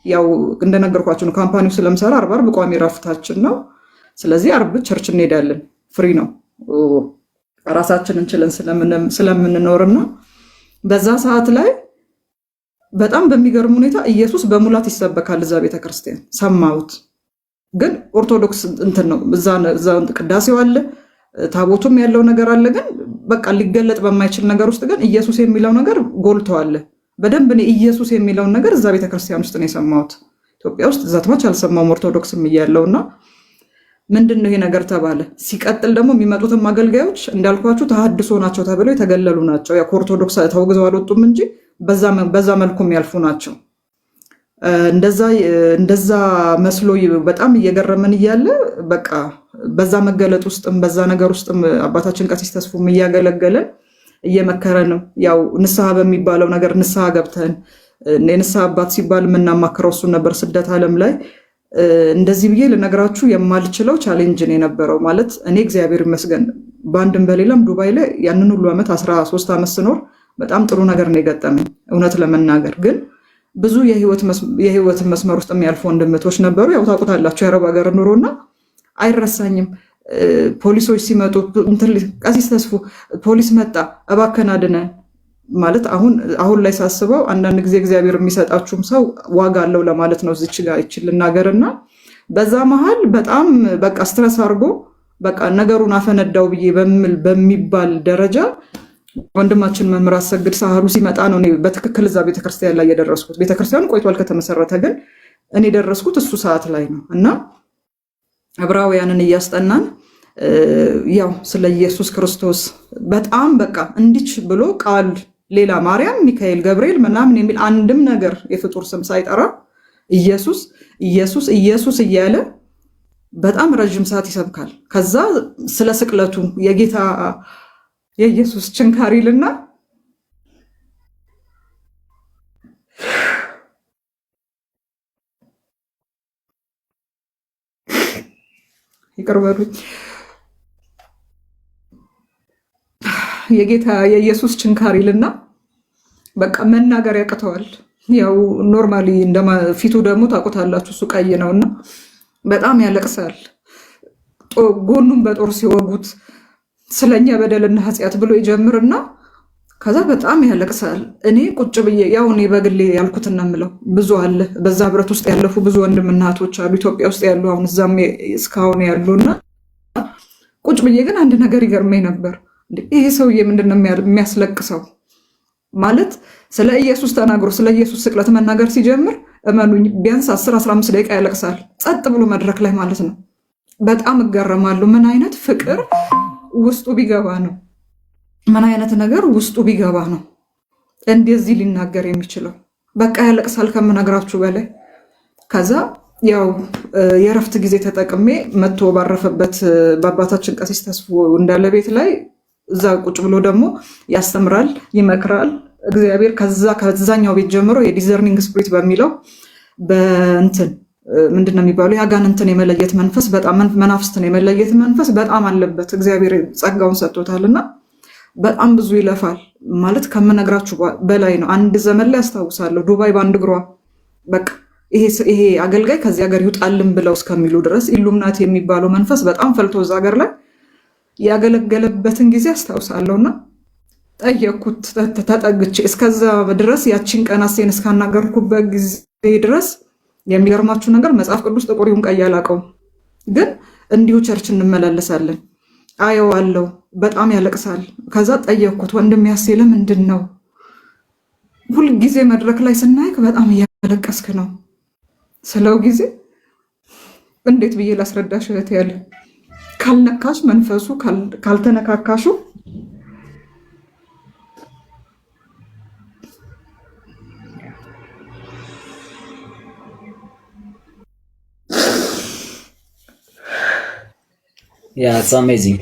ያው እንደነገርኳችሁ ነው ካምፓኒው ስለምሰራ አርብ ቋሚ ረፍታችን ነው። ስለዚህ አርብ ቸርች እንሄዳለን። ፍሪ ነው ራሳችንን ችለን ስለምንኖርና በዛ ሰዓት ላይ በጣም በሚገርም ሁኔታ ኢየሱስ በሙላት ይሰበካል እዛ ቤተክርስቲያን ሰማሁት። ግን ኦርቶዶክስ እንትን ነው እዛ ቅዳሴው አለ ታቦቱም ያለው ነገር አለ። ግን በቃ ሊገለጥ በማይችል ነገር ውስጥ ግን ኢየሱስ የሚለው ነገር ጎልቷል በደንብ። እኔ ኢየሱስ የሚለውን ነገር እዛ ቤተክርስቲያን ውስጥ ነው የሰማሁት። ኢትዮጵያ ውስጥ ዛትማች አልሰማሁም ኦርቶዶክስም እያለውና ምንድነው ይሄ ነገር ተባለ። ሲቀጥል ደግሞ የሚመጡትም አገልጋዮች እንዳልኳችሁ ተሐድሶ ናቸው ተብለው የተገለሉ ናቸው። ያ ከኦርቶዶክስ ተወግዘው አልወጡም እንጂ በዛ መልኩም ያልፉ ናቸው። እንደዛ መስሎ በጣም እየገረመን እያለ በቃ በዛ መገለጥ ውስጥም በዛ ነገር ውስጥም አባታችን ቀሲስ ተስፉም እያገለገለን እየመከረንም ያው ንስሐ በሚባለው ነገር ንስሐ ገብተን የንስሐ አባት ሲባል የምናማክረው እሱን ነበር ስደት ዓለም ላይ እንደዚህ ብዬ ልነግራችሁ የማልችለው ቻሌንጅ ነው የነበረው። ማለት እኔ እግዚአብሔር ይመስገን በአንድም በሌላም ዱባይ ላይ ያንን ሁሉ ዓመት 13 ዓመት ስኖር በጣም ጥሩ ነገር ነው የገጠመኝ። እውነት ለመናገር ግን ብዙ የህይወት መስመር ውስጥ የሚያልፉ ወንድምቶች ነበሩ። ያው ታውቁታላችሁ የአረብ ሀገር ኑሮና አይረሳኝም። ፖሊሶች ሲመጡ ቀሲስ ተስፉ ፖሊስ መጣ እባክህን አድነን ማለት አሁን ላይ ሳስበው አንዳንድ ጊዜ እግዚአብሔር የሚሰጣችሁም ሰው ዋጋ አለው ለማለት ነው። እዚች ጋር ይችል ልናገርና በዛ መሃል በጣም በቃ ስትረስ አድርጎ በቃ ነገሩን አፈነዳው ብዬ በሚባል ደረጃ ወንድማችን መምህር አሰግድ ሳህሩ ሲመጣ ነው እኔ በትክክል እዛ ቤተክርስቲያን ላይ የደረስኩት። ቤተክርስቲያኑ ቆይቷል ከተመሰረተ፣ ግን እኔ ደረስኩት እሱ ሰዓት ላይ ነው እና ዕብራውያንን እያስጠናን ያው ስለ ኢየሱስ ክርስቶስ በጣም በቃ እንዲች ብሎ ቃል ሌላ ማርያም፣ ሚካኤል፣ ገብርኤል ምናምን የሚል አንድም ነገር የፍጡር ስም ሳይጠራ ኢየሱስ ኢየሱስ ኢየሱስ እያለ በጣም ረጅም ሰዓት ይሰብካል። ከዛ ስለ ስቅለቱ የጌታ የኢየሱስ ችንካር ይልና ይቀርበሉኝ የጌታ የኢየሱስ ችንካር ይልና በቃ መናገር ያቅተዋል። ያው ኖርማሊ ፊቱ ደግሞ ታውቁታላችሁ እሱ ቀይ ነውና በጣም ያለቅሳል። ጎኑን በጦር ሲወጉት ስለኛ በደልና ኃጢአት ብሎ ይጀምርና ከዛ በጣም ያለቅሳል። እኔ ቁጭ ብዬ ያው እኔ በግሌ ያልኩትና ምለው ብዙ አለ በዛ ህብረት ውስጥ ያለፉ ብዙ ወንድም እናቶች አሉ ኢትዮጵያ ውስጥ ያሉ አሁን እዛም እስካሁን ያሉና ቁጭ ብዬ ግን አንድ ነገር ይገርመኝ ነበር። ይሄ ሰውዬ ምንድነው የሚያስለቅሰው? ማለት ስለ ኢየሱስ ተናግሮ ስለ ኢየሱስ ስቅለት መናገር ሲጀምር እመኑኝ ቢያንስ 10-15 ደቂቃ ያለቅሳል ጸጥ ብሎ መድረክ ላይ ማለት ነው። በጣም እገረማለሁ። ምን አይነት ፍቅር ውስጡ ቢገባ ነው? ምን አይነት ነገር ውስጡ ቢገባ ነው እንደዚህ ሊናገር የሚችለው? በቃ ያለቅሳል ከምነግራችሁ በላይ። ከዛ ያው የረፍት ጊዜ ተጠቅሜ መጥቶ ባረፈበት በአባታችን ቀሲስ ተስፉ እንዳለ ቤት ላይ እዛ ቁጭ ብሎ ደግሞ ያስተምራል፣ ይመክራል። እግዚአብሔር ከዛኛው ቤት ጀምሮ የዲዘርኒንግ ስፕሪት በሚለው በእንትን ምንድነው የሚባለው የአጋንንትን የመለየት መንፈስ በጣም መናፍስትን የመለየት መንፈስ በጣም አለበት። እግዚአብሔር ጸጋውን ሰጥቶታልና በጣም ብዙ ይለፋል ማለት ከምነግራችሁ በላይ ነው። አንድ ዘመን ላይ አስታውሳለሁ ዱባይ በአንድ እግሯ በቃ ይሄ አገልጋይ ከዚህ ሀገር ይውጣልን ብለው እስከሚሉ ድረስ ኢሉምናት የሚባለው መንፈስ በጣም ፈልቶ እዛ ሀገር ላይ ያገለገለበትን ጊዜ አስታውሳለሁና ጠየቅኩት ተጠግቼ እስከዛ ድረስ ያቺን ቀን አሴን እስካናገርኩበት ጊዜ ድረስ የሚገርማችሁ ነገር መጽሐፍ ቅዱስ ጥቁር ይሁን ቀይ አላውቀውም፣ ግን እንዲሁ ቸርች እንመላለሳለን አየዋለሁ። በጣም ያለቅሳል። ከዛ ጠየቅኩት ወንድም ያሴለ ምንድን ነው ሁልጊዜ መድረክ ላይ ስናይክ በጣም እያለቀስክ ነው ስለው ጊዜ እንዴት ብዬ ላስረዳሽ እህት ያለ ካልነካሽ መንፈሱ ካልተነካካሹ it's amazing.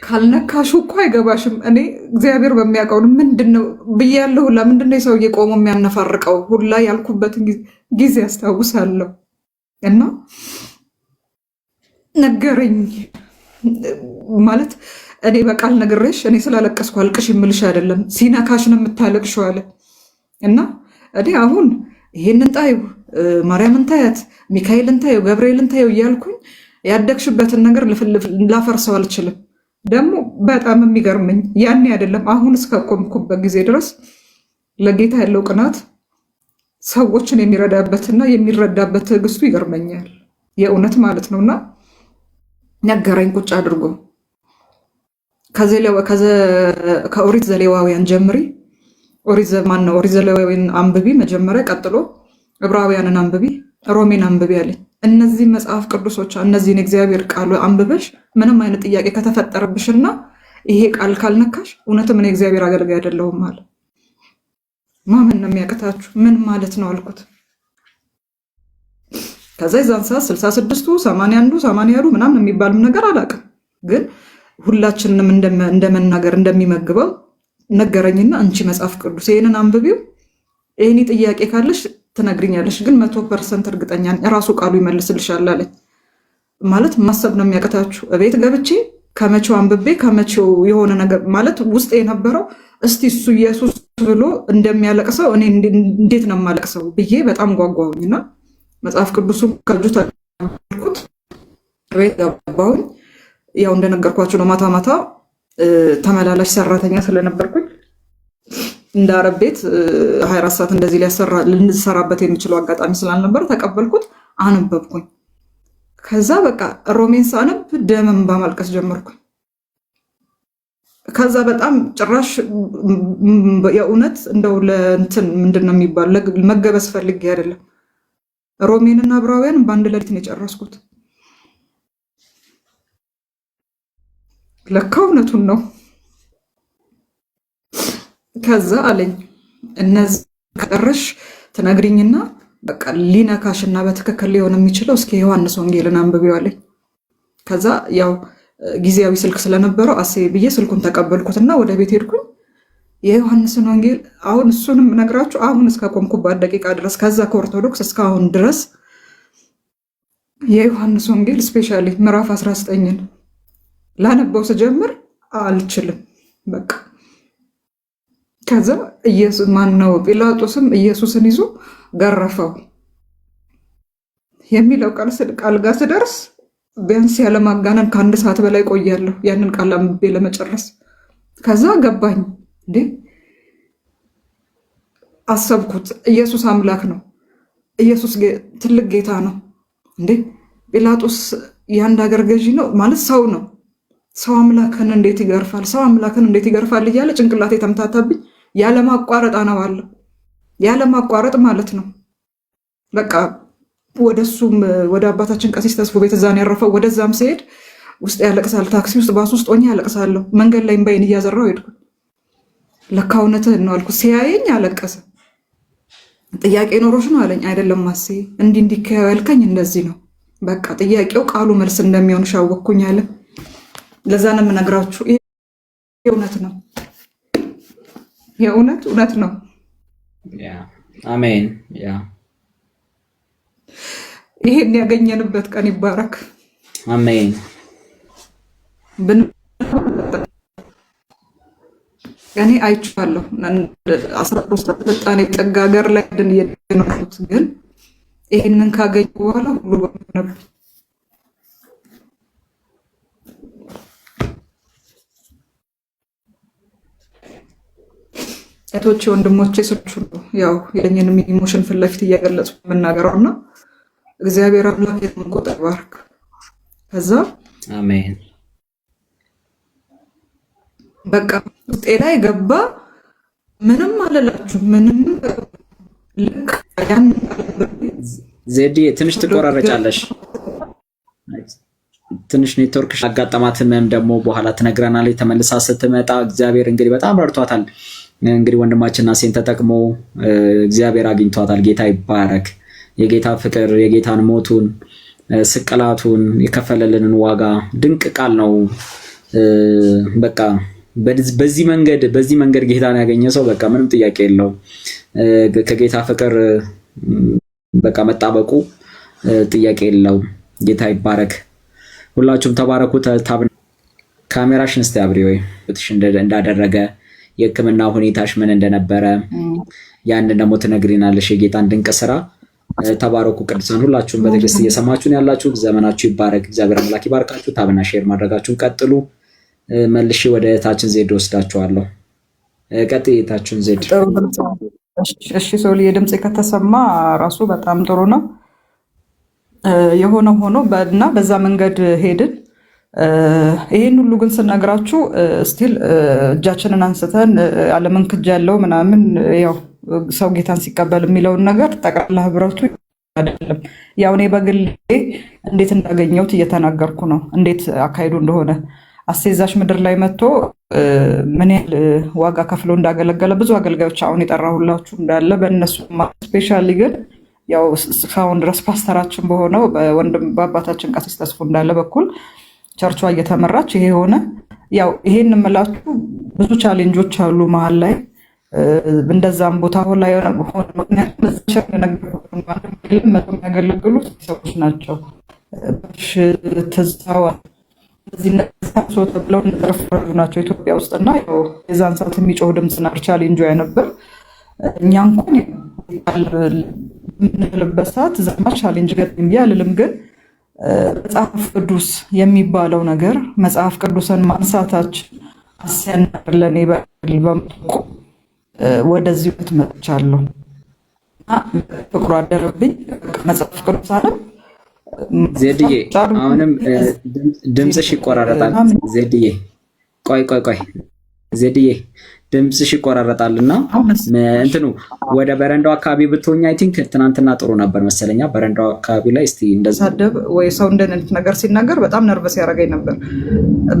ካልነካሹ እኮ አይገባሽም። እኔ እግዚአብሔር በሚያውቀው ምንድነው ብያለሁ። ለምንድነው ሰው እየቆመ የሚያነፋርቀው ሁላ ያልኩበትን ጊዜ አስታውሳለሁ። እና ነገረኝ ማለት እኔ በቃል ነግሬሽ እኔ ስላለቀስኩ አልቅሽ የምልሽ አይደለም ሲነካሽ ነው የምታለቅሽው አለ። እና እኔ አሁን ይሄንን ጣዩ፣ ማርያምን ታያት፣ ሚካኤልን ታዩ፣ ገብርኤልን ታዩ እያልኩኝ ያደግሽበትን ነገር ላፈርሰው አልችልም። ደግሞ በጣም የሚገርመኝ ያኔ አይደለም አሁን እስከቆምኩበት ጊዜ ድረስ ለጌታ ያለው ቅናት ሰዎችን የሚረዳበትና የሚረዳበት ትዕግስቱ ይገርመኛል። የእውነት ማለት ነውና ነገረኝ ቁጭ አድርጎ ከኦሪት ዘሌዋውያን ጀምሪ፣ ኦሪት ዘሌዋውያን አንብቢ መጀመሪያ፣ ቀጥሎ ዕብራውያንን አንብቢ፣ ሮሜን አንብቢ አለኝ። እነዚህ መጽሐፍ ቅዱሶች እነዚህን እግዚአብሔር ቃሉ አንብበሽ ምንም አይነት ጥያቄ ከተፈጠረብሽና ይሄ ቃል ካልነካሽ እውነትም እኔ እግዚአብሔር አገልጋይ አይደለሁም አለ። ማመን ነው የሚያቅታችሁ? ምን ማለት ነው አልኩት። ከዛ የዛን ሰዓት 66ቱ 81ዱ 80ዱ ምናምን የሚባልም ነገር አላውቅም፣ ግን ሁላችንንም እንደመናገር እንደሚመግበው ነገረኝና አንቺ መጽሐፍ ቅዱስ ይሄንን አንብቢው፣ ይሄኔ ጥያቄ ካለሽ ትነግሪኛለሽ፣ ግን 100% እርግጠኛ ነኝ ራሱ ቃሉ ይመልስልሻል አለኝ። ማለት ማሰብ ነው የሚያቅታችሁ? እቤት ገብቼ ከመቼው አንብቤ ከመቼው የሆነ ነገር ማለት ውስጥ የነበረው እስቲ እሱ ኢየሱስ ብሎ እንደሚያለቅሰው እኔ እንዴት ነው የማለቅሰው ብዬ በጣም ጓጓሁኝና መጽሐፍ ቅዱሱን ከእጁ ተቀበልኩት። ቤት ገባሁኝ። ያው እንደነገርኳችሁ ነው ማታ ማታ ተመላላሽ ሰራተኛ ስለነበርኩኝ እንደ አረብ ቤት 24 ሰዓት እንደዚህ ልንሰራበት የሚችለው አጋጣሚ ስላልነበር ተቀበልኩት፣ አነበብኩኝ። ከዛ በቃ ሮሜን ሳነብ ደም እንባ ማልቀስ ጀመርኩኝ። ከዛ በጣም ጭራሽ የእውነት እንደው ለእንትን ምንድን ነው የሚባል መገበስ ፈልጌ አይደለም፣ ሮሜንና ዕብራውያን በአንድ ሌሊት ነው የጨረስኩት። ለካ እውነቱን ነው። ከዛ አለኝ እነዚህ ከቀረሽ ትነግሪኝና በቃ ሊነካሽና በትክክል ሊሆን የሚችለው እስኪ ዮሐንስ ወንጌልን አንብቢው አለኝ። ከዛ ያው ጊዜያዊ ስልክ ስለነበረው አሴ ብዬ ስልኩን ተቀበልኩትና ወደ ቤት ሄድኩኝ። የዮሐንስን ወንጌል አሁን እሱንም ነግራችሁ አሁን እስከ ቆምኩባት ደቂቃ ድረስ ከዛ ከኦርቶዶክስ እስካሁን ድረስ የዮሐንስ ወንጌል ስፔሻሊ ምዕራፍ 19ን ላነበው ስጀምር አልችልም በቃ። ከዛ ኢየሱስ ማነው ጲላጦስም ኢየሱስን ይዞ ገረፈው የሚለው ቃል ጋር ስደርስ ቢያንስ ያለማጋነን ከ1 ሰዓት በላይ ቆያለሁ ያንን ቃል አንብቤ ለመጨረስ። ከዛ ገባኝ እንዴ አሰብኩት፣ ኢየሱስ አምላክ ነው፣ ኢየሱስ ትልቅ ጌታ ነው እንዴ። ጲላጦስ የአንድ ሀገር ገዢ ነው ማለት ሰው ነው። ሰው አምላክን እንዴት ይገርፋል? ሰው አምላክን እንዴት ይገርፋል እያለ ጭንቅላቴ ተምታታብኝ። ያለማቋረጥ አነባለሁ፣ ያለማቋረጥ ማለት ነው። በቃ ወደሱም ወደ አባታችን ቀሲስ ተስፎ ቤት እዛን ያረፈው ወደዛም ሲሄድ ውስጥ ያለቅሳል። ታክሲ ውስጥ ባስ ውስጥ ሆኜ ያለቅሳለሁ። መንገድ ላይ እምባዬን እያዘራው ሄድኩ። ለካ እውነትህን ነው አልኩ። ሲያየኝ አለቀሰ። ጥያቄ ኖሮሽ ነው አለኝ። አይደለም ማሴ እንዲህ ያልከኝ እንደዚህ ነው። በቃ ጥያቄው ቃሉ መልስ እንደሚሆን ሻወቅኩኝ አለ። ለዛ ነው የምነግራችሁ። እውነት ነው፣ የእውነት ነው። አሜን። ይሄን ያገኘንበት ቀን ይባረክ። አሜን። እኔ አይቻለሁ 13 ስልጣኔ ጠጋ ሀገር ላይ ድን እየደነኩት፣ ግን ይሄንን ካገኘ በኋላ ሁሉ ነበር። እህቶቼ ወንድሞቼ ስልቹ ያው የለኝንም ኢሞሽን ፊት ለፊት እየገለጹ የምናገረውና እግዚአብሔር አምላክ የተንቆጠ ባርክ። ከዛ አሜን በቃ ውጤ ላይ ገባ። ምንም አለላችሁ ምንም ልክ ያን ዜዲ ትንሽ ትቆራረጫለሽ። ትንሽ ኔትወርክሽ አጋጠማትም ደግሞ በኋላ ትነግረናለች ተመልሳ ስትመጣ። እግዚአብሔር እንግዲህ በጣም ረድቷታል። እንግዲህ ወንድማችን ናሴን ተጠቅሞ እግዚአብሔር አግኝቷታል። ጌታ ይባረክ። የጌታ ፍቅር የጌታን ሞቱን ስቅላቱን የከፈለልንን ዋጋ ድንቅ ቃል ነው። በቃ በዚህ መንገድ ጌታን ያገኘ ሰው በቃ ምንም ጥያቄ የለው። ከጌታ ፍቅር በቃ መጣበቁ ጥያቄ የለው። ጌታ ይባረክ። ሁላችሁም ተባረኩ። ካሜራሽን እስቲ አብሪ ወይ እንዳደረገ የሕክምና ሁኔታሽ ምን እንደነበረ ያንን ደግሞ ትነግሪናለሽ የጌታን ድንቅ ስራ። ተባረኩ ቅዱሳን፣ ሁላችሁም በትዕግስት እየሰማችሁን ያላችሁ ዘመናችሁ ይባረክ። እግዚአብሔር አምላክ ይባርካችሁ። ታብና ሼር ማድረጋችሁን ቀጥሉ። መልሼ ወደ እህታችን ዜድ ወስዳችኋለሁ። ቀጥይ እህታችን ዜድ። እሺ ሶልዬ፣ ድምፄ ከተሰማ ራሱ በጣም ጥሩ ነው። የሆነ ሆኖ እና በዛ መንገድ ሄድን። ይሄን ሁሉ ግን ስነግራችሁ ስቲል እጃችንን አንስተን ዓለምን ክጅ ያለው ምናምን ያው ሰው ጌታን ሲቀበል የሚለውን ነገር ጠቅላላ ህብረቱ አይደለም። ያው እኔ በግሌ እንዴት እንዳገኘሁት እየተናገርኩ ነው፣ እንዴት አካሄዱ እንደሆነ አስቴዛሽ ምድር ላይ መጥቶ ምን ያህል ዋጋ ከፍሎ እንዳገለገለ ብዙ አገልጋዮች አሁን የጠራሁላችሁ እንዳለ በእነሱ ስፔሻሊ ግን ያው እስካሁን ድረስ ፓስተራችን በሆነው በአባታችን ቀሲስ ተስፉ እንዳለ በኩል ቸርቿ እየተመራች ይሄ ሆነ። ያው ይሄን የምላችሁ ብዙ ቻሌንጆች አሉ መሀል ላይ እንደዛም ቦታ ላይ ሆነ የሚያገለግሉ ሰዎች ናቸው። ትዝታዋ እዚህ ተብለው እንደተረፈሩ ናቸው ኢትዮጵያ ውስጥ እና የዛን ሰዓት የሚጮህ ድምፅ ናር ቻሌንጁ ነበር። እኛ እንኳን የምንልበት ሰዓት ዘማ ቻሌንጅ ገጥም ብዬ አልልም፣ ግን መጽሐፍ ቅዱስ የሚባለው ነገር መጽሐፍ ቅዱስን ማንሳታችን አስያናር ለእኔ በምትቆ ወደዚህ ቤት መጥቻለሁ። ፍቅሩ አደረብኝ። መጽሐፍ ቅዱስ አለ። ዜድዬ አሁንም ድምፅሽ ይቆራረጣል። ዜድዬ ቆይ ዜድዬ ድምፅሽ ይቆራረጣልና እንትኑ ወደ በረንዳው አካባቢ ብትሆኝ አይ ቲንክ ትናንትና ጥሩ ነበር መሰለኛ። በረንዳው አካባቢ ላይ እስቲ እንደዛ ሳደብ ወይ ሰው እንደነዚህ ነገር ሲናገር በጣም ነርቨስ ያደርገኝ ነበር።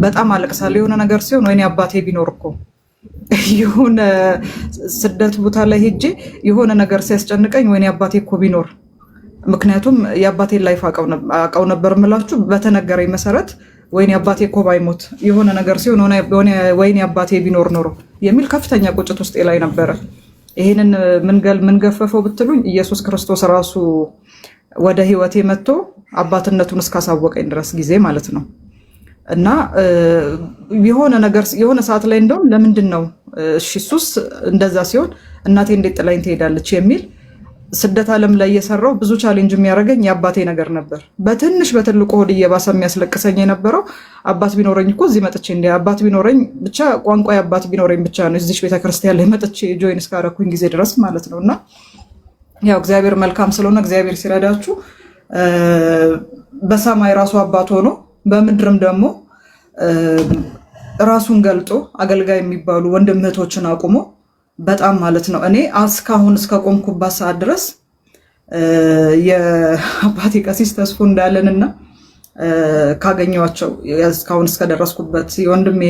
በጣም አለቅሳለሁ የሆነ ነገር ሲሆን ወይኔ አባቴ ቢኖር እኮ የሆነ ስደት ቦታ ላይ ሄጄ የሆነ ነገር ሲያስጨንቀኝ ወይኔ አባቴ እኮ ቢኖር። ምክንያቱም የአባቴን ላይፍ አውቀው ነበር የምላችሁ በተነገረኝ መሰረት ወይኔ አባቴ እኮ ባይሞት የሆነ ነገር ሲሆን ወይኔ አባቴ ቢኖር ኖሮ የሚል ከፍተኛ ቁጭት ውስጤ ላይ ነበረ። ይህንን ምን ገፈፈው ብትሉኝ ኢየሱስ ክርስቶስ ራሱ ወደ ህይወቴ መጥቶ አባትነቱን እስካሳወቀኝ ድረስ ጊዜ ማለት ነው። እና የሆነ ሰዓት ላይ እንደውም ለምንድን ነው እሱስ እንደዛ ሲሆን እናቴ እንዴት ጥላኝ ትሄዳለች የሚል ስደት ዓለም ላይ እየሰራው ብዙ ቻሌንጅ የሚያደርገኝ የአባቴ ነገር ነበር። በትንሽ በትልቁ ሆድ እየባሰ የሚያስለቅሰኝ የነበረው አባት ቢኖረኝ እኮ እዚህ መጥቼ እንደ አባት ቢኖረኝ ብቻ ቋንቋ አባት ቢኖረኝ ብቻ ነው እዚች ቤተክርስቲያን ላይ መጥቼ ጆይን እስካረኩኝ ጊዜ ድረስ ማለት ነው። እና ያው እግዚአብሔር መልካም ስለሆነ እግዚአብሔር ሲረዳችሁ በሰማይ ራሱ አባት ሆኖ በምድርም ደግሞ ራሱን ገልጦ አገልጋይ የሚባሉ ወንድም እህቶችን አቁሞ በጣም ማለት ነው። እኔ እስካሁን እስከቆምኩባት ሰዓት ድረስ የአባቴ ቀሲስ ተስፉ እንዳለንና ካገኘኋቸው እስካሁን እስከደረስኩበት የወንድሜ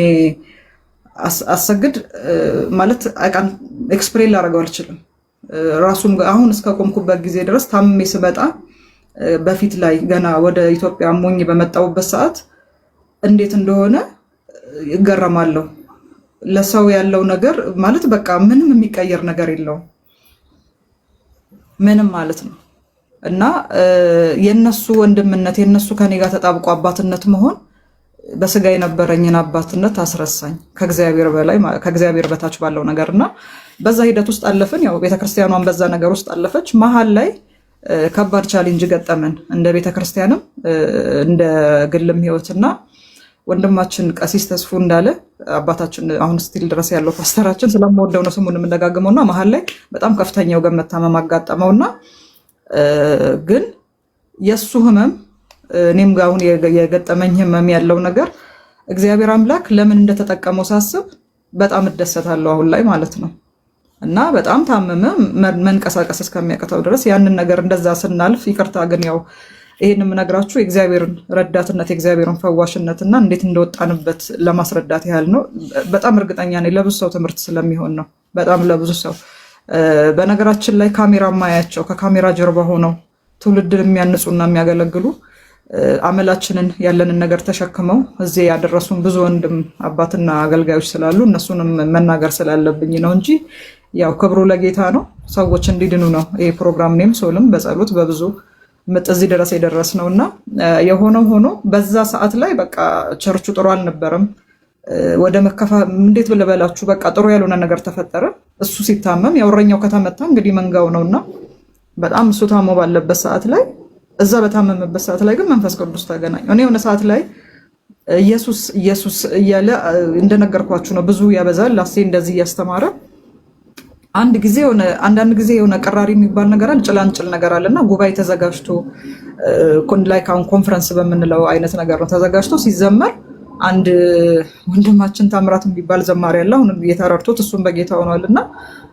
አሰግድ ማለት አቃን ኤክስፕሬስ ላደርገው አልችልም። ራሱም አሁን እስከቆምኩበት ጊዜ ድረስ ታምሜ ስመጣ በፊት ላይ ገና ወደ ኢትዮጵያ ሞኝ በመጣሁበት ሰዓት እንዴት እንደሆነ ይገረማለሁ። ለሰው ያለው ነገር ማለት በቃ ምንም የሚቀየር ነገር የለውም ምንም ማለት ነው። እና የነሱ ወንድምነት የነሱ ከኔ ጋር ተጣብቆ አባትነት መሆን በስጋ የነበረኝን አባትነት አስረሳኝ ከእግዚአብሔር በላይ ከእግዚአብሔር በታች ባለው ነገርና በዛ ሂደት ውስጥ አለፍን። ያው ቤተክርስቲያኗን በዛ ነገር ውስጥ አለፈች። መሀል ላይ ከባድ ቻሌንጅ ገጠመን እንደ ቤተክርስቲያንም እንደ ግልም ህይወትና ወንድማችን ቀሲስ ተስፉ እንዳለ አባታችን አሁን ስቲል ድረስ ያለው ፓስተራችን ስለምወደው ነው ስሙን የምንደጋግመውና መሀል ላይ በጣም ከፍተኛ ወገን መታመም አጋጠመውና ግን የሱ ህመም እኔም ጋር አሁን የገጠመኝ ህመም ያለው ነገር እግዚአብሔር አምላክ ለምን እንደተጠቀመው ሳስብ በጣም እደሰታለሁ አሁን ላይ ማለት ነው። እና በጣም ታመመ መንቀሳቀስ እስከሚያቅተው ድረስ ያንን ነገር እንደዛ ስናልፍ ይቅርታ ግን ያው ይሄን የምነግራችሁ የእግዚአብሔርን ረዳትነት የእግዚአብሔርን ፈዋሽነትና እንዴት እንደወጣንበት ለማስረዳት ያህል ነው። በጣም እርግጠኛ ነኝ ለብዙ ሰው ትምህርት ስለሚሆን ነው። በጣም ለብዙ ሰው በነገራችን ላይ ካሜራ ማያቸው ከካሜራ ጀርባ ሆነው ትውልድን የሚያንጹና የሚያገለግሉ አመላችንን ያለንን ነገር ተሸክመው እዚህ ያደረሱን ብዙ ወንድም አባትና አገልጋዮች ስላሉ እነሱንም መናገር ስላለብኝ ነው እንጂ ያው ክብሩ ለጌታ ነው። ሰዎች እንዲድኑ ነው ይሄ ፕሮግራም። እኔም ሶልም በጸሎት በብዙ ምጥ እዚህ ድረስ የደረስ ነውና የሆነው ሆኖ በዛ ሰዓት ላይ በቃ ቸርቹ ጥሩ አልነበረም። ወደ መከፋ እንዴት ብለበላችሁ በቃ ጥሩ ያልሆነ ነገር ተፈጠረ። እሱ ሲታመም ያው እረኛው ከተመታ እንግዲህ መንጋው ነውና በጣም እሱ ታሞ ባለበት ሰዓት ላይ እዛ በታመመበት ሰዓት ላይ ግን መንፈስ ቅዱስ ተገናኘ። እኔ የሆነ ሰዓት ላይ ኢየሱስ ኢየሱስ እያለ እንደነገርኳችሁ ነው ብዙ ያበዛል ላሴ እንደዚህ እያስተማረ አንዳንድ ጊዜ የሆነ ቀራሪ የሚባል ነገር አለ፣ ጭላንጭል ነገር አለና ጉባኤ ተዘጋጅቶ ላይክ አሁን ኮንፈረንስ በምንለው አይነት ነገር ነው ተዘጋጅቶ ሲዘመር አንድ ወንድማችን ታምራት የሚባል ዘማሪ ያለ አሁን እየተረድቶት እሱም በጌታ ሆኗልና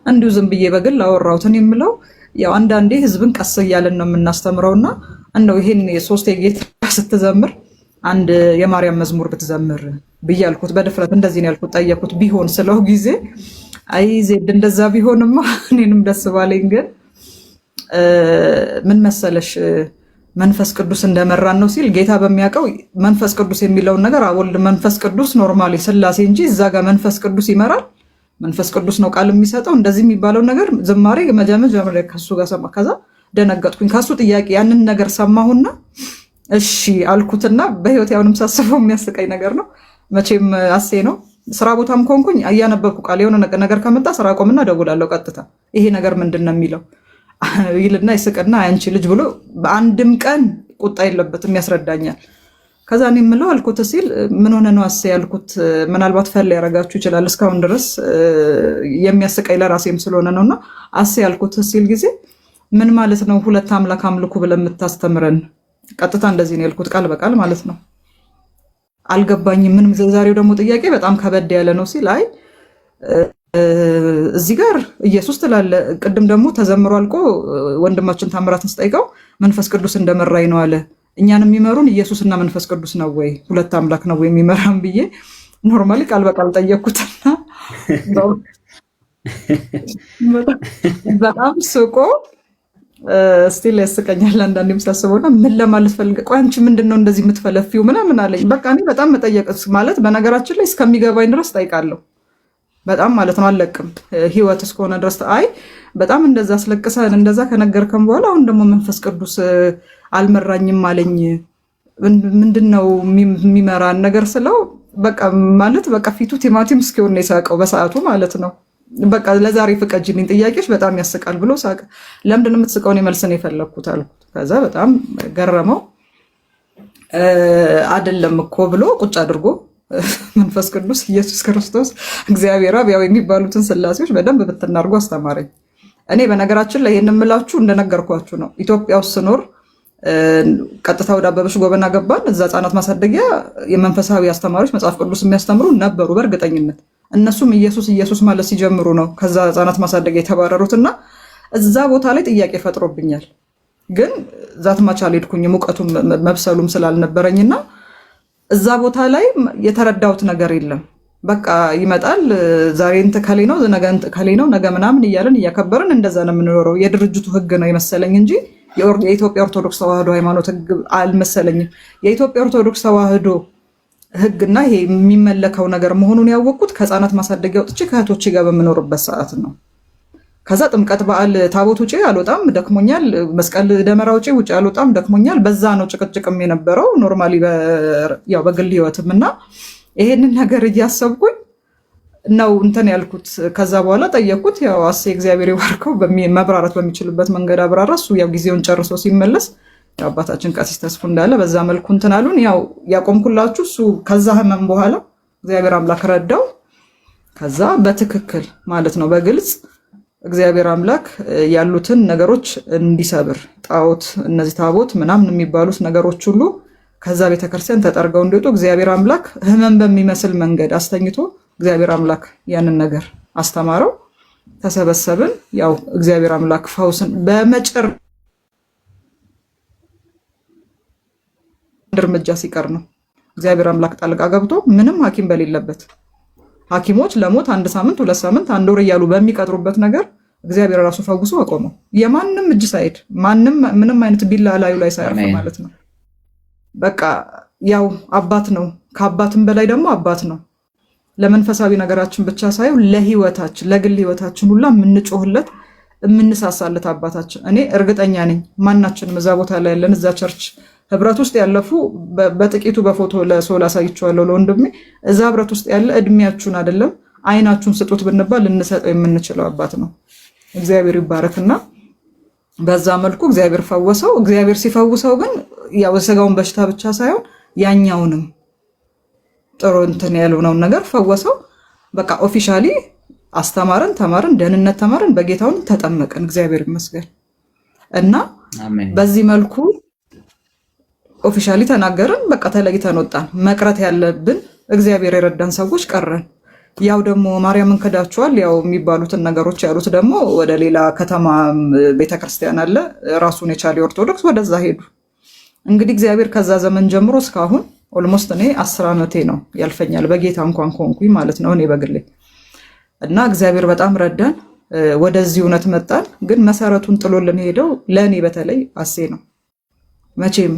እንዲሁ ዝም ብዬ በግል አወራሁትን የምለው ያው አንዳንዴ ህዝብን ቀስ እያለን ነው የምናስተምረውና እንደው ይሄን የሶስት የጌታ ስትዘምር አንድ የማርያም መዝሙር ብትዘምር ብዬ አልኩት። በድፍረት እንደዚህ ነው ያልኩት። ጠየኩት ቢሆን ስለው ጊዜ አይ ዜድ እንደዛ ቢሆንማ እኔንም ደስ ባለኝ፣ ግን ምን መሰለሽ መንፈስ ቅዱስ እንደመራን ነው ሲል ጌታ በሚያውቀው መንፈስ ቅዱስ የሚለውን ነገር አወልድ መንፈስ ቅዱስ ኖርማሊ ስላሴ እንጂ እዛ ጋር መንፈስ ቅዱስ ይመራል መንፈስ ቅዱስ ነው ቃል የሚሰጠው እንደዚህ የሚባለው ነገር ዝማሬ መጀመሪያ ከሱ ጋር ሰማ። ከዛ ደነገጥኩኝ። ከሱ ጥያቄ ያንን ነገር ሰማሁና እሺ አልኩትና በህይወት ያውንም ሳስበው የሚያስቀኝ ነገር ነው። መቼም አሴ ነው ስራ ቦታም ኮንኩኝ እያነበብኩ ቃል የሆነ ነገር ከመጣ ስራ ቆምና ደውላለሁ ቀጥታ ይሄ ነገር ምንድነው የሚለው ይልና ይስቅና አንቺ ልጅ ብሎ በአንድም ቀን ቁጣ የለበትም ያስረዳኛል። ከዛ እኔ የምለው አልኩት ሲል ምን ሆነ ነው አሴ ያልኩት፣ ምናልባት ፈል ያረጋችሁ ይችላል እስካሁን ድረስ የሚያስቀኝ ለራሴም ስለሆነ ነውና አሴ ያልኩት ሲል ጊዜ ምን ማለት ነው ሁለት አምላክ አምልኩ ብለን የምታስተምረን? ቀጥታ እንደዚህ ነው ያልኩት ቃል በቃል ማለት ነው። አልገባኝም። ምንም ዛሬው ደግሞ ጥያቄ በጣም ከበድ ያለ ነው ሲል አይ እዚህ ጋር ኢየሱስ ትላለ፣ ቅድም ደግሞ ተዘምሮ አልቆ ወንድማችን ታምራትን ስጠይቀው መንፈስ ቅዱስ እንደመራኝ ነው አለ። እኛን የሚመሩን ኢየሱስና መንፈስ ቅዱስ ነው ወይ ሁለት አምላክ ነው ወይ የሚመራን ብዬ ኖርማሊ ቃል በቃል ጠየቅኩትና በጣም ስቆ ስቲል ያስቀኛል አንዳንዴም ሳስበውና ምን ለማለት ፈልገ ቆይ አንቺ ምንድነው እንደዚህ የምትፈለፊው ምናምን አለኝ። በቃ እኔ በጣም መጠየቅ ማለት በነገራችን ላይ እስከሚገባኝ ድረስ ጠይቃለሁ በጣም ማለት ነው አለቅም ህይወት እስከሆነ ድረስ አይ በጣም እንደዛ አስለቅሰን እንደዛ ከነገርከን በኋላ አሁን ደግሞ መንፈስ ቅዱስ አልመራኝም አለኝ ምንድነው የሚመራን ነገር ስለው በቃ ማለት በቃ ፊቱ ቲማቲም እስኪሆን ነው የሳቀው በሰዓቱ ማለት ነው። በቃ ለዛሬ ፍቀጅልኝ ጥያቄሽ በጣም ያስቃል ብሎ ሳቀ። ለምንድን ነው የምትስቀው? እኔ መልስ ነው የፈለኩት አልኩት። ከዛ በጣም ገረመው። አይደለም እኮ ብሎ ቁጭ አድርጎ መንፈስ ቅዱስ ኢየሱስ ክርስቶስ እግዚአብሔር አብ ያው የሚባሉትን ስላሴዎች በደንብ ብትናርጉ አስተማረኝ። እኔ በነገራችን ላይ ይሄን የምላችሁ እንደነገርኳችሁ ነው። ኢትዮጵያ ውስጥ ስኖር ቀጥታ ወደ አበበሽ ጎበና ገባን። እዛ ህጻናት ማሳደጊያ የመንፈሳዊ አስተማሪዎች መጽሐፍ ቅዱስ የሚያስተምሩ ነበሩ በእርግጠኝነት። እነሱም ኢየሱስ ኢየሱስ ማለት ሲጀምሩ ነው ከዛ ህጻናት ማሳደጊያ የተባረሩትና እዛ ቦታ ላይ ጥያቄ ፈጥሮብኛል። ግን ዛት ማቻ አልሄድኩኝም ሙቀቱም መብሰሉም ስላልነበረኝና እዛ ቦታ ላይ የተረዳሁት ነገር የለም። በቃ ይመጣል ዛሬ እንት ከሌ ነው ነገ እንት ከሌ ነው ነገ ምናምን እያለን እያከበርን እንደዛ ነው የምንኖረው። የድርጅቱ ህግ ነው የመሰለኝ እንጂ የኢትዮጵያ ኦርቶዶክስ ተዋህዶ ሃይማኖት ህግ አልመሰለኝም። የኢትዮጵያ ኦርቶዶክስ ተዋህዶ ህግና ይሄ የሚመለከው ነገር መሆኑን ያወቅኩት ከህፃናት ማሳደጊያ ወጥቼ ከእህቶቼ ጋር በምኖርበት ሰዓት ነው። ከዛ ጥምቀት በዓል ታቦት ውጪ አልወጣም ደክሞኛል፣ መስቀል ደመራ ውጪ አልወጣም ደክሞኛል። በዛ ነው ጭቅጭቅም የነበረው ኖርማሊ ያው በግል ህይወትም እና ይሄንን ነገር እያሰብኩኝ ነው እንትን ያልኩት። ከዛ በኋላ ጠየቅኩት። ያው አሴ እግዚአብሔር ይባርከው መብራራት በሚችልበት መንገድ አብራራ። እሱ ያው ጊዜውን ጨርሶ ሲመለስ ያው አባታችን ቀሲስ ተስፉ እንዳለ በዛ መልኩ እንትን አሉን። ያው ያቆምኩላችሁ እሱ ከዛ ህመም በኋላ እግዚአብሔር አምላክ ረዳው። ከዛ በትክክል ማለት ነው በግልጽ እግዚአብሔር አምላክ ያሉትን ነገሮች እንዲሰብር ጣዖት እነዚህ ታቦት ምናምን የሚባሉት ነገሮች ሁሉ ከዛ ቤተክርስቲያን ተጠርገው እንዲወጡ እግዚአብሔር አምላክ ህመም በሚመስል መንገድ አስተኝቶ እግዚአብሔር አምላክ ያንን ነገር አስተማረው። ተሰበሰብን። ያው እግዚአብሔር አምላክ ፈውስን በመጨር እርምጃ ሲቀር ነው እግዚአብሔር አምላክ ጣልቃ ገብቶ ምንም ሐኪም በሌለበት ሐኪሞች ለሞት 1 ሳምንት 2 ሳምንት 1 ወር እያሉ በሚቀጥሩበት ነገር እግዚአብሔር ራሱ ፈውሶ አቆመው። የማንም እጅ ሳይድ ማንም ምንም አይነት ቢላ ላዩ ላይ ሳያርፍ ማለት ነው። በቃ ያው አባት ነው፣ ከአባትም በላይ ደግሞ አባት ነው። ለመንፈሳዊ ነገራችን ብቻ ሳይሆን ለህይወታችን ለግል ህይወታችን ሁላ የምንጮህለት የምንሳሳለት አባታችን። እኔ እርግጠኛ ነኝ ማናችንም እዛ ቦታ ላይ ያለን እዛ ቸርች ህብረት ውስጥ ያለፉ በጥቂቱ በፎቶ ለሰው ላሳይቼዋለሁ ለወንድሜ። እዛ ህብረት ውስጥ ያለ እድሜያችሁን አይደለም አይናችሁን ስጡት ብንባል ልንሰጠው የምንችለው አባት ነው። እግዚአብሔር ይባረክና በዛ መልኩ እግዚአብሔር ፈወሰው። እግዚአብሔር ሲፈውሰው ግን ያው የስጋውን በሽታ ብቻ ሳይሆን ያኛውንም ጥሩ እንትን ያልሆነውን ነገር ፈወሰው። በቃ ኦፊሻሊ አስተማረን፣ ተማረን፣ ደህንነት ተማረን፣ በጌታውን ተጠመቀን። እግዚአብሔር ይመስገን እና በዚህ መልኩ ኦፊሻሊ ተናገርን። በቃ ተለይተን ወጣን። መቅረት ያለብን እግዚአብሔር የረዳን ሰዎች ቀረን። ያው ደግሞ ማርያምን ክዳችኋል ያው የሚባሉትን ነገሮች ያሉት ደግሞ ወደ ሌላ ከተማ ቤተክርስቲያን አለ ራሱን የቻለ ኦርቶዶክስ ወደዛ ሄዱ። እንግዲህ እግዚአብሔር ከዛ ዘመን ጀምሮ እስካሁን ኦልሞስት እኔ 10 ዓመቴ ነው ያልፈኛል በጌታ እንኳን ኮንኩኝ ማለት ነው እኔ በግሌ እና እግዚአብሔር በጣም ረዳን። ወደዚህ እውነት መጣን። ግን መሰረቱን ጥሎልን ሄደው ለእኔ በተለይ አሴ ነው። መቼም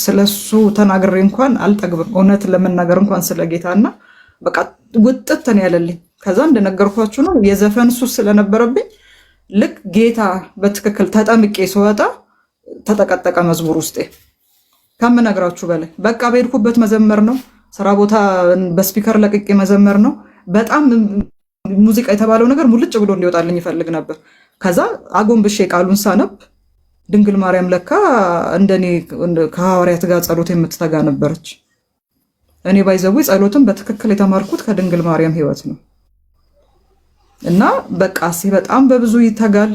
ስለሱ ተናግሬ እንኳን አልጠግብም እውነት ለመናገር እንኳን ስለ ጌታና በቃ ውጥት ነው ያለልኝ። ከዛ እንደነገርኳችሁ ነው የዘፈን ሱስ ስለነበረብኝ ልክ ጌታ በትክክል ተጠምቄ ስወጣ ተጠቀጠቀ መዝሙር ውስጤ ከምነግራችሁ በላይ። በቃ በሄድኩበት መዘመር ነው። ስራ ቦታ በስፒከር ለቅቄ መዘመር ነው። በጣም ሙዚቃ የተባለው ነገር ሙልጭ ብሎ እንዲወጣልኝ ይፈልግ ነበር። ከዛ አጎንብሼ ቃሉን ሳነብ ድንግል ማርያም ለካ እንደኔ ከሐዋርያት ጋር ጸሎት የምትተጋ ነበረች። እኔ ባይዘው ጸሎትን በትክክል የተማርኩት ከድንግል ማርያም ህይወት ነው እና በቃ በጣም በብዙ ይተጋል።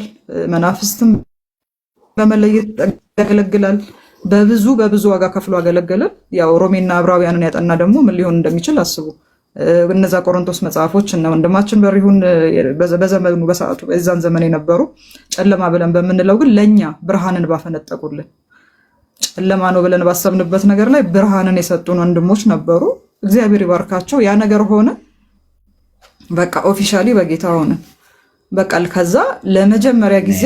መናፍስትም በመለየት ያገለግላል። በብዙ ዋጋ ከፍሎ አገለገለ። ያው ሮሜና ዕብራውያንን ያጠና ደግሞ ምን ሊሆን እንደሚችል አስቡ። እነዛ ቆሮንቶስ መጽሐፎች እና ወንድማችን በሪሁን በዘመኑ በሰዓቱ በዛን ዘመን የነበሩ ጨለማ ብለን በምንለው ግን ለኛ ብርሃንን ባፈነጠቁልን ጨለማ ነው ብለን ባሰብንበት ነገር ላይ ብርሃንን የሰጡን ወንድሞች ነበሩ። እግዚአብሔር ይባርካቸው። ያ ነገር ሆነ። በቃ ኦፊሻሊ በጌታ ሆነ። በቃ ከዛ ለመጀመሪያ ጊዜ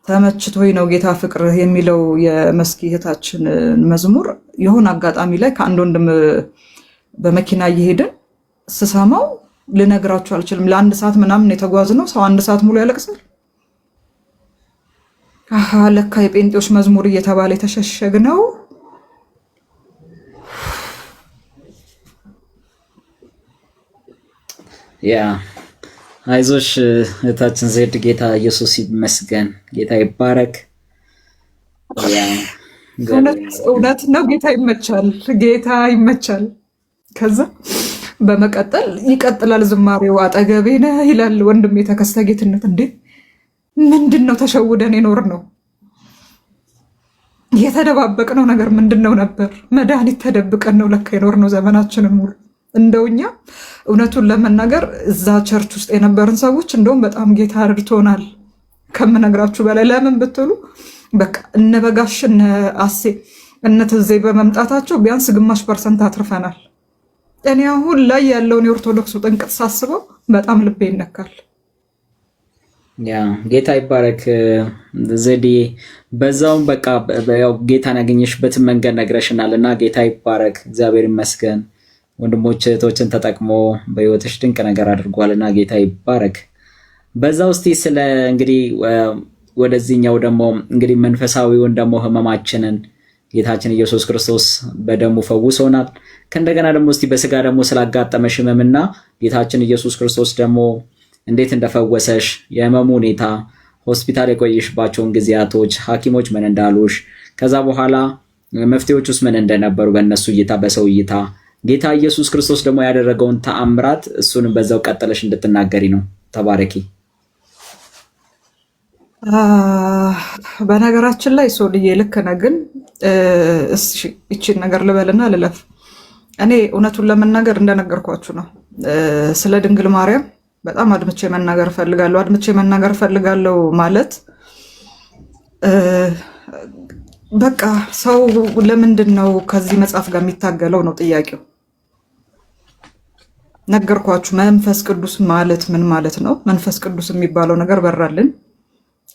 ተመችቶኝ ነው ጌታ ፍቅር የሚለው የመስኪ እህታችን መዝሙር የሆነ አጋጣሚ ላይ ከአንድ ወንድም በመኪና እየሄድን ስሰማው ልነግራችሁ አልችልም። ለ1 ሰዓት ምናምን የተጓዝነው ሰው 1 ሰዓት ሙሉ ያለቅሳል። ለካ የጴንጤዎች መዝሙር እየተባለ የተሸሸግነው ያ አይዞሽ እህታችን ዜድ ጌታ ኢየሱስ ይመስገን፣ ጌታ ይባረክ። እውነት ነው። ጌታ ይመቻል፣ ጌታ ይመቻል። ከዛ በመቀጠል ይቀጥላል ዝማሬው። አጠገቤ ነህ ይላል ወንድሜ ተከስተ ጌትነት። እንዴ ምንድን ነው ተሸውደን የኖር ነው የተደባበቅነው ነገር ምንድን ነው ነበር? መድኃኒት ተደብቀን ነው ለካ የኖር ነው ዘመናችንን ሙሉ። እንደውኛ እውነቱን ለመናገር እዛ ቸርች ውስጥ የነበርን ሰዎች እንደውም በጣም ጌታ ረድቶናል ከምነግራችሁ በላይ። ለምን ብትሉ በቃ እነ በጋሽ እነ አሴ እነ ትዜ በመምጣታቸው ቢያንስ ግማሽ % አትርፈናል። እኔ አሁን ላይ ያለውን የኦርቶዶክሱ ጥንቅጥ ሳስበው በጣም ልቤ ይነካል። ያ ጌታ ይባረክ ዘዴ። በዛውም በቃ ያው ጌታን ያገኘሽበትን መንገድ ነግረሽናል እና ጌታ ይባረክ፣ እግዚአብሔር ይመስገን። ወንድሞች እህቶችን ተጠቅሞ በህይወትሽ ድንቅ ነገር አድርጓልና ጌታ ይባረክ። በዛ ውስጥ ስለ እንግዲህ ወደዚህኛው ደግሞ እንግዲህ መንፈሳዊውን ደግሞ ህመማችንን ጌታችን ኢየሱስ ክርስቶስ በደሙ ፈውሶናል። ከእንደገና ደግሞ እስቲ በስጋ ደግሞ ስላጋጠመሽ ህመምና ጌታችን ኢየሱስ ክርስቶስ ደግሞ እንዴት እንደፈወሰሽ የህመሙ ሁኔታ፣ ሆስፒታል የቆየሽባቸውን ጊዜያቶች፣ ሐኪሞች ምን እንዳሉሽ፣ ከዛ በኋላ መፍትሄዎች ውስጥ ምን እንደነበሩ በእነሱ እይታ፣ በሰው እይታ ጌታ ኢየሱስ ክርስቶስ ደግሞ ያደረገውን ተአምራት እሱንም በዛው ቀጥለሽ እንድትናገሪ ነው። ተባረኪ። በነገራችን ላይ ሶልዬ ልክ ነህ። ግን ይቺን ነገር ልበልና ልለፍ። እኔ እውነቱን ለመናገር እንደነገርኳችሁ ነው ስለ ድንግል ማርያም በጣም አድምቼ መናገር እፈልጋለሁ። ማለት በቃ ሰው ለምንድን ነው ከዚህ መጽሐፍ ጋር የሚታገለው ነው ጥያቄው። ነገርኳችሁ። መንፈስ ቅዱስ ማለት ምን ማለት ነው? መንፈስ ቅዱስ የሚባለው ነገር በራልን።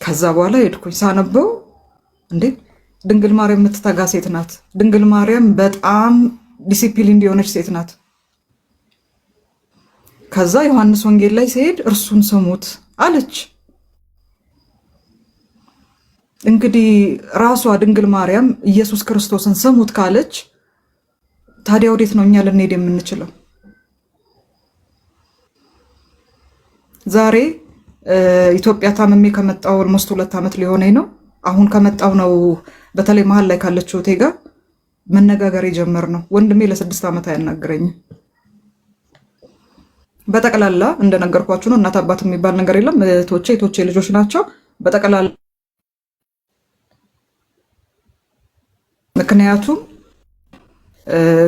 ከዛ በኋላ ሄድኩኝ ሳነበው፣ እንዴ ድንግል ማርያም የምትተጋ ሴት ናት። ድንግል ማርያም በጣም ዲሲፕሊን የሆነች ሴት ናት። ከዛ ዮሐንስ ወንጌል ላይ ሲሄድ እርሱን ስሙት አለች። እንግዲህ ራሷ ድንግል ማርያም ኢየሱስ ክርስቶስን ስሙት ካለች ታዲያ ወዴት ነው እኛ ልንሄድ የምንችለው? ዛሬ ኢትዮጵያ ታምሜ ከመጣው ኦልሞስት 2 ዓመት ሊሆነኝ ነው። አሁን ከመጣው ነው በተለይ መሀል ላይ ካለችው እቴ ጋር መነጋገር የጀመርነው። ወንድሜ ለ6 ዓመት አያናግረኝም። በጠቅላላ እንደነገርኳችሁ ነው። እናት አባት የሚባል ነገር የለም። እህቶቼ ልጆች ናቸው በጠቅላላ። ምክንያቱም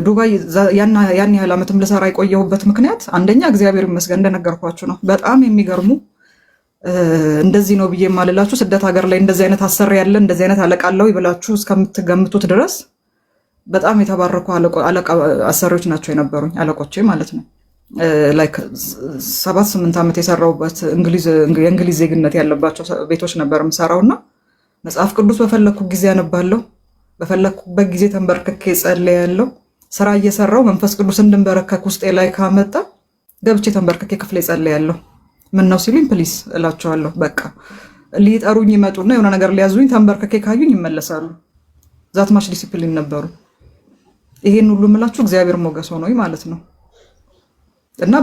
ዱባይ ያን ያህል ዓመትም ልሰራ የቆየሁበት ምክንያት አንደኛ እግዚአብሔር ይመስገን እንደነገርኳችሁ ነው። በጣም የሚገርሙ እንደዚህ ነው ብዬ የማልላችሁ ስደት ሀገር ላይ እንደዚህ አይነት አሰሪ ያለ እንደዚህ አይነት አለቃ አለው ይብላችሁ እስከምትገምቱት ድረስ በጣም የተባረኩ አሰሪዎች ናቸው የነበሩኝ፣ አለቆቼ ማለት ነው። ላይክ 7-8 ዓመት የሰራሁበት የእንግሊዝ ዜግነት ያለባቸው ቤቶች ነበር የምሰራውና መጽሐፍ ቅዱስ በፈለኩ ጊዜ አነባለሁ። በፈለኩበት ጊዜ ተንበርክኬ ጸልያለሁ። ስራ እየሰራው መንፈስ ቅዱስ እንድንበረከክ ውስጤ ላይ ካመጣ ገብቼ ተንበርክኬ ክፍሌ ጸልያለሁ። ምን ነው ሲሉኝ ፕሊስ እላቸዋለሁ። በቃ ሊጠሩኝ ይመጡና የሆነ ነገር ሊያዙኝ ተንበርክኬ ካዩኝ ይመለሳሉ። ዛት ማች ዲሲፕሊን ነበሩ። ይሄን ሁሉ የምላችሁ እግዚአብሔር ሞገስ ሆኖኝ ማለት ነው። እና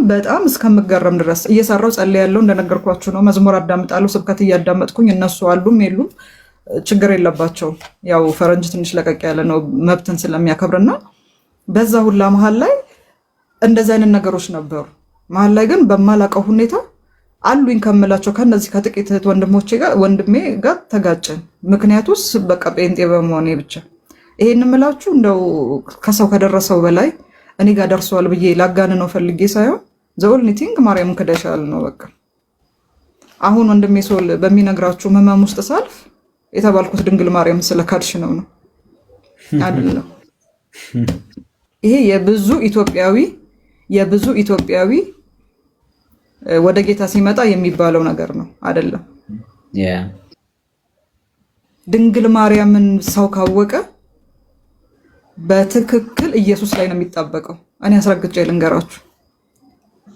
በጣም እስከምገረም ድረስ እየሰራው ጸልያለሁ። እንደነገርኳችሁ ነው። መዝሙር አዳምጣለሁ፣ ስብከት እያዳመጥኩኝ እነሱ አሉም የሉም ችግር የለባቸው። ያው ፈረንጅ ትንሽ ለቀቅ ያለ ነው መብትን ስለሚያከብርና በዛ ሁላ መሀል ላይ እንደዚህ አይነት ነገሮች ነበሩ። መሀል ላይ ግን በማላቀው ሁኔታ አሉኝ ከምላቸው ከነዚህ ከጥቂት ወንድሜ ጋር ተጋጨን። ምክንያቱስ በቃ ጴንጤ በመሆኔ ብቻ። ይሄን የምላችሁ እንደው ከሰው ከደረሰው በላይ እኔ ጋር ደርሷል ብዬ ላጋንነው ፈልጌ ሳይሆን ዘኦንሊ ቲንግ ማርያም ክደሻል ነው በቃ። አሁን ወንድሜ ሶል በሚነግራችሁ ህመም ውስጥ ሳልፍ የተባልኩት ድንግል ማርያም ስለካድሽ ነው አይደለም። ይሄ የብዙ ኢትዮጵያዊ ወደ ጌታ ሲመጣ የሚባለው ነገር ነው አይደለም። ድንግል ማርያምን ሰው ካወቀ በትክክል ኢየሱስ ላይ ነው የሚጣበቀው። እኔ አስረግጬ ልንገራችሁ፣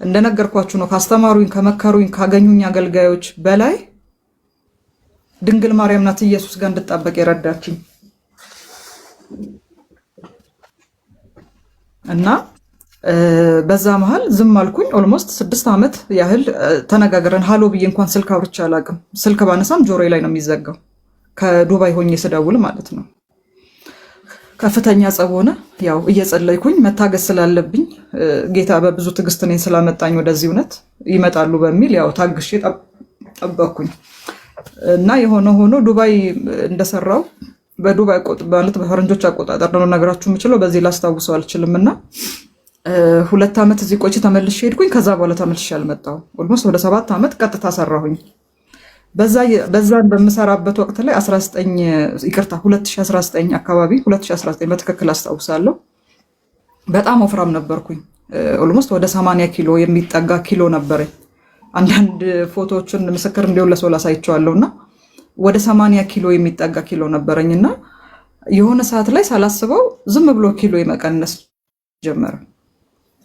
እንደነገርኳችሁ ነው። ካስተማሩኝ፣ ከመከሩኝ፣ ካገኙኝ አገልጋዮች በላይ ድንግል ማርያም ናት ኢየሱስ ጋር እንድጣበቅ የረዳችኝ እና በዛ መሃል ዝም አልኩኝ። ኦልሞስት 6 ዓመት ያህል ተነጋግረን ሃሎ ብዬ እንኳን ስልክ አውርቼ አላውቅም። ስልክ ባነሳም ጆሮዬ ላይ ነው የሚዘጋው። ከዱባይ ሆኜ ስደውል ማለት ነው። ከፍተኛ ጸብ ሆነ። ያው እየጸለይኩኝ መታገስ ስላለብኝ ጌታ በብዙ ትዕግስት እኔን ስላመጣኝ ወደዚህ እውነት ይመጣሉ በሚል ያው ታግሼ ጠበቅኩኝ እና የሆነ ሆኖ ዱባይ እንደሰራው በዱባይ ማለት በፈረንጆች አቆጣጠር ነው ነገራችሁ የምችለው፣ በዚህ ላስታውሰው አልችልም። እና 2 ዓመት እዚህ ቆይቼ ተመልሼ ሄድኩኝ። ከዛ በኋላ ተመልሼ አልመጣሁም። ኦልሞስት ወደ 7 ዓመት ቀጥታ ሰራሁኝ። በዛ በምሰራበት ወቅት ላይ 2019 አካባቢ 2019 በትክክል አስታውሳለሁ። በጣም ወፍራም ነበርኩኝ። ኦልሞስት ወደ 80 ኪሎ የሚጠጋ ኪሎ ነበረኝ። አንዳንድ ፎቶዎችን ምስክር እንዲሆን ለሰው ላሳይቸዋለሁና ወደ 80 ኪሎ የሚጠጋ ኪሎ ነበረኝና የሆነ ሰዓት ላይ ሳላስበው ዝም ብሎ ኪሎ የመቀነስ ጀመረ።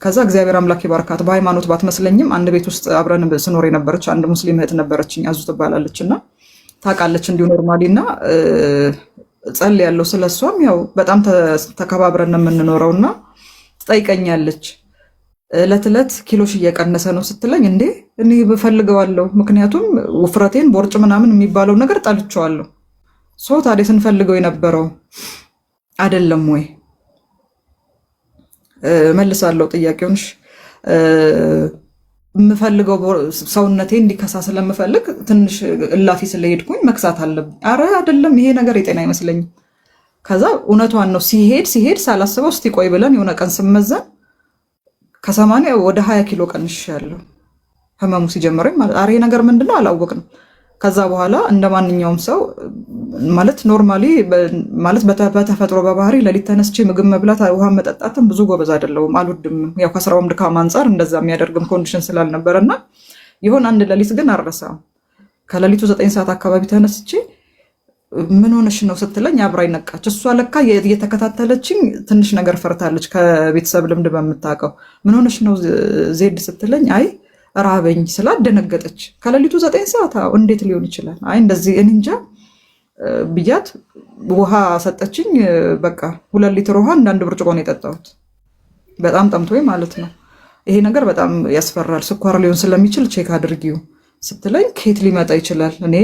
ከዛ እግዚአብሔር አምላክ ይባርካት፣ በሃይማኖት ባትመስለኝም አንድ ቤት ውስጥ አብረን ስኖር የነበረች አንድ ሙስሊም እህት ነበረችኝ፣ አዙ ትባላለችና ታውቃለች እንዲሁ ኖርማሊና ጸልያለሁ ስለሷም። ያው በጣም ተከባብረን የምንኖረውና ትጠይቀኛለች እለት ኪሎሽ እየቀነሰ ነው ስትለኝ፣ እንዴ እኔ ብፈልገዋለሁ፣ ምክንያቱም ውፍረቴን ቦርጭ ምናምን የሚባለው ነገር ጠልቼዋለሁ። ሰው ታዲያ ስንፈልገው የነበረው አይደለም ወይ? መልሳለሁ ጥያቄውንሽ። የምፈልገው ሰውነቴ እንዲከሳ ስለምፈልግ ትንሽ እላፊ ስለሄድኩኝ መክሳት አለብኝ። አረ አይደለም፣ ይሄ ነገር የጤና አይመስለኝም። ከዛ እውነቷን ነው። ሲሄድ ሳላስበው እስቲ ቆይ ብለን የሆነ ቀን ስመዘን ከ80 ወደ 20 ኪሎ ቀንሻለሁ። ህመሙ ሲጀምረኝ ማለት አሬ ነገር ምንድነው አላወቅንም። ከዛ በኋላ እንደ ማንኛውም ሰው ማለት ኖርማሊ ማለት በተፈጥሮ በባህሪ ለሊት ተነስቼ ምግብ መብላት ውሃ መጠጣትም ብዙ ጎበዝ አይደለሁም፣ አልወድም። ያው ከስራውም ድካም አንጻር እንደዛ የሚያደርግም ኮንዲሽን ስላልነበረና ይሆን አንድ ሌሊት ግን አልረሳም። ከሌሊቱ 9 ሰዓት አካባቢ ተነስቼ ምን ሆነሽ ነው ስትለኝ አብራኝ ነቃች። እሷ ለካ እየተከታተለችኝ ትንሽ ነገር ፈርታለች፣ ከቤተሰብ ልምድ በምታውቀው። ምን ሆነሽ ነው ዜድ ስትለኝ አይ ራበኝ ስላት ደነገጠች። ከሌሊቱ 9 ሰዓት እንዴት ሊሆን ይችላል? አይ እንደዚህ እኔ እንጃ ብያት ውሃ ሰጠችኝ። በቃ 2 ሊትር ውሃ እንዳንድ ብርጭቆ ነው የጠጣሁት። በጣም ጠምቶኝ ማለት ነው። ይሄ ነገር በጣም ያስፈራል፣ ስኳር ሊሆን ስለሚችል ቼክ አድርጊው ስትለኝ ከየት ሊመጣ ይችላል? እኔ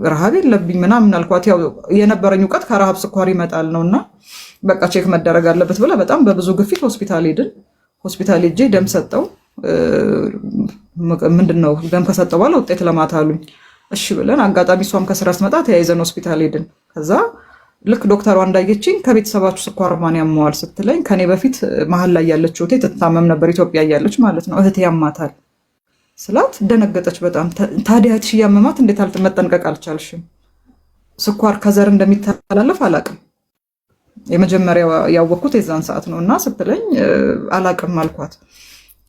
ረሃብ የለብኝ ምናምን አልኳት። ያው የነበረኝ እውቀት ከረሃብ ስኳር ይመጣል ነው እና በቃ ቼክ መደረግ አለበት ብላ በጣም በብዙ ግፊት ሆስፒታል ሄድን። ሆስፒታል ሄጄ ደም ሰጠው። ምንድነው ደም ከሰጠው በኋላ ውጤት ለማታ አሉኝ። እሺ ብለን አጋጣሚ እሷም ከስራ ስትመጣ ተያይዘን ሆስፒታል ሄድን። ከዛ ልክ ዶክተሯ እንዳየችኝ ከቤተሰባችሁ ስኳር ማን ያመዋል ስትለኝ ከኔ በፊት መሀል ላይ ያለችው እህቴ ትታመም ነበር፣ ኢትዮጵያ እያለች ማለት ነው። እህቴ ያማታል ስላት ደነገጠች በጣም። ታዲያ እህትሽ እያመማት እንዴት መጠንቀቅ አልቻልሽም? ስኳር ከዘር እንደሚተላለፍ አላቅም። የመጀመሪያ ያወቅኩት የዛን ሰዓት ነው እና ስትለኝ አላቅም አልኳት።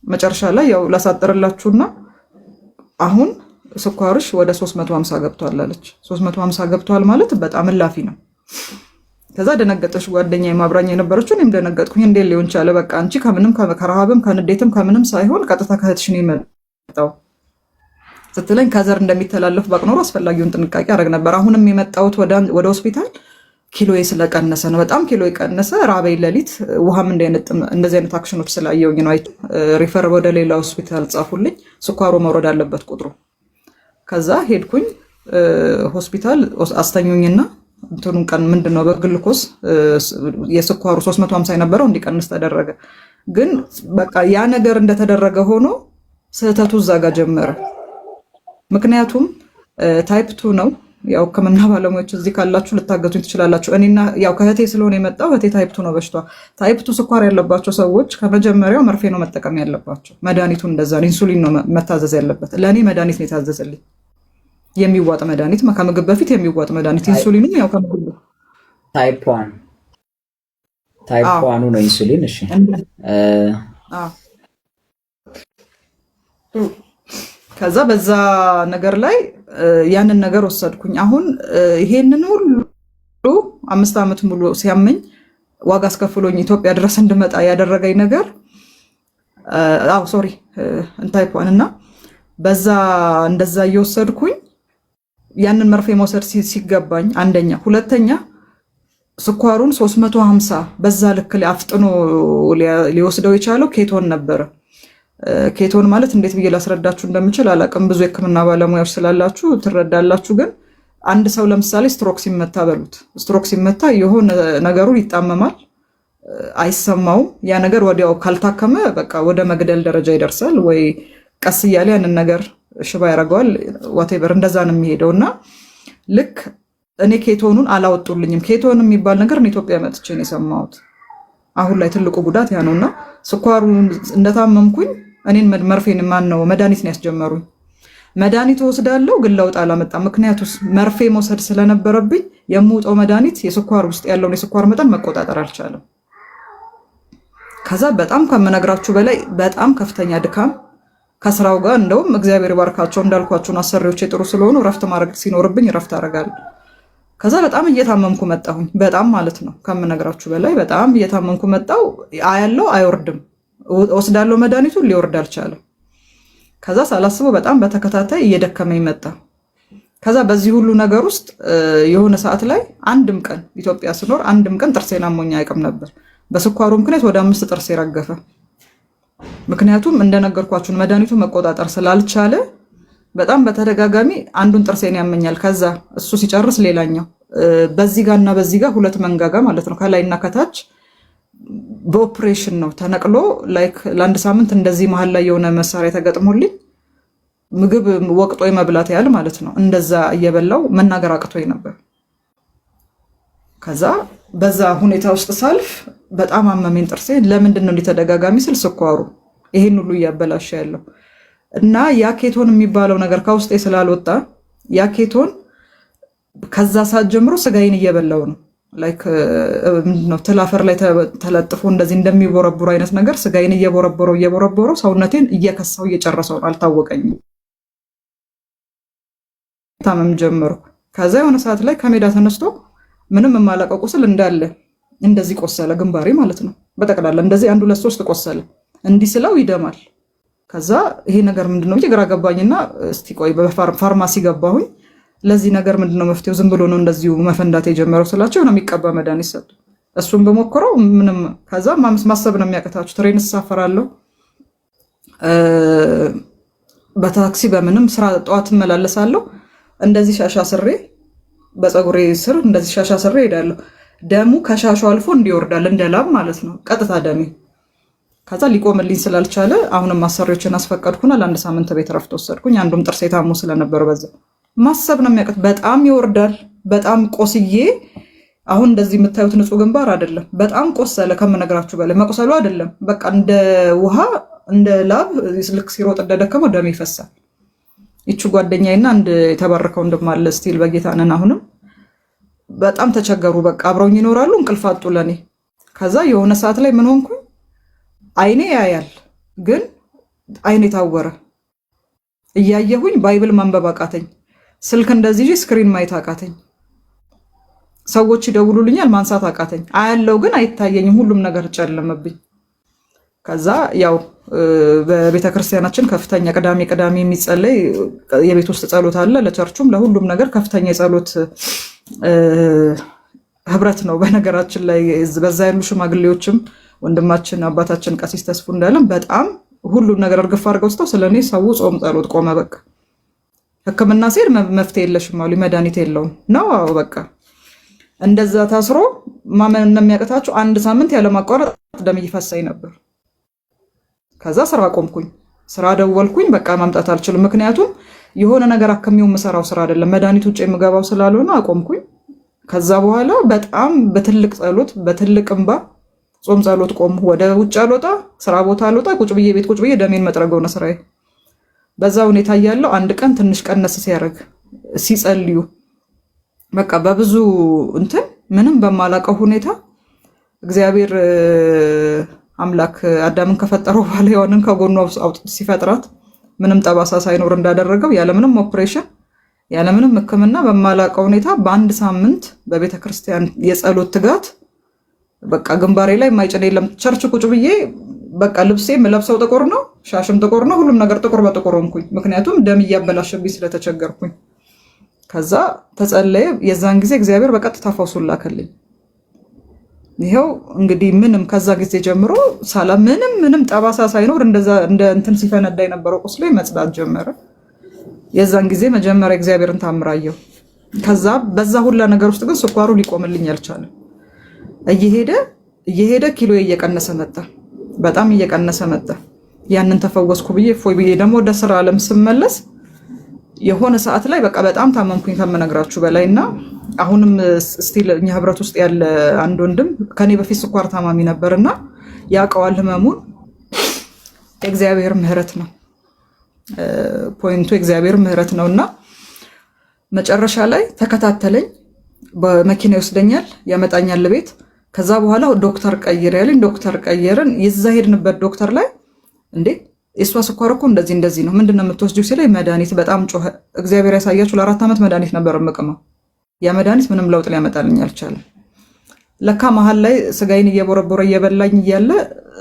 መጨረሻ ላይ ያው ላሳጥርላችሁና አሁን ስኳርሽ ወደ 350 ገብቷል አለች። 350 ገብቷል ማለት በጣም እላፊ ነው። ከዛ ደነገጠች ጓደኛዬ ማብራኝ የነበረችው። እኔም ደነገጥኩኝ። እንዴት ሊሆን ቻለ? በቃ አንቺ ከምንም ከረሃብም ከንዴትም ከምንም ሳይሆን ቀጥታ ከእህትሽ ነው የመጣው ስትለኝ ከዘር እንደሚተላለፍ ባቅ ኖሮ አስፈላጊውን ጥንቃቄ አደረግ ነበር። አሁንም የመጣሁት ወደ ሆስፒታል ኪሎዬ ስለቀነሰ ነው። በጣም ኪሎ የቀነሰ ራበይ፣ ሌሊት ውሃም እንደዚህ አይነት አክሽኖች ስላየውኝ ነው። ሪፈር ወደ ሌላ ሆስፒታል ጻፉልኝ። ስኳሩ መውረድ አለበት ቁጥሩ። ከዛ ሄድኩኝ ሆስፒታል አስተኙኝና እንትኑን ቀን ምንድነው በግልኮስ የስኳሩ 350 የነበረው እንዲቀንስ ተደረገ። ግን በቃ ያ ነገር እንደተደረገ ሆኖ ስህተቱ እዛ ጋር ጀመረ። ምክንያቱም ታይፕ 2 ነው። ያው ሕክምና ባለሙያዎች እዚህ ካላችሁ ልታገዙኝ ትችላላችሁ። እኔና ያው ከእህቴ ስለሆነ የመጣው እህቴ ታይፕ 2 ነው በሽቷ። ታይፕ 2 ስኳር ያለባቸው ሰዎች ከመጀመሪያው መርፌ ነው መጠቀም ያለባቸው። መድኃኒቱ እንደዛ ነው፣ ኢንሱሊን ነው መታዘዝ ያለበት። ለእኔ መድኃኒት ነው የታዘዘልኝ፣ የሚዋጥ መድኃኒት፣ ከምግብ በፊት የሚዋጥ መድኃኒት። ኢንሱሊንም ያው ከምግብ ታይፕ 1 ነው ኢንሱሊን። እሺ ከዛ በዛ ነገር ላይ ያንን ነገር ወሰድኩኝ። አሁን ይሄንን ሁሉ 5 ዓመት ሙሉ ሲያመኝ ዋጋ አስከፍሎኝ ኢትዮጵያ ድረስ እንድመጣ ያደረገኝ ነገር ታይፕ 1 እና በዛ እንደዛ እየወሰድኩኝ ያንን መርፌ መውሰድ ሲገባኝ አንደኛ፣ ሁለተኛ ስኳሩን 350 በዛ ልክ አፍጥኖ ሊወስደው የቻለው ኬቶን ነበረ። ኬቶን ማለት እንዴት ብዬ ላስረዳችሁ እንደምችል አላቅም። ብዙ የሕክምና ባለሙያዎች ስላላችሁ ትረዳላችሁ። ግን አንድ ሰው ለምሳሌ ስትሮክ ሲመታ በሉት፣ ስትሮክ ሲመታ የሆነ ነገሩ ይጣመማል፣ አይሰማውም። ያ ነገር ወዲያው ካልታከመ በቃ ወደ መግደል ደረጃ ይደርሳል፣ ወይ ቀስ እያለ ያንን ነገር ሽባ ያደርገዋል። ዋቴቨር እንደዛ ነው የሚሄደው። እና ልክ እኔ ኬቶኑን አላወጡልኝም። ኬቶን የሚባል ነገር ኢትዮጵያ መጥቼ ነው የሰማሁት። አሁን ላይ ትልቁ ጉዳት ያ ነውና ስኳሩ እንደታመምኩኝ እኔን መርፌን ነው መድኃኒት ነው ያስጀመሩኝ። መድኃኒት ወስዳለሁ ግን ለውጥ አላመጣም። ምክንያቱስ መርፌ መውሰድ ስለነበረብኝ የምውጠው መድኃኒት የስኳር ውስጥ ያለውን የስኳር መጠን መቆጣጠር አልቻለም። ከዛ በጣም ከምነግራችሁ በላይ በጣም ከፍተኛ ድካም ከስራው ጋር እንደውም እግዚአብሔር ባርካቸው እንዳልኳችሁን አሰሪዎች ጥሩ ስለሆኑ ረፍት ማድረግ ሲኖርብኝ ረፍት አደርጋለሁ። ከዛ በጣም እየታመምኩ መጣሁኝ። በጣም ማለት ነው ከምነግራችሁ በላይ በጣም እየታመምኩ መጣሁ። አያለው አይወርድም፣ ወስዳለው መድኃኒቱን ሊወርድ አልቻለም። ከዛ ሳላስበው በጣም በተከታታይ እየደከመኝ መጣ። ከዛ በዚህ ሁሉ ነገር ውስጥ የሆነ ሰዓት ላይ አንድም ቀን ኢትዮጵያ ስኖር አንድም ቀን ጥርሴን አሞኝ አያውቅም ነበር። በስኳሩ ምክንያት ወደ 5 ጥርሴ ረገፈ። ምክንያቱም እንደነገርኳችሁን መድኃኒቱ መቆጣጠር ስላልቻለ በጣም በተደጋጋሚ አንዱን ጥርሴን ያመኛል። ከዛ እሱ ሲጨርስ ሌላኛው በዚህ ጋር እና በዚህ ጋር 2 መንጋጋ ማለት ነው ከላይና ከታች በኦፕሬሽን ነው ተነቅሎ ለአንድ ሳምንት እንደዚህ መሀል ላይ የሆነ መሳሪያ ተገጥሞልኝ ምግብ ወቅጦ የመብላት ያህል ማለት ነው እንደዛ እየበላው መናገር አቅቶኝ ነበር። ከዛ በዛ ሁኔታ ውስጥ ሳልፍ በጣም አመመኝ ጥርሴ። ለምንድን ነው ተደጋጋሚ ስል ስኳሩ ይሄን ሁሉ እያበላሸ ያለው እና ያ ኬቶን የሚባለው ነገር ከውስጤ ስላልወጣ ያ ኬቶን ከዛ ሰዓት ጀምሮ ስጋዬን እየበላው ነው። ምንድነው ትላፈር ላይ ተለጥፎ እንደዚህ እንደሚቦረብሩ አይነት ነገር ስጋዬን እየቦረቦረው ሰውነቴን እየከሳው እየጨረሰው አልታወቀኝም። ታመም ጀመርኩ። ከዛ የሆነ ሰዓት ላይ ከሜዳ ተነስቶ ምንም የማላውቀው ቁስል እንዳለ እንደዚህ ቆሰለ፣ ግንባሬ ማለት ነው በጠቅላላ እንደዚህ 1 2 3 ቆሰለ። እንዲህ ስለው ይደማል። ከዛ ይሄ ነገር ምንድነው ግራ ገባኝና እስቲ ቆይ በፋርማሲ ገባሁኝ። ለዚህ ነገር ምንድነው መፍትሄው? ዝም ብሎ ነው እንደዚሁ መፈንዳት የጀመረው ስላቸው ነው የሚቀባ መድኃኒት ሰጡ። እሱም በሞክረው ምንም። ከዛ ማሰብ ነው የሚያቀታችሁ። ትሬን እሳፈራለሁ በታክሲ በምንም ስራ ጠዋት እመላለሳለሁ። እንደዚህ ሻሻ ስሬ በፀጉሬ ስር እንደዚህ ሻሻ ስሬ ሄዳለሁ። ደሙ ከሻሹ አልፎ እንዲወርዳል እንደ ላብ ማለት ነው ቀጥታ ደሜ። ከዛ ሊቆምልኝ ስላልቻለ አሁንም ማሰሪዎችን አስፈቀድኩና ለአንድ ሳምንት ቤት ረፍት ወሰድኩኝ። አንዱም ጥርሴ ታሞ ስለነበር በዛ ማሰብ ነው የሚያቀት። በጣም ይወርዳል። በጣም ቆስዬ አሁን እንደዚህ የምታዩት ንጹህ ግንባር አይደለም። በጣም ቆሰለ ከምነግራችሁ በላይ። መቆሰሉ አይደለም በቃ እንደ ውሃ እንደ ላብ ልክ ሲሮጥ እንደደከመው ደም ይፈሳል። ይቺ ጓደኛዬና አንድ የተባረከው እንደማለ ስቲል በጌታ ነን። አሁንም በጣም ተቸገሩ። በቃ አብረውኝ ይኖራሉ። እንቅልፍ አጡ ለኔ። ከዛ የሆነ ሰዓት ላይ ምን ሆንኩኝ? አይኔ ያያል ግን አይኔ ታወረ። እያየሁኝ ባይብል ማንበብ አቃተኝ። ስልክ እንደዚህ ስክሪን ማየት አቃተኝ። ሰዎች ይደውሉልኛል ማንሳት አቃተኝ። አያለው ግን አይታየኝም። ሁሉም ነገር ጨለመብኝ። ከዛ ያው በቤተ ክርስቲያናችን ከፍተኛ ቅዳሜ የሚጸለይ የቤት ውስጥ ጸሎት አለ። ለቸርቹም ለሁሉም ነገር ከፍተኛ የጸሎት ህብረት ነው። በነገራችን ላይ በዛ ያሉ ሽማግሌዎችም ወንድማችን አባታችን ቀሲስ ተስፉ እንዳለም በጣም ሁሉም ነገር እርግፍ አድርገው ስተው ስለኔ ሰው ጾም ጸሎት ቆመ። በቃ ሕክምና ሲሄድ መፍትሄ የለሽም አሉ። መድኃኒት የለውም ነው። አዎ በቃ እንደዛ ታስሮ ማመን እንደሚያቀታቸው አንድ ሳምንት ያለማቋረጥ ደም ይፈሳኝ ነበር። ከዛ ስራ ቆምኩኝ። ስራ ደወልኩኝ። በቃ ማምጣት አልችልም፣ ምክንያቱም የሆነ ነገር አከሚው የምሰራው ስራ አይደለም፣ መድኃኒት ውጭ የምገባው ስላልሆነ አቆምኩኝ። ከዛ በኋላ በጣም በትልቅ ጸሎት በትልቅ እንባ ጾም ጸሎት ቆም። ወደ ውጭ አልወጣ፣ ስራ ቦታ አልወጣ፣ ቁጭ ብዬ ቤት ቁጭ ብዬ ደሜን መጥረገው ነው ስራዬ። በዛ ሁኔታ ያለው አንድ ቀን ትንሽ ቀነስ ሲያደርግ ሲጸልዩ በቃ በብዙ እንትን ምንም በማላቀው ሁኔታ እግዚአብሔር አምላክ አዳምን ከፈጠረው በኋላ ሔዋንን ከጎኑ አውጥቶ ሲፈጥራት ምንም ጠባሳ ሳይኖር እንዳደረገው ያለምንም ኦፕሬሽን ያለምንም ሕክምና በማላቀው ሁኔታ በአንድ ሳምንት በቤተ ክርስቲያን የጸሎት ትጋት በቃ ግንባሬ ላይ ማይጭን የለም። ቸርች ቁጭ ብዬ በቃ ልብሴ የምለብሰው ጥቁር ነው፣ ሻሽም ጥቁር ነው፣ ሁሉም ነገር ጥቁር በጥቁር ሆንኩኝ። ምክንያቱም ደም እያበላሸብኝ ስለተቸገርኩኝ። ከዛ ተጸለየ። የዛን ጊዜ እግዚአብሔር በቀጥታ ፈውሱን ላከልኝ። ይሄው እንግዲህ ምንም ከዛ ጊዜ ጀምሮ ሳላ ምንም ጠባሳ ሳይኖር እንደዛ እንደ እንትን ሲፈነዳ የነበረው ቁስሌ መጽዳት ጀመረ። የዛን ጊዜ መጀመሪያ እግዚአብሔርን ታምራየው። ከዛ በዛ ሁላ ነገር ውስጥ ግን ስኳሩ ሊቆምልኝ አልቻለም። እየሄደ ኪሎ እየቀነሰ መጣ፣ በጣም እየቀነሰ መጣ። ያንን ተፈወስኩ ብዬ ፎይ ብዬ ደግሞ ወደ ስራ ዓለም ስመለስ የሆነ ሰዓት ላይ በቃ በጣም ታመምኩኝ ከምነግራችሁ በላይና አሁንም ስቲል እኛ ህብረት ውስጥ ያለ አንድ ወንድም ከኔ በፊት ስኳር ታማሚ ነበርና ያውቀዋል ህመሙን። እግዚአብሔር ምህረት ነው ፖይንቱ፣ እግዚአብሔር ምህረት ነውና መጨረሻ ላይ ተከታተለኝ። በመኪና ይወስደኛል ያመጣኛል ቤት። ከዛ በኋላ ዶክተር ቀይር ያለኝ ዶክተር ቀየርን። የዛ ሄድንበት ዶክተር ላይ እንዴ የሷ ስኳር እኮ እንደዚህ ነው፣ ምንድነው የምትወስጂው ሲለኝ መድኃኒት በጣም ጮኸ። እግዚአብሔር ያሳያችሁ ለ4 ዓመት መድኃኒት ነበር የምቅመው። ያ መድኃኒት ምንም ለውጥ ሊያመጣልኝ አልቻለም። ለካ መሀል ላይ ስጋይን እየቦረቦረ እየበላኝ እያለ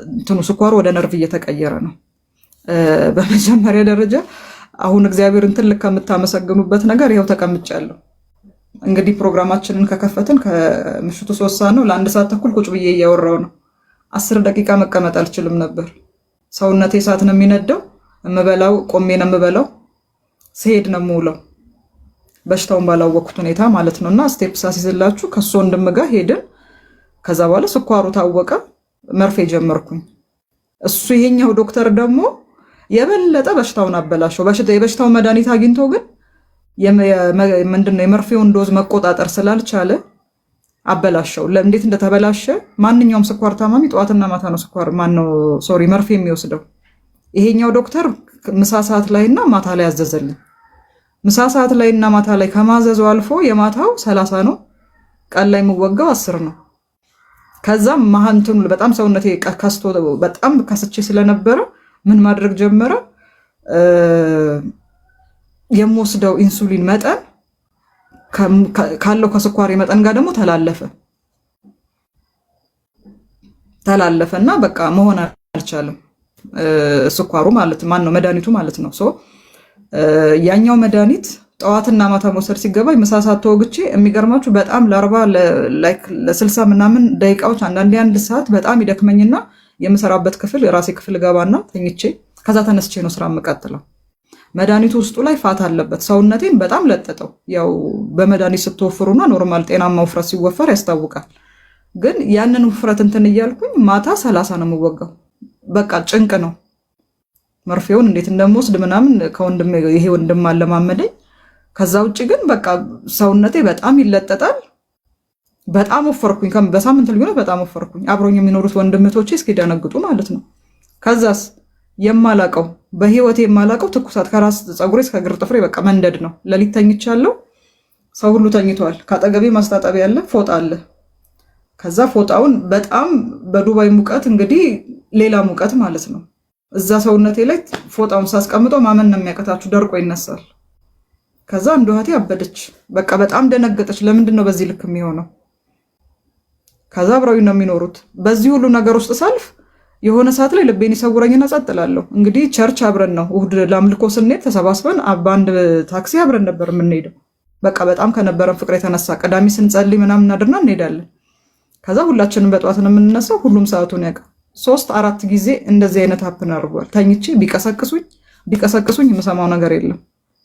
እንትኑ ስኳሩ ወደ ነርቭ እየተቀየረ ነው። በመጀመሪያ ደረጃ አሁን እግዚአብሔርን ትልቅ ከምታመሰግኑበት ነገር ይኸው ተቀምጫለሁ። እንግዲህ ፕሮግራማችንን ከከፈትን ከምሽቱ 3 ሰዓት ነው። ለ1 ሰዓት ተኩል ቁጭ ብዬ እያወራው ነው። 10 ደቂቃ መቀመጥ አልችልም ነበር። ሰውነቴ እሳት ነው የሚነደው። የምበላው ቆሜ ነው የምበላው፣ ስሄድ ነው የምውለው። በሽታውን ባላወቅኩት ሁኔታ ማለት ነውና ስቴፕ ሳሲዝላችሁ ከሱ ወንድም ጋር ሄድን። ከዛ በኋላ ስኳሩ ታወቀ፣ መርፌ ጀመርኩኝ። እሱ ይሄኛው ዶክተር ደግሞ የበለጠ በሽታውን አበላሸው። የበሽታው መድኃኒት አግኝቶ ግን ምንድነው የመርፌውን ዶዝ መቆጣጠር ስላልቻለ አበላሸው። እንዴት እንደተበላሸ ማንኛውም ስኳር ታማሚ ጠዋትና ማታ ነው መርፌ የሚወስደው። ይሄኛው ዶክተር ምሳ ሰዓት ላይና ማታ ላይ አዘዘልኝ። ምሳ ሰዓት ላይና ማታ ላይ ከማዘዙ አልፎ የማታው 30 ነው፣ ቀን ላይ የምወጋው 10 ነው። ከዛም ማህንቱን በጣም ሰውነቴ ከስቶ በጣም ከስቼ ስለነበረ ምን ማድረግ ጀመረ? የምወስደው ኢንሱሊን መጠን ካለው ከስኳር መጠን ጋር ደግሞ ተላለፈና በቃ መሆን አልቻለም። ስኳሩ ማለት ማን ነው መድኃኒቱ ማለት ነው። ያኛው መድኃኒት ጠዋትና ማታ መውሰድ ሲገባኝ ምሳ ሰዓት ተወግቼ የሚገርማችሁ በጣም ለ60 ምናምን ደቂቃዎች አንዳንዴ 1 ሰዓት በጣም ይደክመኝና የምሰራበት ክፍል የራሴ ክፍል ገባና ተኝቼ ከዛ ተነስቼ ነው ስራ የምቀጥለው። መድኃኒቱ ውስጡ ላይ ፋት አለበት። ሰውነቴን በጣም ለጠጠው። ያው በመድኃኒት ስትወፍሩና ኖርማል ጤናማ ውፍረት ሲወፈር ያስታውቃል። ግን ያንን ውፍረት እንትን እያልኩኝ ማታ 30 ነው የምወጋው። በቃ ጭንቅ ነው። መርፌውን እንዴት እንደምወስድ ምናምን ከወንድም ይሄ ወንድም አለማመደኝ። ከዛ ውጭ ግን በቃ ሰውነቴ በጣም ይለጠጣል። በጣም ወፈርኩኝ። በሳምንት ልዩነት በጣም ወፈርኩኝ። አብሮኝ የሚኖሩት ወንድምቶቼ እስኪደነግጡ ማለት ነው። ከዛስ የማላቀው በህይወቴ የማላቀው ትኩሳት ከራስ ፀጉሬ እስከ እግር ጥፍሬ በቃ መንደድ ነው። ሌሊት ተኝቻለሁ። ሰው ሁሉ ተኝቷል። ከአጠገቤ ማስታጠቢያ አለ፣ ፎጣ አለ። ከዛ ፎጣውን በጣም በዱባይ ሙቀት እንግዲህ ሌላ ሙቀት ማለት ነው። እዛ ሰውነቴ ላይ ፎጣውን ሳስቀምጠው ማመን ነው የሚያቀታችሁ፣ ደርቆ ይነሳል። ከዛ አንዷ እህቴ አበደች። በቃ በጣም ደነገጠች። ለምንድን ነው በዚህ ልክ የሚሆነው? ከዛ አብረውኝ ነው የሚኖሩት። በዚህ ሁሉ ነገር ውስጥ ሳልፍ የሆነ ሰዓት ላይ ልቤን ይሰውረኝና ጸጥ እላለሁ። እንግዲህ ቸርች አብረን ነው እሑድ ለአምልኮ ስንሄድ ተሰባስበን በአንድ ታክሲ አብረን ነበር የምንሄደው። በቃ በጣም ከነበረን ፍቅር የተነሳ ቅዳሜ ስንጸልይ ምናምን እናድርና እንሄዳለን። ከዛ ሁላችንም በጠዋት ነው የምንነሳው። ሁሉም ሰዓቱን ያውቃል። 3-4 ጊዜ እንደዚህ አይነት ሀፕን አድርጓል። ተኝቼ ቢቀሰቅሱኝ የምሰማው ነገር የለም።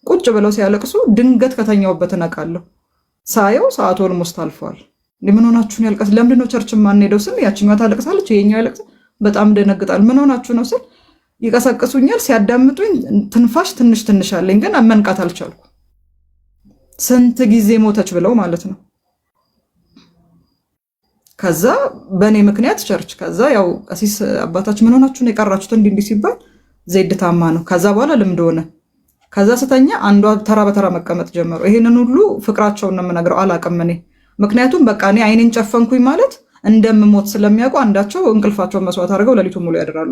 ቁጭ ብለው ሲያለቅሱ ድንገት ከተኛውበት እነቃለሁ። ሳየው ሰዓቱ ኦልሞስት አልፏል። ምን ሆናችሁን ያልቀስ? ለምንድን ነው ቸርች ማንሄደው ስል ያችኛዋ ታለቅሳለች፣ ይሄኛው ያለቅሳል። በጣም ደነግጣል። ምን ሆናችሁ ነው ስል ይቀሰቅሱኛል። ሲያዳምጡኝ ትንፋሽ ትንሽ አለኝ፣ ግን መንቃት አልቻልኩ። ስንት ጊዜ ሞተች ብለው ማለት ነው። ከዛ በእኔ ምክንያት ቸርች። ከዛ ያው ቀሲስ አባታችን ምን ሆናችሁ ነው የቀራችሁት እንዲህ ሲባል ዜድ ታማ ነው። ከዛ በኋላ ልምድ ሆነ። ከዛ ስተኛ አንዷ ተራ በተራ መቀመጥ ጀመሩ። ይሄንን ሁሉ ፍቅራቸውን ነው የምነግረው። አላቅም እኔ ምክንያቱም በቃ እኔ አይኔን ጨፈንኩኝ ማለት እንደምሞት ስለሚያውቁ አንዳቸው እንቅልፋቸውን መስዋዕት አድርገው ሌሊቱን ሙሉ ያድራሉ።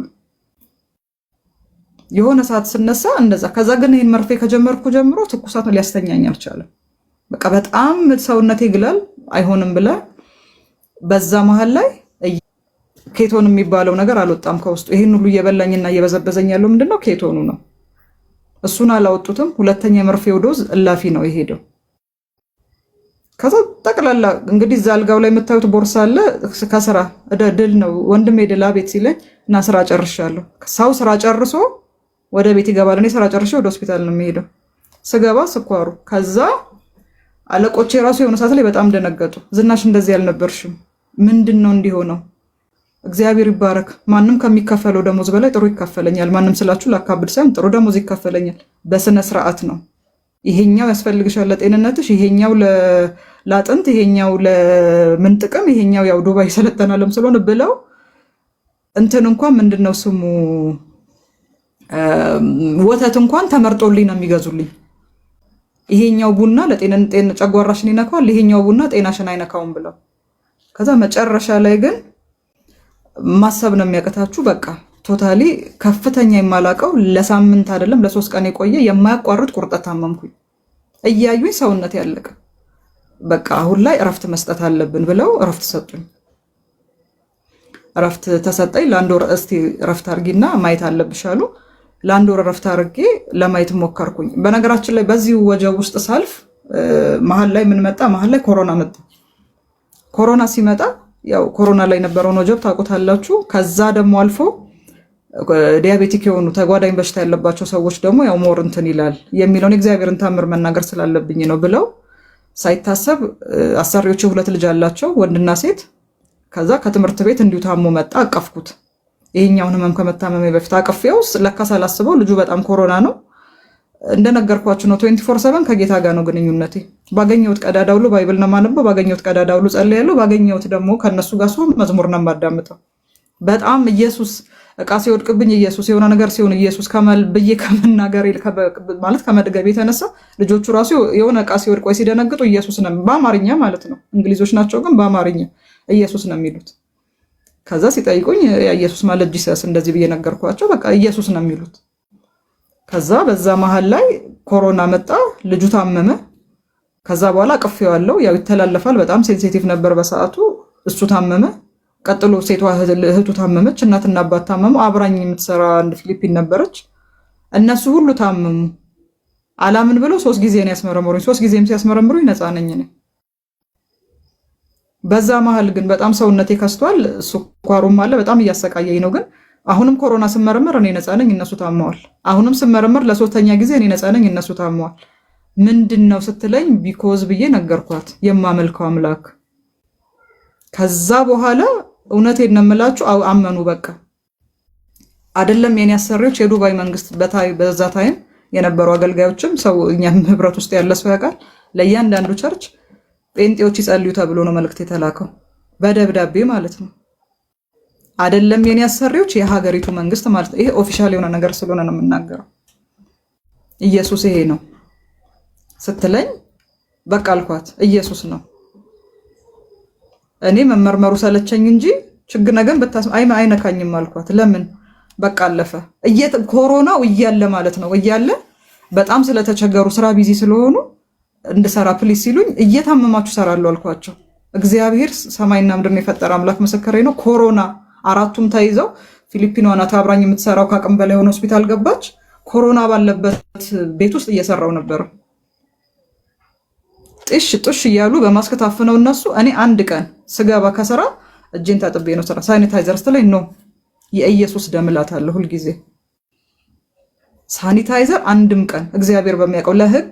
የሆነ ሰዓት ስነሳ እንደዛ። ከዛ ግን ይሄን መርፌ ከጀመርኩ ጀምሮ ትኩሳት ሊያስተኛኝ አልቻለም። በቃ በጣም ሰውነቴ ግላል አይሆንም ብለ በዛ መሀል ላይ ኬቶን የሚባለው ነገር አልወጣም ከውስጡ። ይሄን ሁሉ እየበላኝና እየበዘበዘኝ ያለው ምንድነው? ኬቶኑ ነው። እሱን አላወጡትም። ሁለተኛ የመርፌው ዶዝ እላፊ ነው የሄደው። ከዛ ጠቅላላ እንግዲህ እዛ አልጋው ላይ የምታዩት ቦርሳ አለ። ከስራ ድል ነው ወንድሜ ድል ቤት ሲለኝ እና ስራ ጨርሻለሁ። ሰው ስራ ጨርሶ ወደ ቤት ይገባል። እኔ ስራ ጨርሼ ወደ ሆስፒታል ነው የሚሄደው። ስገባ ስኳሩ። ከዛ አለቆቼ ራሱ የሆነ ሰዓት ላይ በጣም ደነገጡ። ዝናሽ እንደዚህ ያልነበርሽም ምንድን ነው እንዲሆነው? እግዚአብሔር ይባረክ። ማንም ከሚከፈለው ደሞዝ በላይ ጥሩ ይከፈለኛል። ማንም ስላችሁ ላካብድ ሳይሆን ጥሩ ደሞዝ ይከፈለኛል። በስነ ስርዓት ነው። ይሄኛው ያስፈልግሻል ለጤንነትሽ፣ ይሄኛው ለአጥንት፣ ይሄኛው ለምን ጥቅም፣ ይሄኛው ያው ዱባይ ሰለጠናለም ስለሆነ ብለው እንትን እንኳን ምንድነው ስሙ ወተት እንኳን ተመርጦልኝ ነው የሚገዙልኝ። ይሄኛው ቡና ለጤን ጨጓራሽን ይነካዋል፣ ይሄኛው ቡና ጤናሽን አይነካውም ብለው። ከዛ መጨረሻ ላይ ግን ማሰብ ነው የሚያቀታችሁ። በቃ ቶታሊ ከፍተኛ የማላቀው ለሳምንት አይደለም ለ3 ቀን የቆየ የማያቋርጥ ቁርጠት ታመምኩኝ። እያዩኝ ሰውነት ያለቀ። በቃ አሁን ላይ እረፍት መስጠት አለብን ብለው እረፍት ሰጡኝ። እረፍት ተሰጠኝ። ለአንድ ወር እስቲ እረፍት አርጊና ማየት አለብሽ አሉ። ለአንድ ወር እረፍት አርጌ ለማየት ሞከርኩኝ። በነገራችን ላይ በዚህ ወጀብ ውስጥ ሳልፍ መሀል ላይ ምን መጣ? መሀል ላይ ኮሮና መጣ። ኮሮና ሲመጣ ያው ኮሮና ላይ የነበረውን ወጀብ ታውቁታላችሁ። ከዛ ደግሞ አልፎ ዲያቤቲክ የሆኑ ተጓዳኝ በሽታ ያለባቸው ሰዎች ደግሞ ያው ሞር እንትን ይላል የሚለውን እግዚአብሔርን ታምር መናገር ስላለብኝ ነው ብለው ሳይታሰብ አሰሪዎች 2 ልጅ አላቸው ወንድና ሴት። ከዛ ከትምህርት ቤት እንዲሁ ታሞ መጣ። አቀፍኩት። ይሄኛውን ህመም ከመታመሜ በፊት አቀፌው ለካ ሳላስበው ልጁ በጣም ኮሮና ነው። እንደነገርኳችሁ ነው 24/7 ከጌታ ጋር ነው ግንኙነቴ። ባገኘሁት ቀዳዳ ሁሉ ባይብል ነው የማነበው፣ ባገኘሁት ቀዳዳ ሁሉ ጸልያለሁ፣ ባገኘሁት ደግሞ ከነሱ ጋር ስሆን መዝሙር ነው የማዳምጠው። በጣም ኢየሱስ እቃ ሲወድቅብኝ ኢየሱስ የሆነ ነገር ሲሆን ኢየሱስ ብዬ ከመናገር ማለት ከመድገብ የተነሳ ልጆቹ ራሱ የሆነ እቃ ሲወድቅ ወይ ሲደነግጡ ኢየሱስ ነው በአማርኛ ማለት ነው። እንግሊዞች ናቸው ግን በአማርኛ ኢየሱስ ነው የሚሉት። ከዛ ሲጠይቁኝ ኢየሱስ ማለት ጂሰስ እንደዚህ ብዬ ነገርኳቸው። በቃ ኢየሱስ ነው የሚሉት። ከዛ በዛ መሃል ላይ ኮሮና መጣ። ልጁ ታመመ። ከዛ በኋላ አቅፌዋለሁ። ያው ይተላለፋል። በጣም ሴንሲቲቭ ነበር በሰዓቱ። እሱ ታመመ። ቀጥሎ ሴቷ እህቱ ታመመች። እናትና አባት ታመሙ። አብራኝ የምትሰራ አንድ ፊሊፒን ነበረች። እነሱ ሁሉ ታመሙ። አላምን ብሎ 3 ጊዜ ነው ያስመረምሩኝ። 3 ጊዜም ሲያስመረምሩኝ ነፃ ነኝ እኔ። በዛ መሀል ግን በጣም ሰውነቴ ከስቷል፣ ስኳሩም አለ፣ በጣም እያሰቃየኝ ነው። ግን አሁንም ኮሮና ስመረመር እኔ ነፃ ነኝ፣ እነሱ ታመዋል። አሁንም ስመረመር ለ3ኛ ጊዜ እኔ ነፃ ነኝ፣ እነሱ ታመዋል። ምንድን ነው ስትለኝ ቢኮዝ ብዬ ነገርኳት የማመልከው አምላክ። ከዛ በኋላ እውነቴን ነው የምላችሁ አመኑ። በቃ አይደለም የኔ አሰሪዎች፣ የዱባይ መንግስት በዛ ታይም የነበሩ አገልጋዮችም ሰው እኛም ህብረት ውስጥ ያለ ሰው ያውቃል። ለእያንዳንዱ ቸርች ጴንጤዎች ይጸልዩ ተብሎ ነው መልእክት የተላከው በደብዳቤ ማለት ነው። አይደለም የኔ አሰሪዎች፣ የሀገሪቱ መንግስት ማለት ነው። ይሄ ኦፊሻል የሆነ ነገር ስለሆነ ነው የምናገረው። ኢየሱስ ይሄ ነው ስትለኝ በቃ አልኳት፣ ኢየሱስ ነው። እኔ መመርመሩ ሰለቸኝ እንጂ ችግር ነገር አይነካኝም አልኳት። ለምን በቃ አለፈ። ኮሮናው እያለ ማለት ነው እያለ በጣም ስለተቸገሩ ስራ ቢዚ ስለሆኑ እንድሰራ ፕሊስ ሲሉኝ እየታመማችሁ ሰራለሁ አልኳቸው። እግዚአብሔር ሰማይና ምድርን የፈጠረ አምላክ ምስክሬ ነው። ኮሮና 4ቱም ተይዘው ፊሊፒኗ ናት አብራኝ የምትሰራው ከአቅም በላይ የሆነ ሆስፒታል ገባች። ኮሮና ባለበት ቤት ውስጥ እየሰራው ነበር። ጥሽ እያሉ በማስክ ታፍነው እነሱ። እኔ አንድ ቀን ስገባ ከስራ እጄን ታጥቤ ነው ስራ። ሳኒታይዘር ስትለኝ ነው የኢየሱስ ደም እላታለሁ ሁልጊዜ። ሳኒታይዘር አንድም ቀን እግዚአብሔር በሚያውቀው ለህግ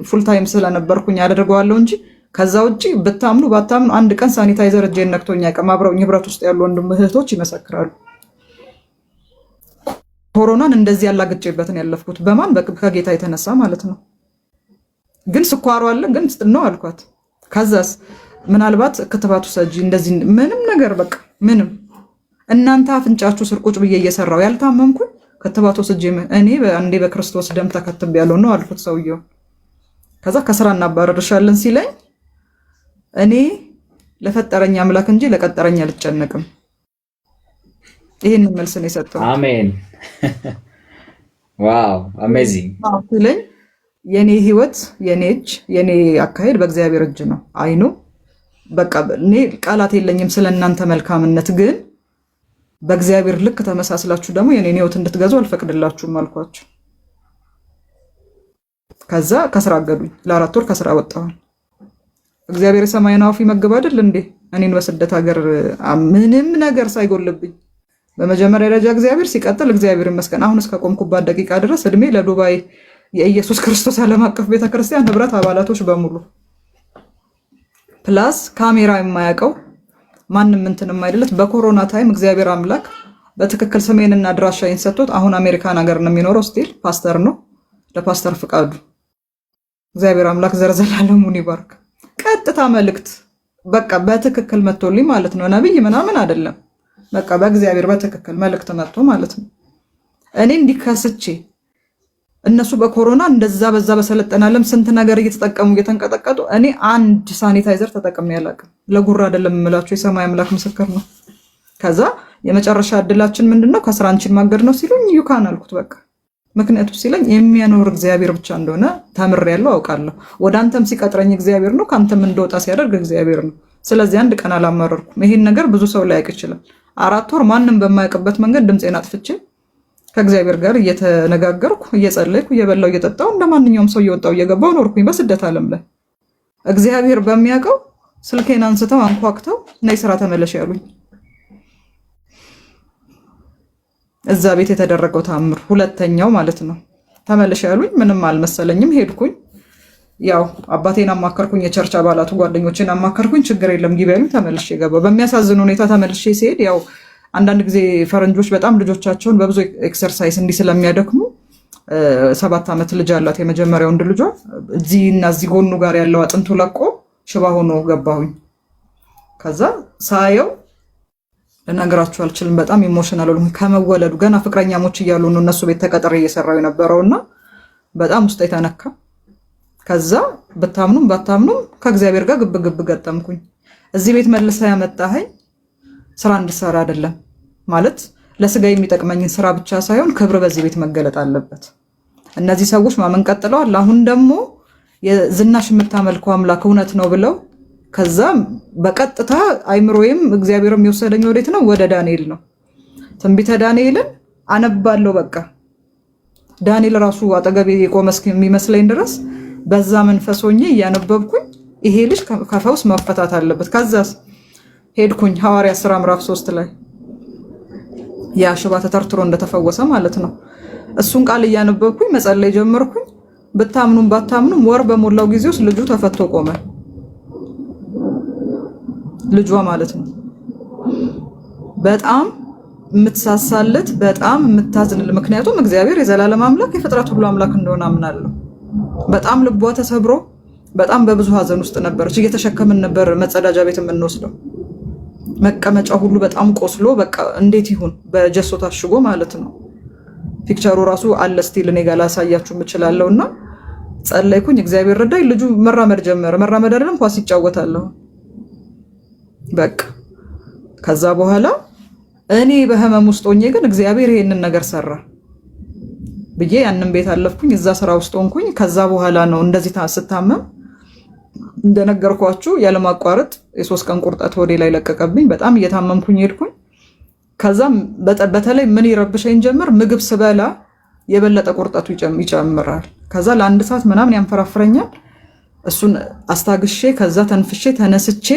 ፉል ታይም ስለነበርኩኝ አደርገዋለሁ እንጂ ከዛ ውጪ ብታምኑ ባታምኑ አንድ ቀን ሳኒታይዘር እጄን ነክቶኝ አያውቅም። አብረውኝ ህብረት ውስጥ ያሉ ወንድም እህቶች ይመሰክራሉ። ኮሮናን እንደዚህ ያላግጬበትን ያለፍኩት በማን ከጌታ የተነሳ ማለት ነው። ግን ስኳሩ አለ ግን ነው አልኳት። ከዛስ ምናልባት ክትባቱ ሰጂ እንደዚህ ምንም ነገር በቃ ምንም እናንተ አፍንጫችሁ ስር ቁጭ ብዬ እየሰራው ያልታመምኩኝ ክትባቱ ሰጂ እኔ አንዴ በክርስቶስ ደም ተከትቤያለሁ ነው አልኩት ሰውየው። ከዛ ከስራ እናባረርሻለን ሲለኝ እኔ ለፈጠረኝ አምላክ እንጂ ለቀጠረኝ አልጨነቅም። ይሄንን መልስ ነው የሰጠው። አሜን ዋው አሜዚንግ ሲለኝ የኔ ህይወት የኔ እጅ የኔ አካሄድ በእግዚአብሔር እጅ ነው። አይኑ በቃ እኔ ቃላት የለኝም ስለእናንተ መልካምነት፣ ግን በእግዚአብሔር ልክ ተመሳስላችሁ ደግሞ የኔን ህይወት እንድትገዙ አልፈቅድላችሁም አልኳቸው። ከዛ ከስራ አገዱኝ። ለ4 ወር ከስራ ወጣሁኝ። እግዚአብሔር የሰማይን አፍ ይመግብ አይደል እንዴ? እኔን በስደት ሀገር ምንም ነገር ሳይጎልብኝ በመጀመሪያ ደረጃ እግዚአብሔር፣ ሲቀጥል እግዚአብሔር ይመስገን አሁን እስከ ቆምኩባት ደቂቃ ድረስ እድሜ ለዱባይ የኢየሱስ ክርስቶስ ዓለም አቀፍ ቤተክርስቲያን ህብረት አባላቶች በሙሉ ፕላስ ካሜራ የማያውቀው ማንም እንትንም አይደለት። በኮሮና ታይም እግዚአብሔር አምላክ በትክክል ስሜንና አድራሻዬን ሰጥቶት አሁን አሜሪካን ሀገር ነው የሚኖረው። ስቲል ፓስተር ነው። ለፓስተር ፍቃዱ እግዚአብሔር አምላክ ዘርዘላለሙን ይባርክ። ቀጥታ መልእክት በቃ በትክክል መጥቶልኝ ማለት ነው። ነብይ ምናምን አይደለም። በቃ በእግዚአብሔር በትክክል መልእክት መጥቶ ማለት ነው። እኔ እንዲከስቼ እነሱ በኮሮና እንደዛ በዛ በሰለጠነ ዓለም ስንት ነገር እየተጠቀሙ እየተንቀጠቀጡ እኔ አንድ ሳኒታይዘር ተጠቅሜ አላውቅም። ለጉራ አይደለም የምላቸው፣ የሰማይ አምላክ ምስክር ነው። ከዛ የመጨረሻ እድላችን ምንድነው? ከስራንችን ማገድ ነው ሲሉኝ ዩካን አልኩት በቃ። ምክንያቱ ሲለኝ የሚያኖር እግዚአብሔር ብቻ እንደሆነ ተምሬያለሁ፣ አውቃለሁ። ወደ አንተም ሲቀጥረኝ እግዚአብሔር ነው፣ ካንተም እንደወጣ ሲያደርግ እግዚአብሔር ነው። ስለዚህ አንድ ቀን አላመረርኩም። ይሄን ነገር ብዙ ሰው ላያውቅ ይችላል። 4 ወር ማንም በማያውቅበት መንገድ ድምፄን አጥፍቼ ከእግዚአብሔር ጋር እየተነጋገርኩ እየጸለይኩ እየበላው እየጠጣው እንደማንኛውም ሰው እየወጣው እየገባው ኖርኩኝ በስደት ዓለም ላይ። እግዚአብሔር በሚያውቀው ስልኬን አንስተው አንኳክተው ነይ ስራ ተመለሽ ያሉኝ። እዛ ቤት የተደረገው ታምር ሁለተኛው ማለት ነው። ተመለሽ ያሉኝ ምንም አልመሰለኝም። ሄድኩኝ። ያው አባቴን አማከርኩኝ፣ የቸርች አባላቱ ጓደኞቼን አማከርኩኝ። ችግር የለም ግቢ ያሉኝ። ተመልሼ ገባሁ። በሚያሳዝን ሁኔታ ተመልሼ ሲሄድ ያው አንዳንድ ጊዜ ፈረንጆች በጣም ልጆቻቸውን በብዙ ኤክሰርሳይዝ እንዲህ ስለሚያደክሙ 7 ዓመት ልጅ አላት የመጀመሪያው ወንድ ልጇ። እዚህና እዚህ ጎኑ ጋር ያለው አጥንቱ ለቆ ሽባ ሆኖ ገባሁኝ። ከዛ ሳየው ልነግራችሁ አልችልም። በጣም ኢሞሽናል ሆኖ ከመወለዱ ገና ፍቅረኛሞች እያሉ ነው እነሱ ቤት ተቀጥሬ እየሰራው የነበረውና በጣም ውስጥ የተነካ። ከዛ ብታምኑም ባታምኑም ከእግዚአብሔር ጋር ግብ ገጠምኩኝ። እዚህ ቤት መልሳ ያመጣኸኝ ስራ እንድሰራ አይደለም ማለት ለስጋ የሚጠቅመኝን ስራ ብቻ ሳይሆን ክብር በዚህ ቤት መገለጥ አለበት። እነዚህ ሰዎች ማመን ቀጥለዋል። አሁን ደግሞ የዝናሽ የምታመልከው አምላክ እውነት ነው ብለው ከዛ በቀጥታ አይምሮዬም እግዚአብሔርም የወሰደኝ ወዴት ነው? ወደ ዳንኤል ነው። ትንቢተ ዳንኤልን አነባለሁ። በቃ ዳንኤል ራሱ አጠገቤ የቆመ እስከሚመስለኝ ድረስ በዛ መንፈስ ሆኜ እያነበብኩኝ ይሄ ልጅ ከፈውስ መፈታት አለበት። ከዛስ ሄድኩኝ ሐዋርያት ሥራ ምዕራፍ 3 ላይ ያ ሽባ ተተርትሮ እንደተፈወሰ ማለት ነው። እሱን ቃል እያነበብኩኝ መጸለይ ጀመርኩኝ። ብታምኑም ባታምኑም ወር በሞላው ጊዜ ውስጥ ልጁ ተፈቶ ቆመ። ልጇ ማለት ነው። በጣም የምትሳሳለት በጣም የምታዝንል። ምክንያቱም እግዚአብሔር የዘላለም አምላክ የፍጥረት ሁሉ አምላክ እንደሆነ አምናለሁ። በጣም ልቧ ተሰብሮ በጣም በብዙ ሀዘን ውስጥ ነበረች። እየተሸከምን ነበር መጸዳጃ ቤት የምንወስደው። መቀመጫ ሁሉ በጣም ቆስሎ በቃ እንዴት ይሁን በጀሶ ታሽጎ ማለት ነው። ፒክቸሩ ራሱ አለ ስቲል እኔ ጋር ላሳያችሁ እችላለሁ። እና ጸለይኩኝ፣ እግዚአብሔር ረዳኝ። ልጁ መራመድ ጀመረ። መራመድ አይደለም ኳስ ይጫወታል በቃ። ከዛ በኋላ እኔ በህመም ውስጥ ሆኜ ግን እግዚአብሔር ይሄንን ነገር ሰራ ብዬ ያንን ቤት አለፍኩኝ። እዛ ስራ ውስጥ ሆንኩኝ። ከዛ በኋላ ነው እንደዚህ ስታመም እንደነገርኳችሁ ያለማቋረጥ የ3 ቀን ቁርጠት ሆዴ ላይ ለቀቀብኝ። በጣም እየታመምኩኝ ሄድኩኝ። ከዛም በተለይ ምን ይረብሸኝ ጀመር፣ ምግብ ስበላ የበለጠ ቁርጠቱ ይጨምራል። ከዛ ለ1 ሰዓት ምናምን ያንፈራፍረኛል። እሱን አስታግሼ ከዛ ተንፍሼ ተነስቼ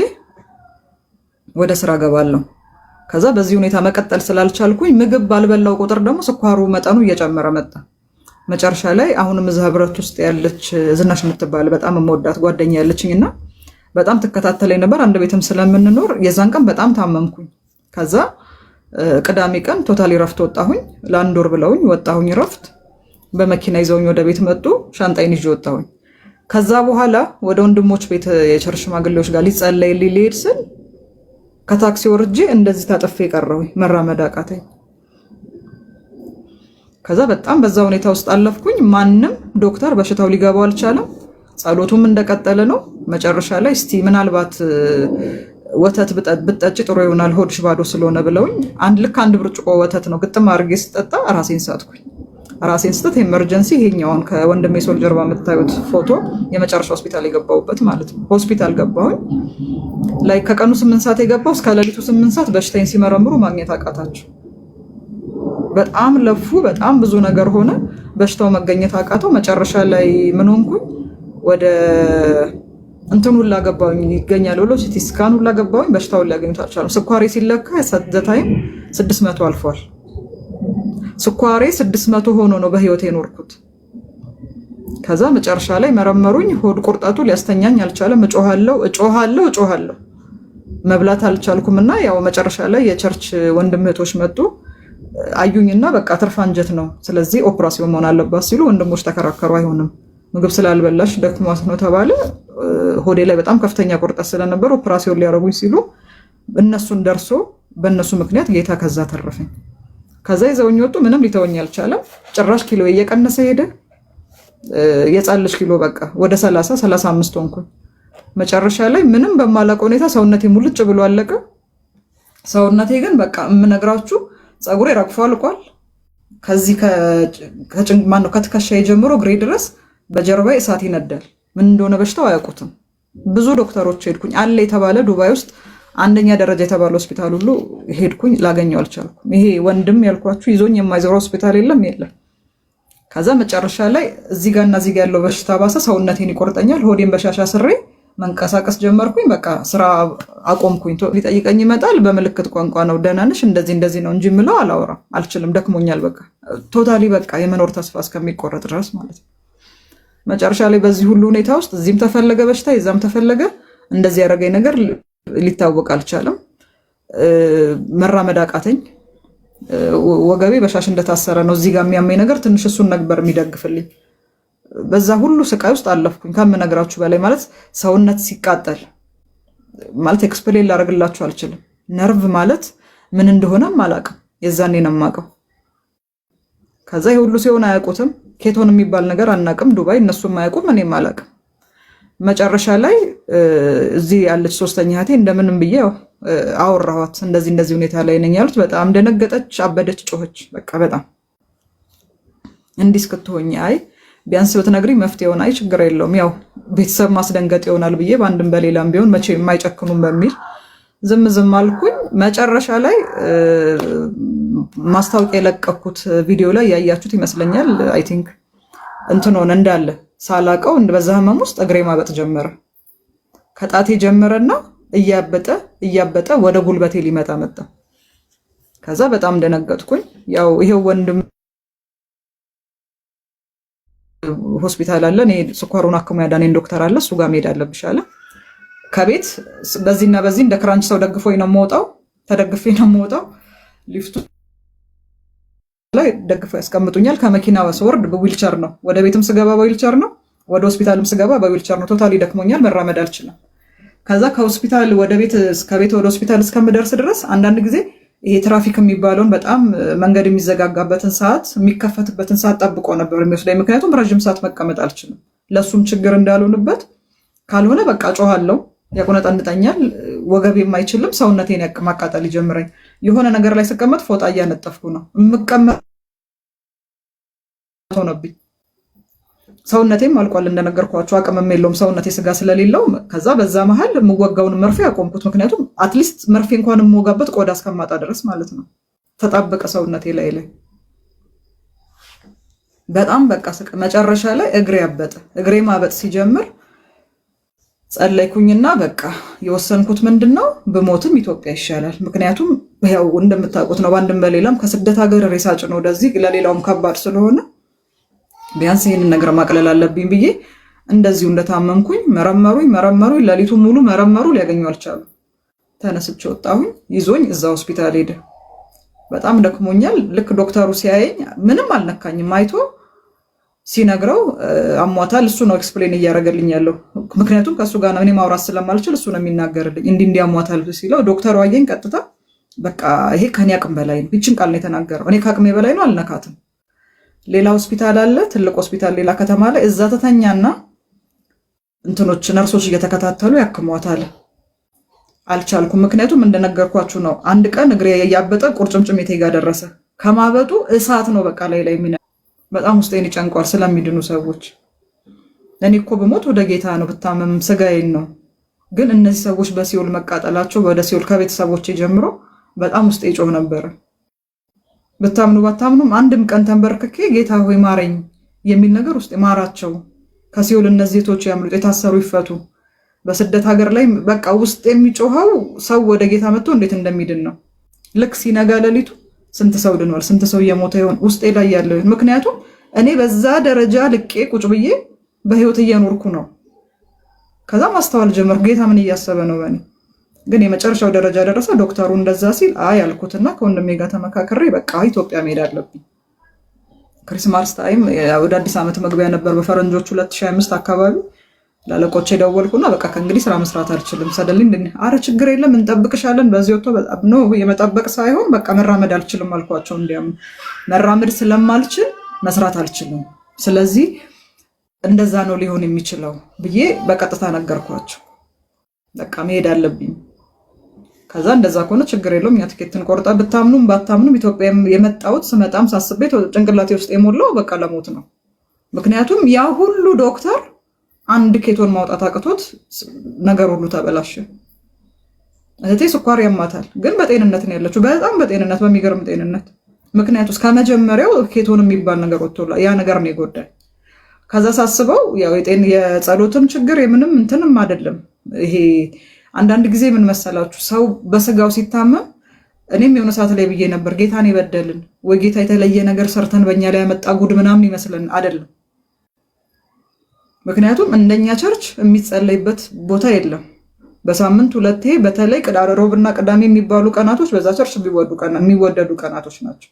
ወደ ስራ ገባለሁ። ከዛ በዚህ ሁኔታ መቀጠል ስላልቻልኩኝ ምግብ ባልበላው ቁጥር ደግሞ ስኳሩ መጠኑ እየጨመረ መጣ። መጨረሻ ላይ አሁንም እዛ ህብረት ውስጥ ያለች ዝናሽ የምትባል በጣም የምወዳት ጓደኛ ያለችኝና በጣም ትከታተለኝ ነበር። አንድ ቤትም ስለምንኖር የዛን ቀን በጣም ታመምኩኝ። ከዛ ቅዳሜ ቀን ቶታሊ ረፍት ወጣሁኝ። ለ1 ወር ብለውኝ ወጣሁኝ ረፍት። በመኪና ይዘውኝ ወደ ቤት መጡ። ሻንጣይን ይዤ ወጣሁኝ። ከዛ በኋላ ወደ ወንድሞች ቤት የቸርች ሽማግሌዎች ጋር ሊጸለይልኝ ልሄድ ስል ከታክሲ ወርጄ እንደዚህ ታጥፌ ቀረሁኝ። መራመድ አቃተኝ። ከዛ በጣም በዛ ሁኔታ ውስጥ አለፍኩኝ። ማንም ዶክተር በሽታው ሊገባው አልቻለም። ጸሎቱም እንደቀጠለ ነው። መጨረሻ ላይ እስቲ ምናልባት ወተት ብጠጪ ጥሩ ይሆናል ሆድሽ ባዶ ስለሆነ ብለውኝ አንድ ብርጭቆ ወተት ነው ግጥም አድርጌ ስጠጣ ራሴን ሳትኩኝ። ራሴን ስጠት ኤመርጀንሲ ይሄኛውን ከወንድሜ ሶል ጀርባ የምታዩት ፎቶ የመጨረሻ ሆስፒታል የገባሁበት ማለት ነው። ሆስፒታል ገባሁኝ። ላይ ከቀኑ 8 ሰዓት የገባው እስከ ሌሊቱ 8 ሰዓት በሽታዬን ሲመረምሩ ማግኘት አቃታቸው። በጣም ለፉ። በጣም ብዙ ነገር ሆነ። በሽታው መገኘት አቃተው። መጨረሻ ላይ ምን ሆንኩኝ? ወደ እንትን ሁላ ገባሁኝ። ይገኛል ብሎ ሲቲ ስካን ሁላ ገባሁኝ። በሽታውን ሊያገኙት አልቻሉም። ስኳሬ ሲለካ ሰደታይም 600 አልፏል። ስኳሬ 600 ሆኖ ነው በህይወት የኖርኩት። ከዛ መጨረሻ ላይ መረመሩኝ። ሆድ ቁርጠቱ ሊያስተኛኝ አልቻለም። እጮሃለሁ መብላት አልቻልኩምና ያው መጨረሻ ላይ የቸርች ወንድም እህቶች መጡ አዩኝና በቃ ትርፍ አንጀት ነው ስለዚህ ኦፕራሲዮን መሆን አለባት ሲሉ ወንድሞች ተከራከሩ። አይሆንም ምግብ ስላልበላሽ ደክሟት ነው ተባለ። ሆዴ ላይ በጣም ከፍተኛ ቁርጠት ስለነበር ኦፕራሲዮን ሊያረጉኝ ሲሉ እነሱን ደርሶ በእነሱ ምክንያት ጌታ ከዛ ተረፈኝ። ከዛ ይዘውኝ ወጡ። ምንም ሊተወኝ አልቻለም። ጭራሽ ኪሎ እየቀነሰ ሄደ። የጻልሽ ኪሎ በቃ ወደ 35 ሆንኩኝ። መጨረሻ ላይ ምንም በማላውቀው ሁኔታ ሰውነቴ ሙልጭ ብሎ አለቀ። ሰውነቴ ግን በቃ የምነግራችሁ ፀጉሬ ረግፎ አልቋል። ከዚህ ከትከሻዬ ጀምሮ እግሬ ድረስ በጀርባዬ እሳት ይነዳል። ምን እንደሆነ በሽታው አያውቁትም። ብዙ ዶክተሮች ሄድኩኝ። አለ የተባለ ዱባይ ውስጥ 1ኛ ደረጃ የተባለ ሆስፒታል ሁሉ ሄድኩኝ። ላገኘው አልቻልኩም። ይሄ ወንድም ያልኳችሁ ይዞኝ የማይዞር ሆስፒታል የለም። ከዛ መጨረሻ ላይ እዚህ ጋርና እዚህ ጋር ያለው በሽታ ባሰ። ሰውነቴን ይቆርጠኛል። ሆዴን በሻሻ ስሬ መንቀሳቀስ ጀመርኩኝ። በቃ ስራ አቆምኩኝ። ሊጠይቀኝ ይመጣል። በምልክት ቋንቋ ነው ደህና ነሽ እንደዚህ ነው እንጂ ምለው አላወራም፣ አልችልም፣ ደክሞኛል። በቃ ቶታሊ በቃ የመኖር ተስፋ እስከሚቆረጥ ድረስ ማለት ነው። መጨረሻ ላይ በዚህ ሁሉ ሁኔታ ውስጥ እዚህም ተፈለገ በሽታ የዛም ተፈለገ፣ እንደዚህ ያደረገኝ ነገር ሊታወቅ አልቻለም። መራመድ አቃተኝ። ወገቤ በሻሽ እንደታሰረ ነው። እዚህ ጋር የሚያመኝ ነገር ትንሽ እሱን ነበር የሚደግፍልኝ። በዛ ሁሉ ስቃይ ውስጥ አለፍኩኝ ከምነግራችሁ በላይ ማለት ሰውነት ሲቃጠል ማለት ኤክስፕሌን ላደርግላችሁ አልችልም። ነርቭ ማለት ምን እንደሆነም አላውቅም። የዛኔ ነው የማውቀው። ከዛ የሁሉ ሲሆን አያውቁትም። ኬቶን የሚባል ነገር አናውቅም። ዱባይ እነሱም አያውቁም፣ እኔም አላውቅም። መጨረሻ ላይ እዚህ ያለች 3ኛ እህቴ እንደምንም ብዬ አወራኋት። እንደዚህ ሁኔታ ላይ ነኝ ያሉት። በጣም ደነገጠች፣ አበደች፣ ጮኸች። በቃ በጣም እንዲህ እስክትሆኝ አይ ቢያንስ ብትነግሪኝ መፍትሄውን አይ ችግር የለውም ያው ቤተሰብ ማስደንገጥ ይሆናል ብዬ በአንድም በሌላም ቢሆን መቼ የማይጨክኑም በሚል ዝም አልኩኝ። መጨረሻ ላይ ማስታወቂያ የለቀኩት ቪዲዮ ላይ ያያችሁት ይመስለኛል። አይ ቲንክ እንትን ሆነ እንዳለ ሳላቀው በዛ ህመም ውስጥ እግሬ ማበጥ ጀመረ። ከጣቴ ጀመረና እያበጠ ወደ ጉልበቴ ሊመጣ መጣ። ከዛ በጣም ደነገጥኩኝ። ያው ይሄው ወንድም ሆስፒታል አለ፣ እኔ ስኳሩን አክሞ ያዳነኝ ዶክተር አለ፣ እሱ ጋር መሄድ አለብሽ አለ። ከቤት በዚህና በዚህ እንደ ክራንች ሰው ደግፎኝ ነው የምወጣው፣ ተደግፌ ነው የምወጣው። ሊፍቱ ላይ ደግፈው ያስቀምጡኛል። ከመኪና ስወርድ በዊልቸር ነው፣ ወደ ቤትም ስገባ በዊልቸር ነው፣ ወደ ሆስፒታልም ስገባ በዊልቸር ነው። ቶታሊ ደክሞኛል፣ መራመድ አልችልም። ከዛ ከሆስፒታል ወደ ቤት ከቤት ወደ ሆስፒታል እስከምደርስ ድረስ አንዳንድ ጊዜ ይሄ ትራፊክ የሚባለውን በጣም መንገድ የሚዘጋጋበትን ሰዓት የሚከፈትበትን ሰዓት ጠብቆ ነበር የሚወስደኝ። ምክንያቱም ረዥም ሰዓት መቀመጥ አልችልም። ለሱም ችግር እንዳልሆንበት ካልሆነ በቃ ጮሃለሁ፣ ያቆነጠንጠኛል፣ ወገብ የማይችልም ሰውነቴን ማቃጠል ይጀምረኝ። የሆነ ነገር ላይ ስቀመጥ ፎጣ እያነጠፍኩ ነው የምቀመጥ ሆነብኝ። ሰውነቴም አልቋል እንደነገርኳቸው፣ አቅምም የለውም ሰውነቴ ስጋ ስለሌለው። ከዛ በዛ መሀል የምወጋውን መርፌ ያቆምኩት። ምክንያቱም አትሊስት መርፌ እንኳን የምወጋበት ቆዳ እስከማጣ ድረስ ማለት ነው። ተጣበቀ ሰውነቴ ላይ በጣም በቃ መጨረሻ ላይ እግሬ አበጠ። እግሬ ማበጥ ሲጀምር ጸለይኩኝና በቃ የወሰንኩት ምንድነው ብሞትም ኢትዮጵያ ይሻላል። ምክንያቱም ያው እንደምታውቁት ነው በአንድም በሌላም ከስደት ሀገር ሬሳ ጭኖ ወደዚህ ለሌላውም ከባድ ስለሆነ ቢያንስ ይህንን ነገር ማቅለል አለብኝ ብዬ እንደዚሁ እንደታመምኩኝ መረመሩኝ። ሌሊቱ ሙሉ መረመሩ፣ ሊያገኙ አልቻሉ። ተነስቼ ወጣሁኝ። ይዞኝ እዛ ሆስፒታል ሄደ። በጣም ደክሞኛል። ልክ ዶክተሩ ሲያየኝ ምንም አልነካኝም። አይቶ ሲነግረው አሟታል። እሱ ነው ኤክስፕሌን እያደረገልኝ ያለው። ምክንያቱም ከእሱ ጋር ነው እኔ ማውራት ስለማልችል እሱ ነው የሚናገርልኝ። እንዲህ አሟታል ሲለው ዶክተሩ አየኝ። ቀጥታ በቃ ይሄ ከኔ አቅም በላይ ነው፣ ይችን ቃል ነው የተናገረው። እኔ ከአቅሜ በላይ ነው፣ አልነካትም። ሌላ ሆስፒታል አለ፣ ትልቅ ሆስፒታል ሌላ ከተማ ላይ፣ እዛ ተተኛና እንትኖች ነርሶች እየተከታተሉ ያክሟታል። አልቻልኩም። ምክንያቱም እንደነገርኳችሁ ነው። አንድ ቀን እግሬ ያበጠ ቁርጭምጭሚቴ ጋር ደረሰ። ከማበጡ እሳት ነው በቃ ላይ ሚና በጣም ውስጤን ይጨንቋል ስለሚድኑ ሰዎች። እኔ እኮ ብሞት ወደ ጌታ ነው፣ ብታመም ስጋዬን ነው። ግን እነዚህ ሰዎች በሲኦል መቃጠላቸው ወደ ሲኦል ከቤተሰቦቼ ጀምሮ በጣም ውስጤ ይጮህ ነበረ። ብታምኑ ባታምኑም አንድም ቀን ተንበርክኬ ጌታ ሆይ ማረኝ የሚል ነገር ውስጥ ማራቸው፣ ከሲኦል እነዚህ እህቶች ያምልጡ፣ የታሰሩ ይፈቱ። በስደት ሀገር ላይ በቃ ውስጥ የሚጮኸው ሰው ወደ ጌታ መጥቶ እንዴት እንደሚድን ነው። ልክ ሲነጋ ሌሊቱ ስንት ሰው ድኗል፣ ስንት ሰው እየሞተ ይሆን ውስጤ ላይ ያለው። ምክንያቱም እኔ በዛ ደረጃ ልቄ ቁጭ ብዬ በህይወት እየኖርኩ ነው። ከዛ ማስተዋል ጀመርኩ፣ ጌታ ምን እያሰበ ነው በእኔ። ግን የመጨረሻው ደረጃ ደረሰ። ዶክተሩ እንደዛ ሲል አይ አልኩትና ከወንድሜ ጋር ተመካከሬ በቃ ኢትዮጵያ መሄድ አለብኝ። ክሪስማስ ታይም ወደ አዲስ ዓመት መግቢያ ነበር በፈረንጆቹ 2025 አካባቢ። ላለቆቼ ደወልኩና በቃ ከእንግዲህ ስራ መስራት አልችልም ሰደልኝ። አረ ችግር የለም እንጠብቅሻለን፣ በዚህ ወጥቶ በጣም ነው የመጠበቅ ሳይሆን በቃ መራመድ አልችልም አልኳቸው። እንዲያም መራመድ ስለማልችል መስራት አልችልም፣ ስለዚህ እንደዛ ነው ሊሆን የሚችለው ብዬ በቀጥታ ነገርኳቸው። በቃ መሄድ አለብኝ። ከዛ እንደዛ ከሆነ ችግር የለውም እኛ ትኬትን ቆርጣ ብታምኑም ባታምኑም ኢትዮጵያ የመጣሁት ስመጣም ሳስቤት ጭንቅላቴ ውስጥ የሞላው በቃ ለሞት ነው። ምክንያቱም ያ ሁሉ ዶክተር አንድ ኬቶን ማውጣት አቅቶት ነገር ሁሉ ተበላሸ። እህቴ ስኳር ያማታል፣ ግን በጤንነት ነው ያለችው፣ በጣም በጤንነት በሚገርም ጤንነት። ምክንያቱም ከመጀመሪያው ኬቶን የሚባል ነገር ወጥቶላ ያ ነገር ነው የጎዳኝ። ከዛ ሳስበው ያው የጸሎትም ችግር የምንም እንትንም አይደለም። ይሄ አንዳንድ ጊዜ ምን መሰላችሁ ሰው በስጋው ሲታመም እኔም የሆነ ሰዓት ላይ ብዬ ነበር ጌታን የበደልን ወይ ጌታ የተለየ ነገር ሰርተን በእኛ ላይ ያመጣ ጉድ ምናምን ይመስለን አይደለም። ምክንያቱም እንደኛ ቸርች የሚጸለይበት ቦታ የለም። በሳምንት ሁለቴ በተለይ ሮብና ቅዳሜ የሚባሉ ቀናቶች በዛ ቸርች የሚወደዱ ቀናቶች ናቸው።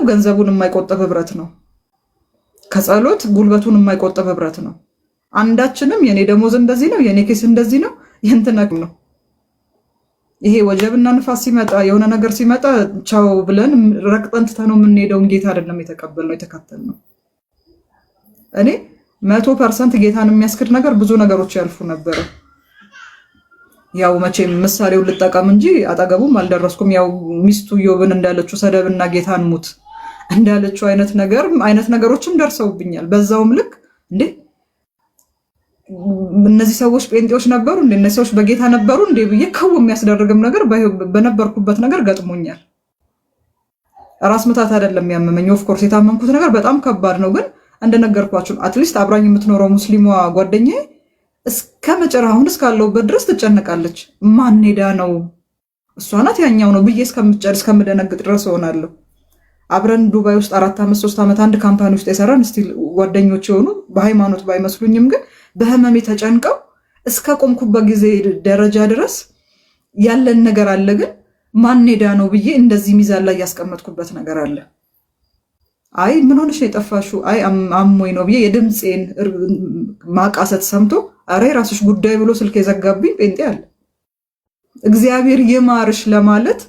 ገንዘቡን የማይቆጠብ ህብረት ነው። ከጸሎት ጉልበቱን የማይቆጠብ ህብረት ነው። አንዳችንም የኔ ደሞዝ እንደዚህ ነው፣ የኔ ኬስ እንደዚህ ነው፣ የእንትነም ነው። ይሄ ወጀብና ንፋስ ሲመጣ የሆነ ነገር ሲመጣ ቻው ብለን ረግጠን ትተነው የምንሄደውን ጌታ አይደለም የተቀበልነው የተከተልነው። እኔ 100% ጌታን የሚያስክድ ነገር ብዙ ነገሮች ያልፉ ነበር። ያው መቼም ምሳሌውን ልጠቀም እንጂ አጠገቡም አልደረስኩም። ያው ሚስቱ ዮብን እንዳለችው ሰደብና ጌታን ሙት እንዳለችው አይነት ነገሮችም ደርሰውብኛል። በዛውም ልክ እንዴ እነዚህ ሰዎች ጴንጤዎች ነበሩ እንዴ? እነዚህ ሰዎች በጌታ ነበሩ እንዴ ብዬ ከው የሚያስደርግም ነገር በነበርኩበት ነገር ገጥሞኛል። ራስ ምታት አይደለም ያመመኝ። ኦፍ ኮርስ የታመምኩት ነገር በጣም ከባድ ነው፣ ግን እንደነገርኳችሁ አትሊስት አብራኝ የምትኖረው ሙስሊሟ ጓደኛዬ እስከ መጨረሻ አሁን እስካለሁበት ድረስ ትጨነቃለች። ማን ሄዳ ነው እሷ ናት ያኛው ነው ብዬ እስከምደነግጥ ድረስ እሆናለሁ። አብረን ዱባይ ውስጥ 4 ዓመት 3 ዓመት አንድ ካምፓኒ ውስጥ የሰራን ስቲል ጓደኞች የሆኑ በሃይማኖት ባይመስሉኝም ግን በህመሜ ተጨንቀው እስከ ቆምኩበት ጊዜ ደረጃ ድረስ ያለን ነገር አለ። ግን ማን ሄዳ ነው ብዬ እንደዚህ ሚዛን ላይ ያስቀመጥኩበት ነገር አለ። አይ ምን ሆነሽ ነው የጠፋሽው? አይ አሞኝ ነው ብዬ የድምፄን ማቃሰት ሰምቶ አሬ ራስሽ ጉዳይ ብሎ ስልክ የዘጋብኝ ጴንጤ አለ። እግዚአብሔር ይማርሽ ለማለት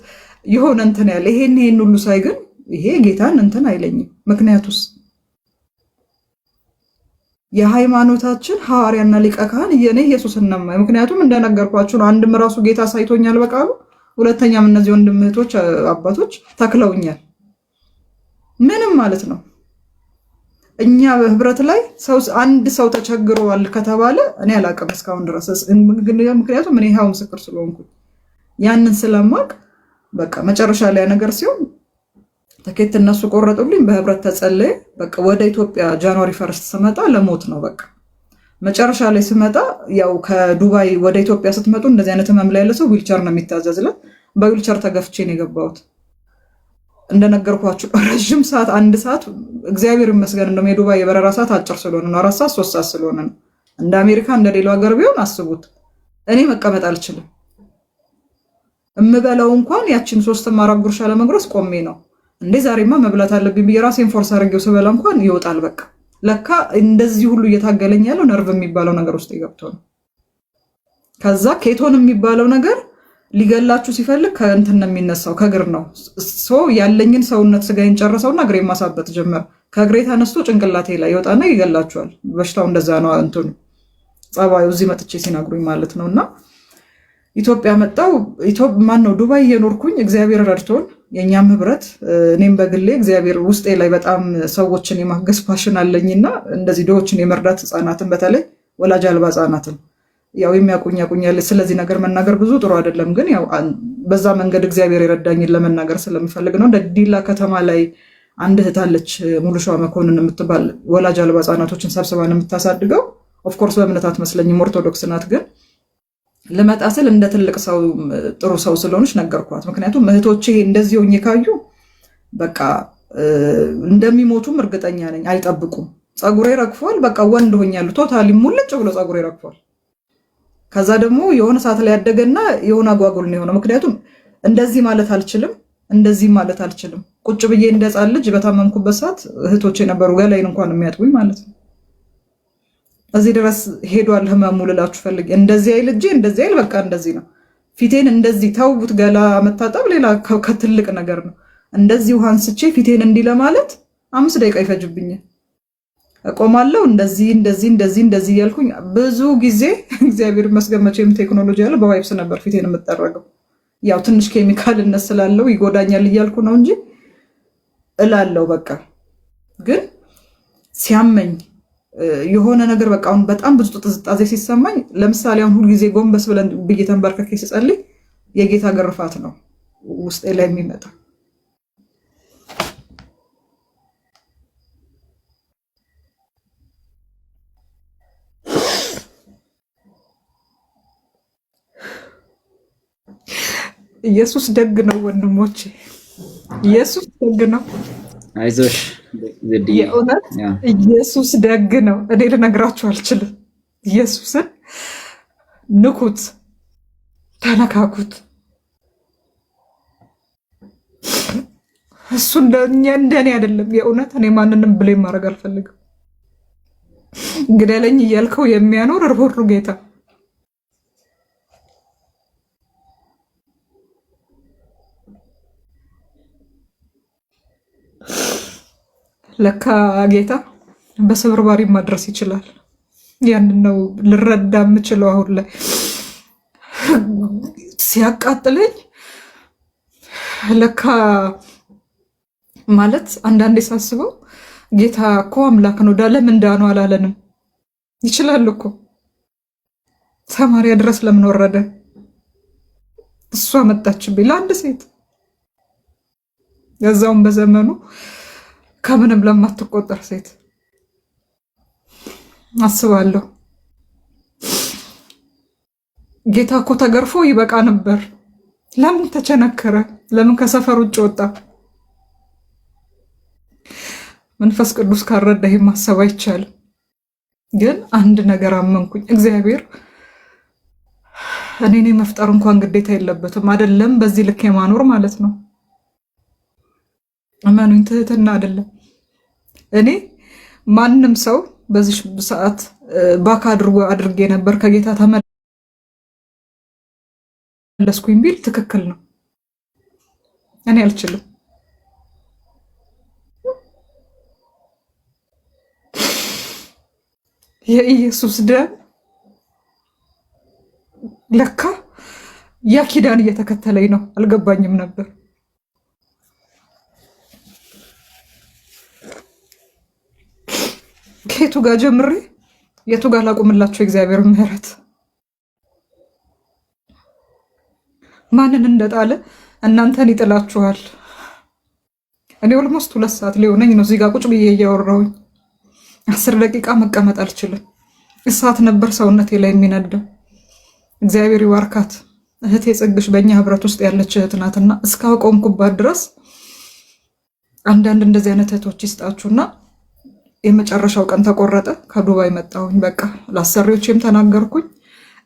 የሆነ እንትን ያለ ይሄን ሁሉ ሳይ ግን ይሄ ጌታን እንትን አይለኝም። ምክንያቱስ የሃይማኖታችን ሐዋርያና ሊቀ ካህን ኢየሱስን ነው። ምክንያቱም እንደነገርኳችሁ ነው። አንድም ራሱ ጌታ ሳይቶኛል በቃሉ፣ ሁለተኛም እነዚህ ወንድም እህቶች አባቶች ተክለውኛል። ምንም ማለት ነው። እኛ በህብረት ላይ አንድ ሰው ተቸግሯል ከተባለ እኔ አላውቅም እስካሁን ድረስ። ምክንያቱም እኔ ይኸው ምስክር ስለሆንኩ ያንን ስለማቅ በቃ መጨረሻ ላይ ነገር ሲሆን ትኬት እነሱ ቆረጡልኝ፣ በህብረት ተጸለየ። በቃ ወደ ኢትዮጵያ ጃንዋሪ 1 ስመጣ ለሞት ነው በቃ። መጨረሻ ላይ ስመጣ ያው ከዱባይ ወደ ኢትዮጵያ ስትመጡ እንደዚህ አይነት ህመም ላይ ያለ ሰው ዊልቸር ነው የሚታዘዝለት። በዊልቸር ተገፍቼ ነው የገባሁት። እንደነገርኳችሁ ረጅም ሰዓት 1 ሰዓት እግዚአብሔር ይመስገን እንደውም የዱባይ የበረራ ሰዓት አጭር ስለሆነ ነው 4 ሰዓት 3 ሰዓት ስለሆነ ነው። እንደ አሜሪካ እንደ ሌላው ሀገር ቢሆን አስቡት። እኔ መቀመጥ አልችልም። እምበላው እንኳን ያችን 3-4 ጉርሻ ለመጉረስ ቆሜ ነው። እንዴ ዛሬማ መብላት አለብኝ ብዬ ራሴን ፎርስ አድርጌው ስበላ እንኳን ይወጣል። በቃ ለካ እንደዚህ ሁሉ እየታገለኝ ያለው ነርቭ የሚባለው ነገር ውስጥ ይገብቶ ነው። ከዛ ኬቶን የሚባለው ነገር ሊገላችሁ ሲፈልግ ከእንትን ነው የሚነሳው፣ ከእግር ነው። ያለኝን ሰውነት ስጋዬን ጨርሰውና እግሬን ማሳበት ጀመር። ከእግሬ ተነስቶ ጭንቅላቴ ላይ ይወጣና ይገላችኋል። በሽታው እንደዛ ነው እንትኑ ጸባዩ፣ እዚህ መጥቼ ሲነግሩኝ ማለት ነውና ኢትዮጵያ መጣው። ዱባይ እየኖርኩኝ እግዚአብሔር ረድቶን የኛም ህብረት እኔም በግሌ እግዚአብሔር ውስጤ ላይ በጣም ሰዎችን የማገዝ ፓሽን አለኝና እንደዚህ ድሆችን የመርዳት ህፃናትን በተለይ ወላጅ አልባ ህፃናትን ያው የሚያቁኛል። ስለዚህ ነገር መናገር ብዙ ጥሩ አይደለም፣ ግን ያው በዛ መንገድ እግዚአብሔር የረዳኝን ለመናገር ስለምፈልግ ነው። እንደ ዲላ ከተማ ላይ አንድ እህት አለች ሙሉሻ መኮንን የምትባል ወላጅ አልባ ህፃናቶችን ሰብስባን የምታሳድገው። ኦፍኮርስ በእምነት አትመስለኝም፣ ኦርቶዶክስ ናት። ግን ልመጣ ስል እንደ ትልቅ ሰው ጥሩ ሰው ስለሆነች ነገርኳት። ምክንያቱም እህቶቼ እንደዚህ ሆኜ ካዩ በቃ እንደሚሞቱም እርግጠኛ ነኝ። አይጠብቁም። ፀጉሬ ረግፏል፣ በቃ ወንድ ሆኛለሁ። ቶታሊ ሙልጭ ብሎ ፀጉሬ ረግፏል። ከዛ ደግሞ የሆነ ሰዓት ላይ ያደገና የሆነ አጓጉል ነው የሆነው። ምክንያቱም እንደዚህ ማለት አልችልም፣ እንደዚህ ማለት አልችልም። ቁጭ ብዬ እንደ ሕፃን ልጅ በታመምኩበት ሰዓት እህቶቼ ነበሩ ገላይን እንኳን የሚያጥቡኝ ማለት ነው። እዚህ ድረስ ሄዷል ህመሙ ልላችሁ ፈልጌ። እንደዚህ አይል እጄ እንደዚህ አይል በቃ እንደዚህ ነው። ፊቴን እንደዚህ ተውት፣ ገላ መታጠብ ሌላ ከትልቅ ነገር ነው። እንደዚህ ውሃ አንስቼ ፊቴን እንዲህ ለማለት 5 ደቂቃ ይፈጅብኛል። እቆማለሁ እንደዚህ እያልኩኝ ብዙ ጊዜ እግዚአብሔር ይመስገን መቼም ቴክኖሎጂ ያለ በዋይፕስ ነበር ፊቴን የምጠረገው። ያው ትንሽ ኬሚካልነት ስላለው ይጎዳኛል እያልኩ ነው እንጂ እላለው በቃ። ግን ሲያመኝ የሆነ ነገር በቃ አሁን በጣም ብዙ ጥዝጣዜ ሲሰማኝ፣ ለምሳሌ አሁን ሁልጊዜ ጎንበስ ብለን ብዬ ተንበርከኬ ስጸልይ የጌታ ግርፋት ነው ውስጤ ላይ የሚመጣ። ኢየሱስ ደግ ነው ወንድሞቼ፣ ኢየሱስ ደግ ነው። አይዞሽ የእውነት ኢየሱስ ደግ ነው። እኔ ልነግራችሁ አልችልም። ኢየሱስን ንኩት፣ ተነካኩት። እሱ እንደኔ አይደለም። የእውነት እኔ ማንንም ብሌም ማድረግ አልፈልግም። ግደለኝ እያልከው የሚያኖር ርኅሩህ ጌታ ለካ ጌታ በስብርባሪ ማድረስ ይችላል። ያንን ነው ልረዳ የምችለው። አሁን ላይ ሲያቃጥለኝ ለካ ማለት አንዳንዴ ሳስበው ጌታ እኮ አምላክ ነው። ለምን ዳነው አላለንም? ይችላል እኮ ሰማርያ ድረስ ለምን ወረደ? እሷ መጣችብኝ ለአንድ ሴት፣ የዛውም በዘመኑ ከምንም ለማትቆጠር ሴት አስባለሁ። ጌታ እኮ ተገርፎ ይበቃ ነበር። ለምን ተቸነከረ? ለምን ከሰፈር ውጭ ወጣ? መንፈስ ቅዱስ ካረዳ ይሄ ማሰብ አይቻልም። ግን አንድ ነገር አመንኩኝ፣ እግዚአብሔር እኔን መፍጠር እንኳን ግዴታ የለበትም፣ አይደለም በዚህ ልክ የማኖር ማለት ነው። እመኑኝ፣ ትህትና አይደለም። እኔ ማንም ሰው በዚህ ሰዓት ባካ አድርጌ ነበር ከጌታ ተመለስኩኝ ቢል ትክክል ነው። እኔ አልችልም። የኢየሱስ ደም ለካ ያ ኪዳን እየተከተለኝ ነው። አልገባኝም ነበር። ከየቱ ጋር ጀምሬ የቱ ጋር ላቁምላቸው? እግዚአብሔር ምሕረት ማንን እንደጣለ እናንተን ይጥላችኋል። እኔ ኦልሞስት 2 ሰዓት ሊሆነኝ ነው እዚህ ጋር ቁጭ ብዬ እያወራሁኝ። 10 ደቂቃ መቀመጥ አልችልም። እሳት ነበር ሰውነቴ ላይ የሚነደው። እግዚአብሔር ይባርካት እህቴ ጽግሽ በእኛ ህብረት ውስጥ ያለች እህት ናትና እስካቆምኩባት ድረስ አንዳንድ እንደዚህ አይነት እህቶች ይስጣችሁና የመጨረሻው ቀን ተቆረጠ። ከዱባይ መጣሁኝ። በቃ ለአሰሪዎቼም ተናገርኩኝ።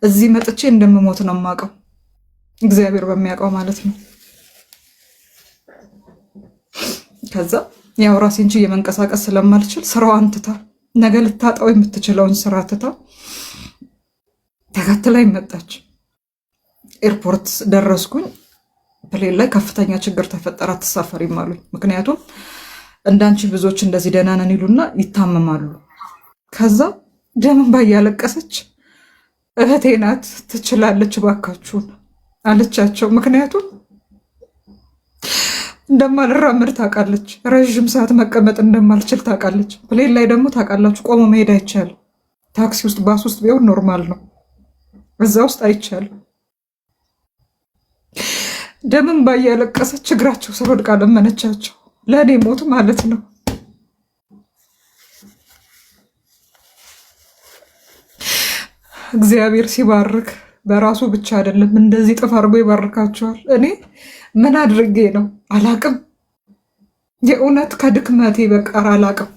እዚህ መጥቼ እንደምሞት ነው የማውቀው፣ እግዚአብሔር በሚያውቀው ማለት ነው። ከዛ ያው ራሴን ችዬ መንቀሳቀስ ስለማልችል ስራዋን ትታ ነገ ልታጣው የምትችለውን ስራ ትታ ተከትላኝ መጣች። ኤርፖርት ደረስኩኝ። ፕሌን ላይ ከፍተኛ ችግር ተፈጠረ፣ አትሳፈሪም አሉኝ። ምክንያቱም እንዳንቺ ብዙዎች እንደዚህ ደህና ነን ይሉና ይታመማሉ። ከዛ ደምን ባያለቀሰች እህቴ ናት ትችላለች ባካችሁን አለቻቸው። ምክንያቱም እንደማልራመድ ታውቃለች፣ ረዥም ሰዓት መቀመጥ እንደማልችል ታውቃለች። ፕሌን ላይ ደግሞ ታውቃላችሁ ቆሞ መሄድ አይቻልም። ታክሲ ውስጥ ባስ ውስጥ ቢሆን ኖርማል ነው፣ እዛ ውስጥ አይቻልም። ደምን ባያለቀሰች እግራቸው ስር ወድቃ ለመነቻቸው። ለእኔ ሞት ማለት ነው። እግዚአብሔር ሲባርክ በራሱ ብቻ አይደለም፣ እንደዚህ ጥፍ አድርጎ ይባርካቸዋል። እኔ ምን አድርጌ ነው አላቅም። የእውነት ከድክመቴ በቀር አላቅም።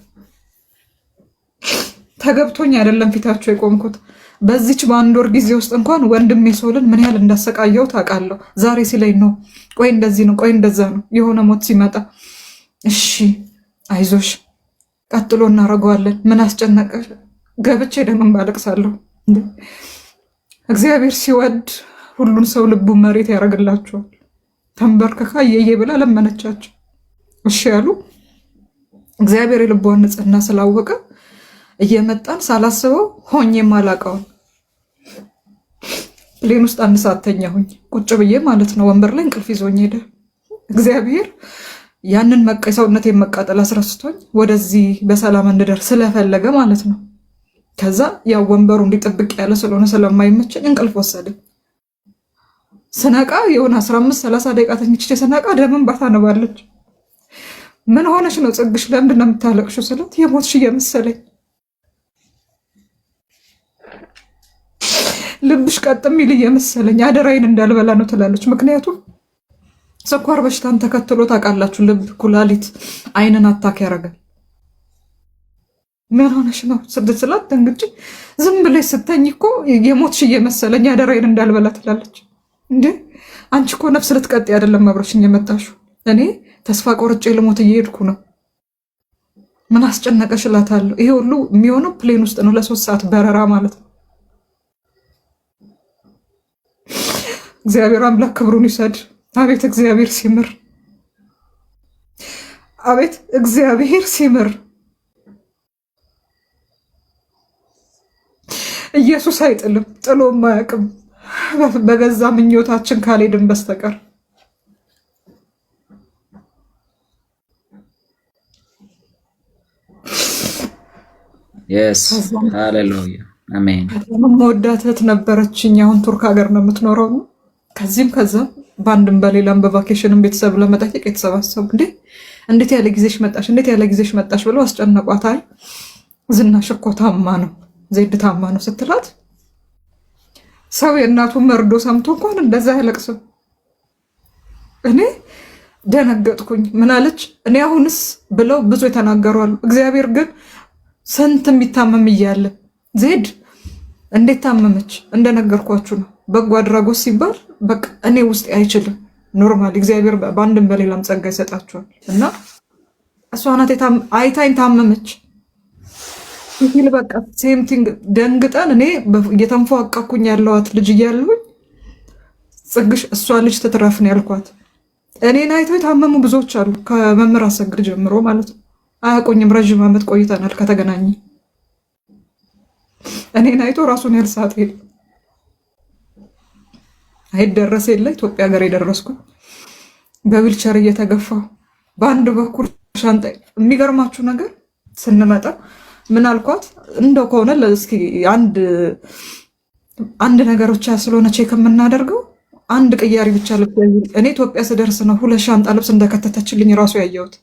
ተገብቶኝ አይደለም ፊታቸው የቆምኩት። በዚች በአንድ ወር ጊዜ ውስጥ እንኳን ወንድሜ ሶልን ምን ያህል እንዳሰቃየው ታውቃለሁ። ዛሬ ሲለኝ ነው ቆይ እንደዚህ ነው ቆይ እንደዛ ነው የሆነ ሞት ሲመጣ እሺ አይዞሽ ቀጥሎ እናደርገዋለን፣ ምን አስጨነቀሽ? ገብቼ ደምን ባለቅሳለሁ። እግዚአብሔር ሲወድ ሁሉን ሰው ልቡ መሬት ያደርግላቸዋል። ተንበርክካ እየየ ብላ ለመነቻቸው፣ እሺ ያሉ። እግዚአብሔር የልቧን ንጽህና ስላወቀ እየመጣን ሳላስበው ሆኜም አላውቀውም ፕሌን ውስጥ 1 ሰዓት ተኛሁኝ ቁጭ ብዬ ማለት ነው። ወንበር ላይ እንቅልፍ ይዞኝ ሄደ። እግዚአብሔር ያንን ሰውነቴን መቃጠል አስረስቶኝ ወደዚህ በሰላም እንድደርስ ስለፈለገ ማለት ነው። ከዛ ያው ወንበሩ እንዲጠብቅ ያለ ስለሆነ ስለማይመቸኝ እንቅልፍ ወሰደኝ። ስነቃ የሆነ 15-30 ደቂቃ ተኝቼ ስነቃ ደምን ባታነባለች። ምን ሆነሽ ነው ጽግሽ ለምንድን ነው የምታለቅሽው ስላት የሞትሽ እየመሰለኝ ልብሽ ቀጥ የሚል እየመሰለኝ አደራዬን እንዳልበላ ነው ትላለች። ምክንያቱም ስኳር በሽታን ተከትሎ ታውቃላችሁ፣ ልብ፣ ኩላሊት፣ አይንን አታክ ያደርጋል። ምን ሆነሽ ነው ስላት ደንግጬ ዝም ብለሽ ስተኝ እኮ የሞትሽ እየመሰለኝ አደራዬን እንዳልበላ ትላለች። እንዴ አንቺ እኮ ነፍስ ልትቀጥ አይደለም አብረሽኝ የመጣሽው፣ እኔ ተስፋ ቆርጬ ልሞት እየሄድኩ ነው። ምን አስጨነቀሽ እላታለሁ። ይሄ ሁሉ የሚሆነው ፕሌን ውስጥ ነው፣ ለ3 ሰዓት በረራ ማለት ነው። እግዚአብሔር አምላክ ክብሩን ይሰድ። አቤት እግዚአብሔር ሲምር፣ አቤት እግዚአብሔር ሲምር። ኢየሱስ አይጥልም፣ ጥሎም አያውቅም። በገዛ ምኞታችን ካልሄድን በስተቀር Yes, hallelujah. አሜን። መወዳት እህት ነበረችኝ። አሁን ቱርክ ሀገር ነው የምትኖረው። ከዚህም ከዛም በአንድም በሌላም በቫኬሽንም ቤተሰብ ለመጠየቅ የተሰባሰቡ እንዴት ያለ ጊዜሽ መጣሽ፣ እንዴት ያለ ጊዜሽ መጣሽ ብለው አስጨነቋት። አይ ዝናሽ እኮ ታማ ነው፣ ዜድ ታማ ነው ስትላት ሰው የእናቱን መርዶ ሰምቶ እንኳን እንደዛ አይለቅስም። እኔ ደነገጥኩኝ። ምን አለች? እኔ አሁንስ ብለው ብዙ የተናገሩ አሉ። እግዚአብሔር ግን ስንት የሚታመም እያለ ዜድ እንዴት ታመመች? እንደነገርኳችሁ ነው። በጎ አድራጎት ሲባል በቃ እኔ ውስጥ አይችልም። ኖርማል እግዚአብሔር በአንድም በሌላም ጸጋ ይሰጣችኋል። እና እሷ ናት አይታኝ ታመመች ይል በቃ ሴምቲንግ ደንግጠን እኔ እየተንፏቀኩኝ ያለዋት ልጅ እያለሁኝ ጽግሽ እሷ ልጅ ትትረፍ ነው ያልኳት። እኔን አይተው የታመሙ ብዙዎች አሉ፣ ከመምህር አሰግድ ጀምሮ ማለት ነው። አያውቁኝም። ረዥም ዓመት ቆይተናል ከተገናኘ። እኔን አይቶ ራሱን ያልሳት ሄድ አይደረስ የለ ኢትዮጵያ ሀገር የደረስኩኝ በዊልቸር እየተገፋሁ በአንድ በኩል ሻንጣ። የሚገርማችሁ ነገር ስንመጣ ምን አልኳት? እንደው ከሆነ እስኪ አንድ ነገር ብቻ ስለሆነ ቼክ የምናደርገው አንድ ቅያሪ ብቻ ልብስ። እኔ ኢትዮጵያ ስደርስ ነው 2 ሻንጣ ልብስ እንደከተተችልኝ ራሱ ያየሁት።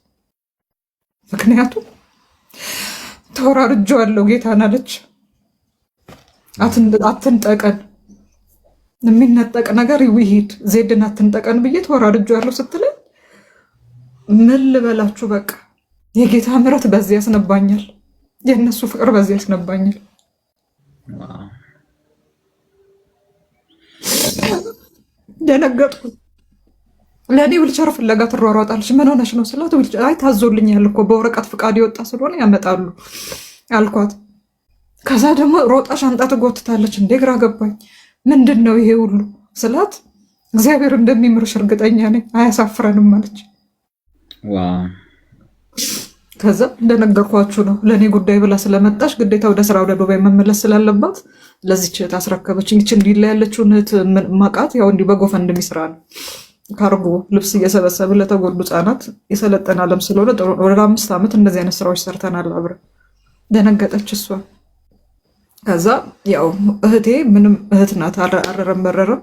ምክንያቱም ተወራርጄዋለሁ ጌታን አለች። አትንጠቀን፣ የሚነጠቅ ነገር ይሂድ፣ ዜድን አትንጠቀን ብዬ ተወራርጄዋለሁ ስትለኝ ምን ልበላችሁ፣ በቃ የጌታ ምሕረት በዚህ ያስነባኛል፣ የእነሱ ፍቅር በዚህ ያስነባኛል። ደነገጥኩ። ለእኔ ዊልቸር ፍለጋ ትሯሯጣለች። ምን ሆነች ነው ስላት፣ አይ ታዞልኛል እኮ በወረቀት ፍቃድ የወጣ ስለሆነ ያመጣሉ አልኳት። ከዛ ደግሞ ሮጣ ሻንጣ ትጎትታለች። እንዴ ግራ ገባኝ። ምንድን ነው ይሄ ሁሉ ስላት፣ እግዚአብሔር እንደሚምርሽ እርግጠኛ ነኝ አያሳፍረንም አለች። ከዛ እንደነገርኳችሁ ነው ለእኔ ጉዳይ ብላ ስለመጣች ግዴታ ወደ ስራ ወደ ዱባይ መመለስ ስላለባት ለዚች እህት አስረከበች። ይች እንዲህ ላይ ያለችውን እህት ማቃት ያው እንዲህ በጎፈንድሚ ስራ ነው። ካርጎ ልብስ እየሰበሰብ ለተጎዱ ህጻናት የሰለጠነ ዓለም ስለሆነ ወደ 5 ዓመት እንደዚህ አይነት ስራዎች ሰርተናል አብረን። ደነገጠች እሷ። ከዛ ያው እህቴ ምንም እህት ናት፣ አረረም በረረም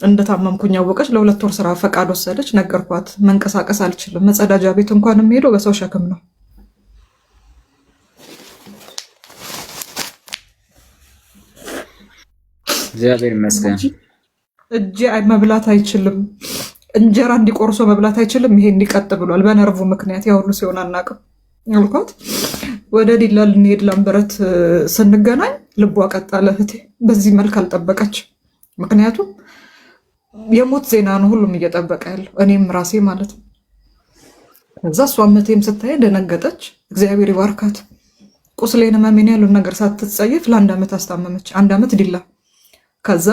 እንደታመምኩኝ አወቀች። ለ2 ወር ስራ ፈቃድ ወሰደች። ነገርኳት፣ መንቀሳቀስ አልችልም፣ መጸዳጃ ቤት እንኳን የሚሄደው በሰው ሸክም ነው። እግዚአብሔር ይመስገን። እጄ መብላት አይችልም፣ እንጀራ እንዲቆርሶ መብላት አይችልም። ይሄ እንዲቀጥ ብሏል በነርቭ ምክንያት። ያው ሁሉ ሲሆን አናውቅም አልኳት። ወደ ዲላ ልንሄድ ላምበረት ስንገናኝ ልቧ ቀጣለ። እህቴ በዚህ መልክ አልጠበቀች። ምክንያቱም የሞት ዜና ነው ሁሉም እየጠበቀ ያለው፣ እኔም ራሴ ማለት ነው። ከዛ እሷም እህቴም ስታይ ደነገጠች። እግዚአብሔር ይባርካት። ቁስሌን መሜን ያሉን ነገር ሳትጸየፍ ለ1 ዓመት አስታመመች። 1 ዓመት ዲላ። ከዛ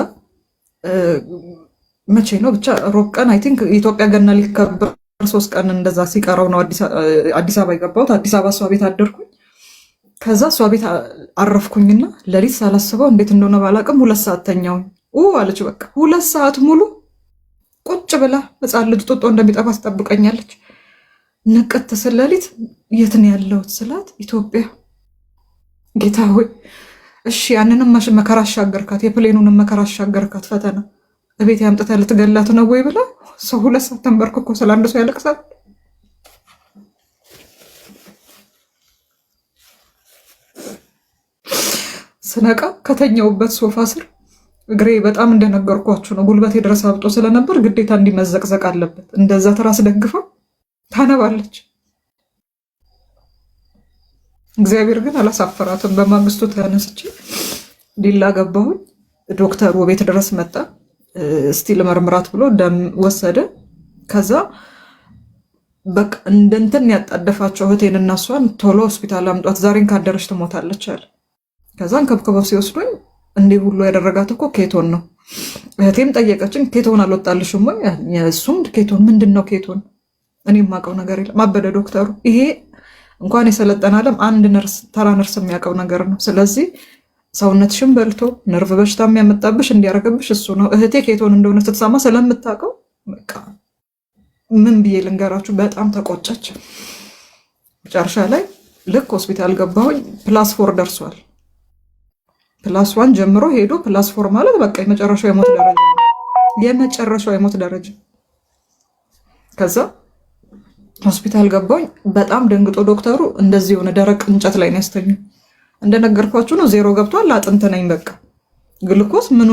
መቼ ነው ብቻ ሮብ ቀን አይ ቲንክ ኢትዮጵያ ገና ሊከበር 3 ቀን እንደዛ ሲቀረው ነው አዲስ አበባ የገባሁት። አዲስ አበባ እሷ ቤት አደርኩኝ። ከዛ እሷ ቤት አረፍኩኝና ሌሊት ሳላስበው እንዴት እንደሆነ ባላቅም 2 ሰዓት ተኛውኝ። አለች በቃ 2 ሰዓት ሙሉ ቁጭ ብላ ህፃን ልጅ ጦጦ እንደሚጠፋ ትጠብቀኛለች። ንቅት ስል ሌሊት የት ነው ያለሁት ስላት ኢትዮጵያ። ጌታ ሆይ እሺ ያንንም መከራ አሻገርካት፣ የፕሌኑንም መከራ አሻገርካት፣ ፈተና እቤት ያምጥተህ ልትገላት ነው ወይ ብላ ሰው 2 ሰዓት ተንበርክኮ ስለ አንድ ሰው ያለቅሳል። ስነቃ ከተኛውበት ሶፋ ስር እግሬ በጣም እንደነገርኳችሁ ነው ጉልበቴ ድረስ አብጦ ስለነበር ግዴታ እንዲመዘቅዘቅ አለበት። እንደዛ ትራስ ደግፋ ታነባለች። እግዚአብሔር ግን አላሳፈራትም። በማግስቱ ተነስቼ ዲላ ገባሁኝ። ዶክተሩ ቤት ድረስ መጣ። እስቲ ለመርምራት ብሎ ደም ወሰደ። ከዛ በቃ እንደንትን ያጣደፋቸው እህቴን እና እሷን ቶሎ ሆስፒታል አምጧት፣ ዛሬን ካደረች ትሞታለች አለ። ከዛን ከብክበው ሲወስዱኝ እንዲህ ሁሉ ያደረጋት እኮ ኬቶን ነው። እህቴም ጠየቀችን፣ ኬቶን አልወጣልሽም ወይ? እሱም ኬቶን ምንድን ነው ኬቶን? እኔ የማውቀው ነገር የለም አበደ ዶክተሩ። ይሄ እንኳን የሰለጠነ ዓለም አንድ ነርስ ተራ ነርስ የሚያውቀው ነገር ነው። ስለዚህ ሰውነትሽን በልቶ ነርቭ በሽታ የሚያመጣብሽ እንዲያረገብሽ እሱ ነው። እህቴ ኬቶን እንደሆነ ስትሰማ ስለምታውቀው በቃ ምን ብዬ ልንገራችሁ፣ በጣም ተቆጨች። መጨረሻ ላይ ልክ ሆስፒታል ገባሁኝ። +4 ደርሷል። +1 ጀምሮ ሄዶ +4 ማለት በቃ የመጨረሻው የሞት ደረጃ ነው። የመጨረሻው የሞት ደረጃ። ከዛ ሆስፒታል ገባኝ። በጣም ደንግጦ ዶክተሩ እንደዚህ የሆነ ደረቅ እንጨት ላይ ነው ያስተኙ። እንደነገርኳችሁ ነው 0 ገብቷል። አጥንት ነኝ በቃ ግሉኮስ ምኑ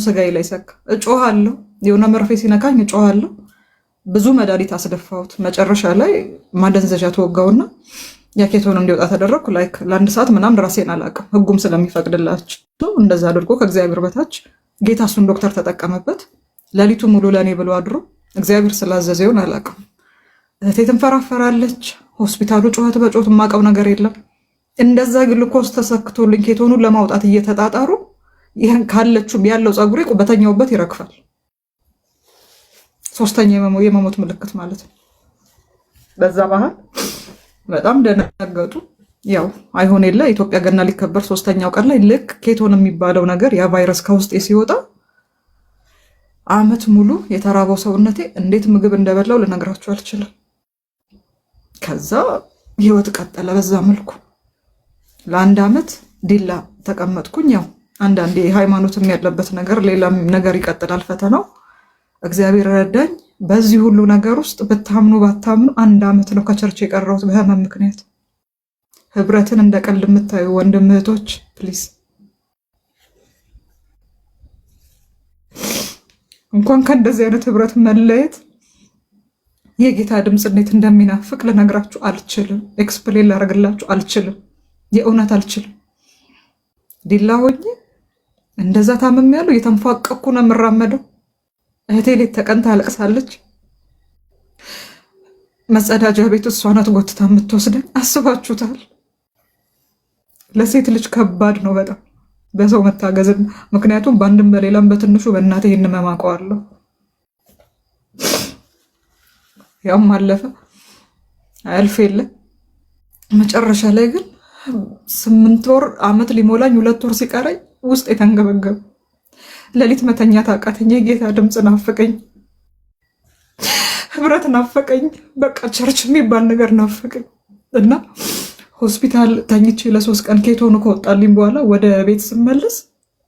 ስጋዬ ላይ ሰካ። እጮሃለሁ፣ የሆነ መርፌ ሲነካኝ እጮሃለሁ። ብዙ መድኃኒት አስደፋሁት። መጨረሻ ላይ ማደንዘዣ ተወጋውና ያኬቶን እንዲወጣ ተደረግኩ። ላይክ ለ1 ሰዓት ምናምን ራሴን አላውቅም፣ ህጉም ስለሚፈቅድላቸው እንደዛ አድርጎ ከእግዚአብሔር በታች ጌታ እሱን ዶክተር ተጠቀመበት። ሌሊቱ ሙሉ ለእኔ ብሎ አድሮ እግዚአብሔር ስላዘዘውን አላውቅም። እህቴ ትንፈራፈራለች። ሆስፒታሉ ጩኸት በጮት የማውቀው ነገር የለም። እንደዛ ግሉኮስ ተሰክቶልኝ ኬቶኑን ለማውጣት እየተጣጣሩ ይህን ካለችው ያለው ፀጉሬ በተኛውበት ይረግፋል። 3ኛ የመሞት ምልክት ማለት ነው። በዛ መሀል በጣም ደነገጡ። ያው አይሆን የለ ኢትዮጵያ ገና ሊከበር 3ኛው ቀን ላይ ልክ ኬቶን የሚባለው ነገር ያ ቫይረስ ከውስጤ ሲወጣ አመት ሙሉ የተራበው ሰውነቴ እንዴት ምግብ እንደበላው ልነግራችሁ አልችልም። ከዛ ህይወት ቀጠለ በዛ መልኩ። ለ1 አመት ዲላ ተቀመጥኩኝ። ያው አንዳንዴ ሃይማኖትም ያለበት ነገር ሌላም ነገር ይቀጥላል ፈተናው። እግዚአብሔር ረዳኝ። በዚህ ሁሉ ነገር ውስጥ ብታምኑ ባታምኑ 1 አመት ነው ከቸርች የቀረሁት በህመም ምክንያት። ህብረትን እንደ ቀልድ የምታዩ ወንድም እህቶች ፕሊዝ እንኳን ከእንደዚህ አይነት ህብረት መለየት የጌታ ድምፅ እንዴት እንደሚናፍቅ ልነግራችሁ አልችልም። ኤክስፕሌን ላደርግላችሁ አልችልም። የእውነት አልችልም። ዲላ ሆኜ እንደዛ ታምሜያለሁ። እየተንፏቀቅኩ ነው የምራመደው። እህቴ ሌት ተቀን ታለቅሳለች። መጸዳጃ ቤት እሷ ናት ጎትታ የምትወስደኝ። አስባችሁታል? ለሴት ልጅ ከባድ ነው በጣም በሰው መታገዝና፣ ምክንያቱም በአንድም በሌላም በትንሹ በእናቴ ይህን መማቀዋለሁ። ያም አለፈ አያልፍ የለ። መጨረሻ ላይ ግን 8 ወር አመት ሊሞላኝ 2 ወር ሲቀረኝ ውስጥ የተንገበገበ ሌሊት መተኛት አቃተኝ። የጌታ ድምፅ ናፈቀኝ፣ ህብረት ናፈቀኝ፣ በቃ ቸርች የሚባል ነገር ናፈቀኝ እና ሆስፒታል ተኝቼ ለ3 ቀን ኬቶኑ ከወጣልኝ በኋላ ወደ ቤት ስመለስ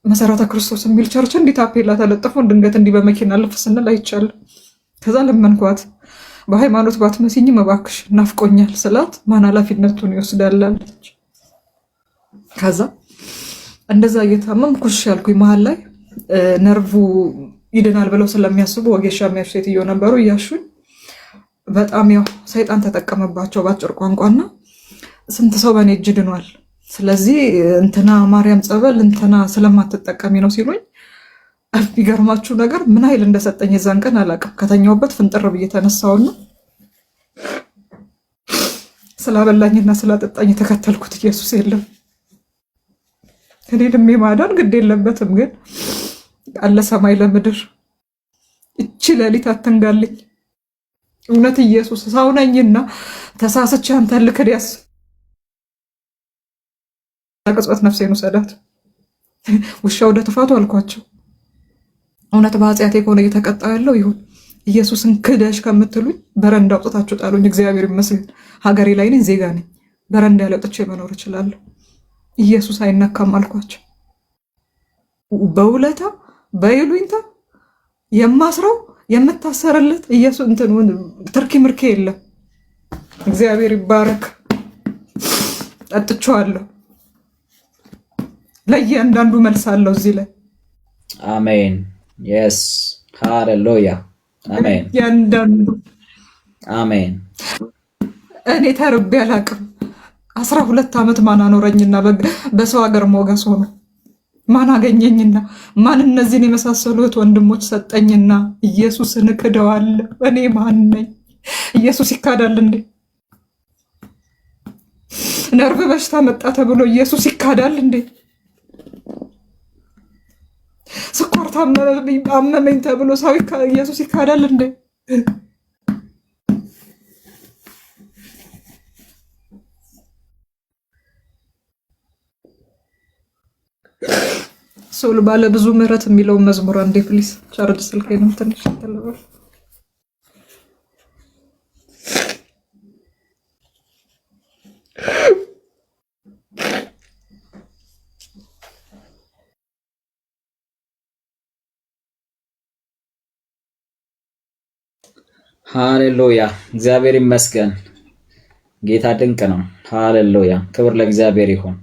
መሰረተ ክርስቶስ የሚል ቸርች እንዲህ ታፔላ ተለጥፎ ድንገት እንዲህ በመኪና ልፍ ስንል አይቻለሁ። ከዛ ለመንኳት፣ በሃይማኖት ባትመስኝም እባክሽ ናፍቆኛል ስላት ማን ኃላፊነቱን ይወስዳላለች። ከዛ እንደዛ እየታመምኩ ኩሽ ያልኩኝ መሀል ላይ ነርቭ ይድናል ብለው ስለሚያስቡ ወጌሻ የሚያሹ ሴትዮ ነበሩ። እያሹኝ በጣም ያው ሰይጣን ተጠቀመባቸው ባጭር ቋንቋና ስንት ሰው በእኔ እጅ ድኗል። ስለዚህ እንትና ማርያም ጸበል እንትና ስለማትጠቀሚ ነው ሲሉኝ፣ የሚገርማችሁ ነገር ምን ኃይል እንደሰጠኝ የዛን ቀን አላውቅም። ከተኛውበት ፍንጥር ብዬ ተነሳውና ስላበላኝና ስላጠጣኝ የተከተልኩት ኢየሱስ የለም። እኔ ድሜ ማዳን ግድ የለበትም፣ ግን አለ ሰማይ ለምድር እቺ ሌሊት አትንጋልኝ። እውነት ኢየሱስ ሰው ነኝና ተሳስቼ አንተን ልክድያስ ቅጽበት ነፍሴን ውሰዳት። ውሻ ወደ ጥፋቱ አልኳቸው። እውነት በኃጢአቴ ከሆነ እየተቀጣ ያለው ይሁን። ኢየሱስን ክደሽ ከምትሉኝ በረንዳ አውጥታችሁ ጣሉኝ። እግዚአብሔር ይመስገን ሀገሬ ላይ ነኝ፣ ዜጋ ነኝ። በረንዳ ላይ አውጥቼ መኖር እችላለሁ። ኢየሱስ አይነካም አልኳቸው። በውለታ በይሉኝታ የማስረው የምታሰርለት ኢየሱስ ትርኪ ምርኬ የለም። እግዚአብሔር ይባረክ። ጠጥቼዋለሁ። ለእያንዳንዱ መልስ አለው እዚህ ላይ። አሜን። የስ ሃሌሉያ። አሜን። ያንዳንዱ አሜን። እኔ ተርቤ አላውቅም። 12 ዓመት ማን አኖረኝና በሰው ሀገር ሞገስ ሆኖ ማን አገኘኝና ማን እነዚህን የመሳሰሉት ወንድሞች ሰጠኝና ኢየሱስን እክደዋለሁ። እኔ ማን ነኝ? ኢየሱስ ይካዳል እንዴ? ነርቭ በሽታ መጣ ተብሎ ኢየሱስ ይካዳል እንዴ? ስኳር አመመኝ ተብሎ ሰው ኢየሱስ ይካዳል እንዴ? ሶል ባለ ብዙ ምህረት የሚለውን መዝሙር አንዴ ፕሊስ። ቻርጅ ስልኬንም ትንሽ ተለበል። ሃሌሉያ እግዚአብሔር ይመስገን። ጌታ ድንቅ ነው። ሃሌሉያ ክብር ለእግዚአብሔር ይሁን።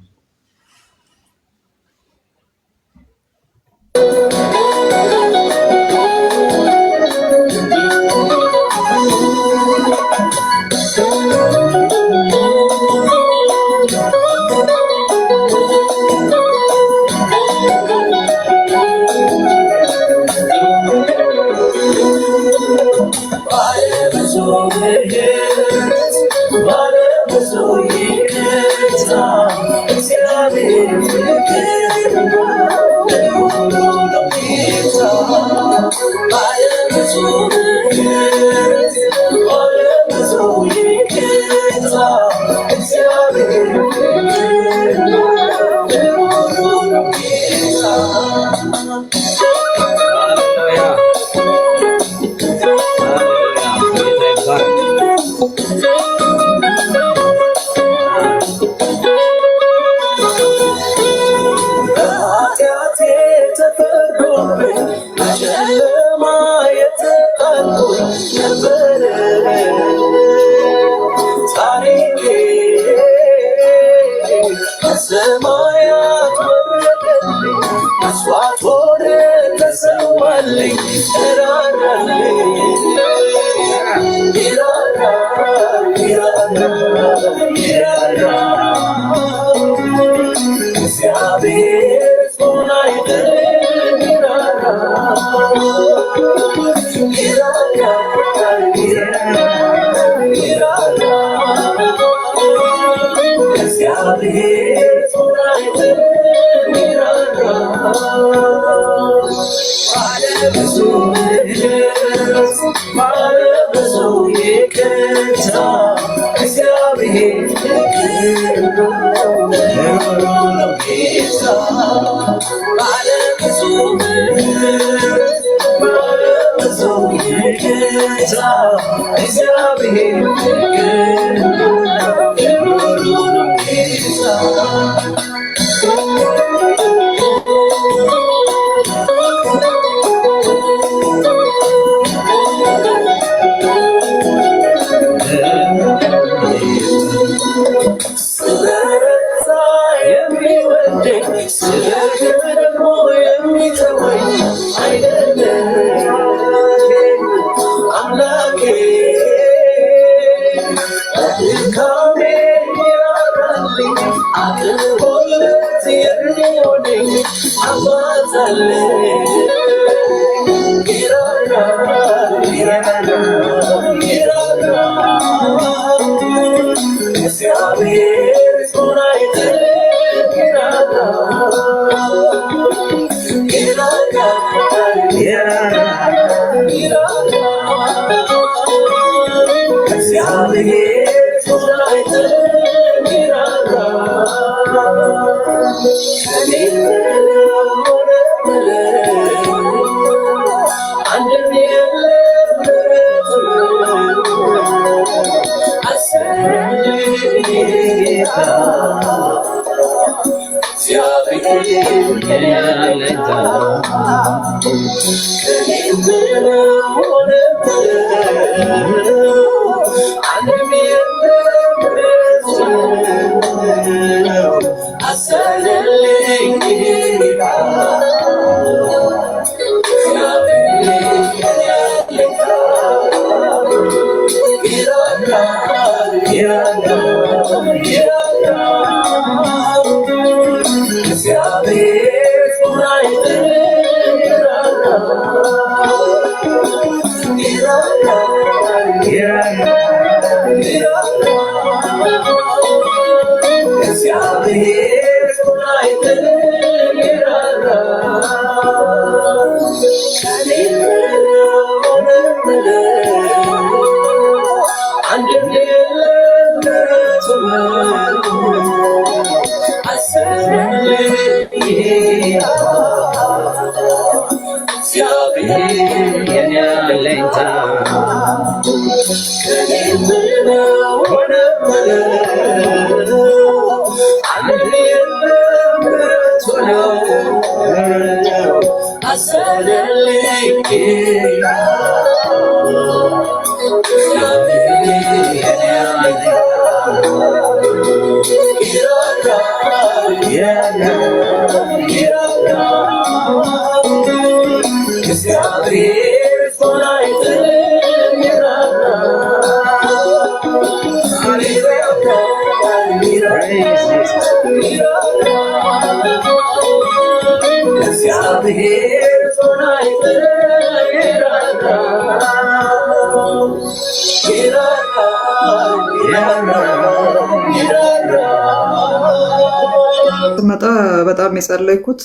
ስመጣ በጣም የጸለይኩት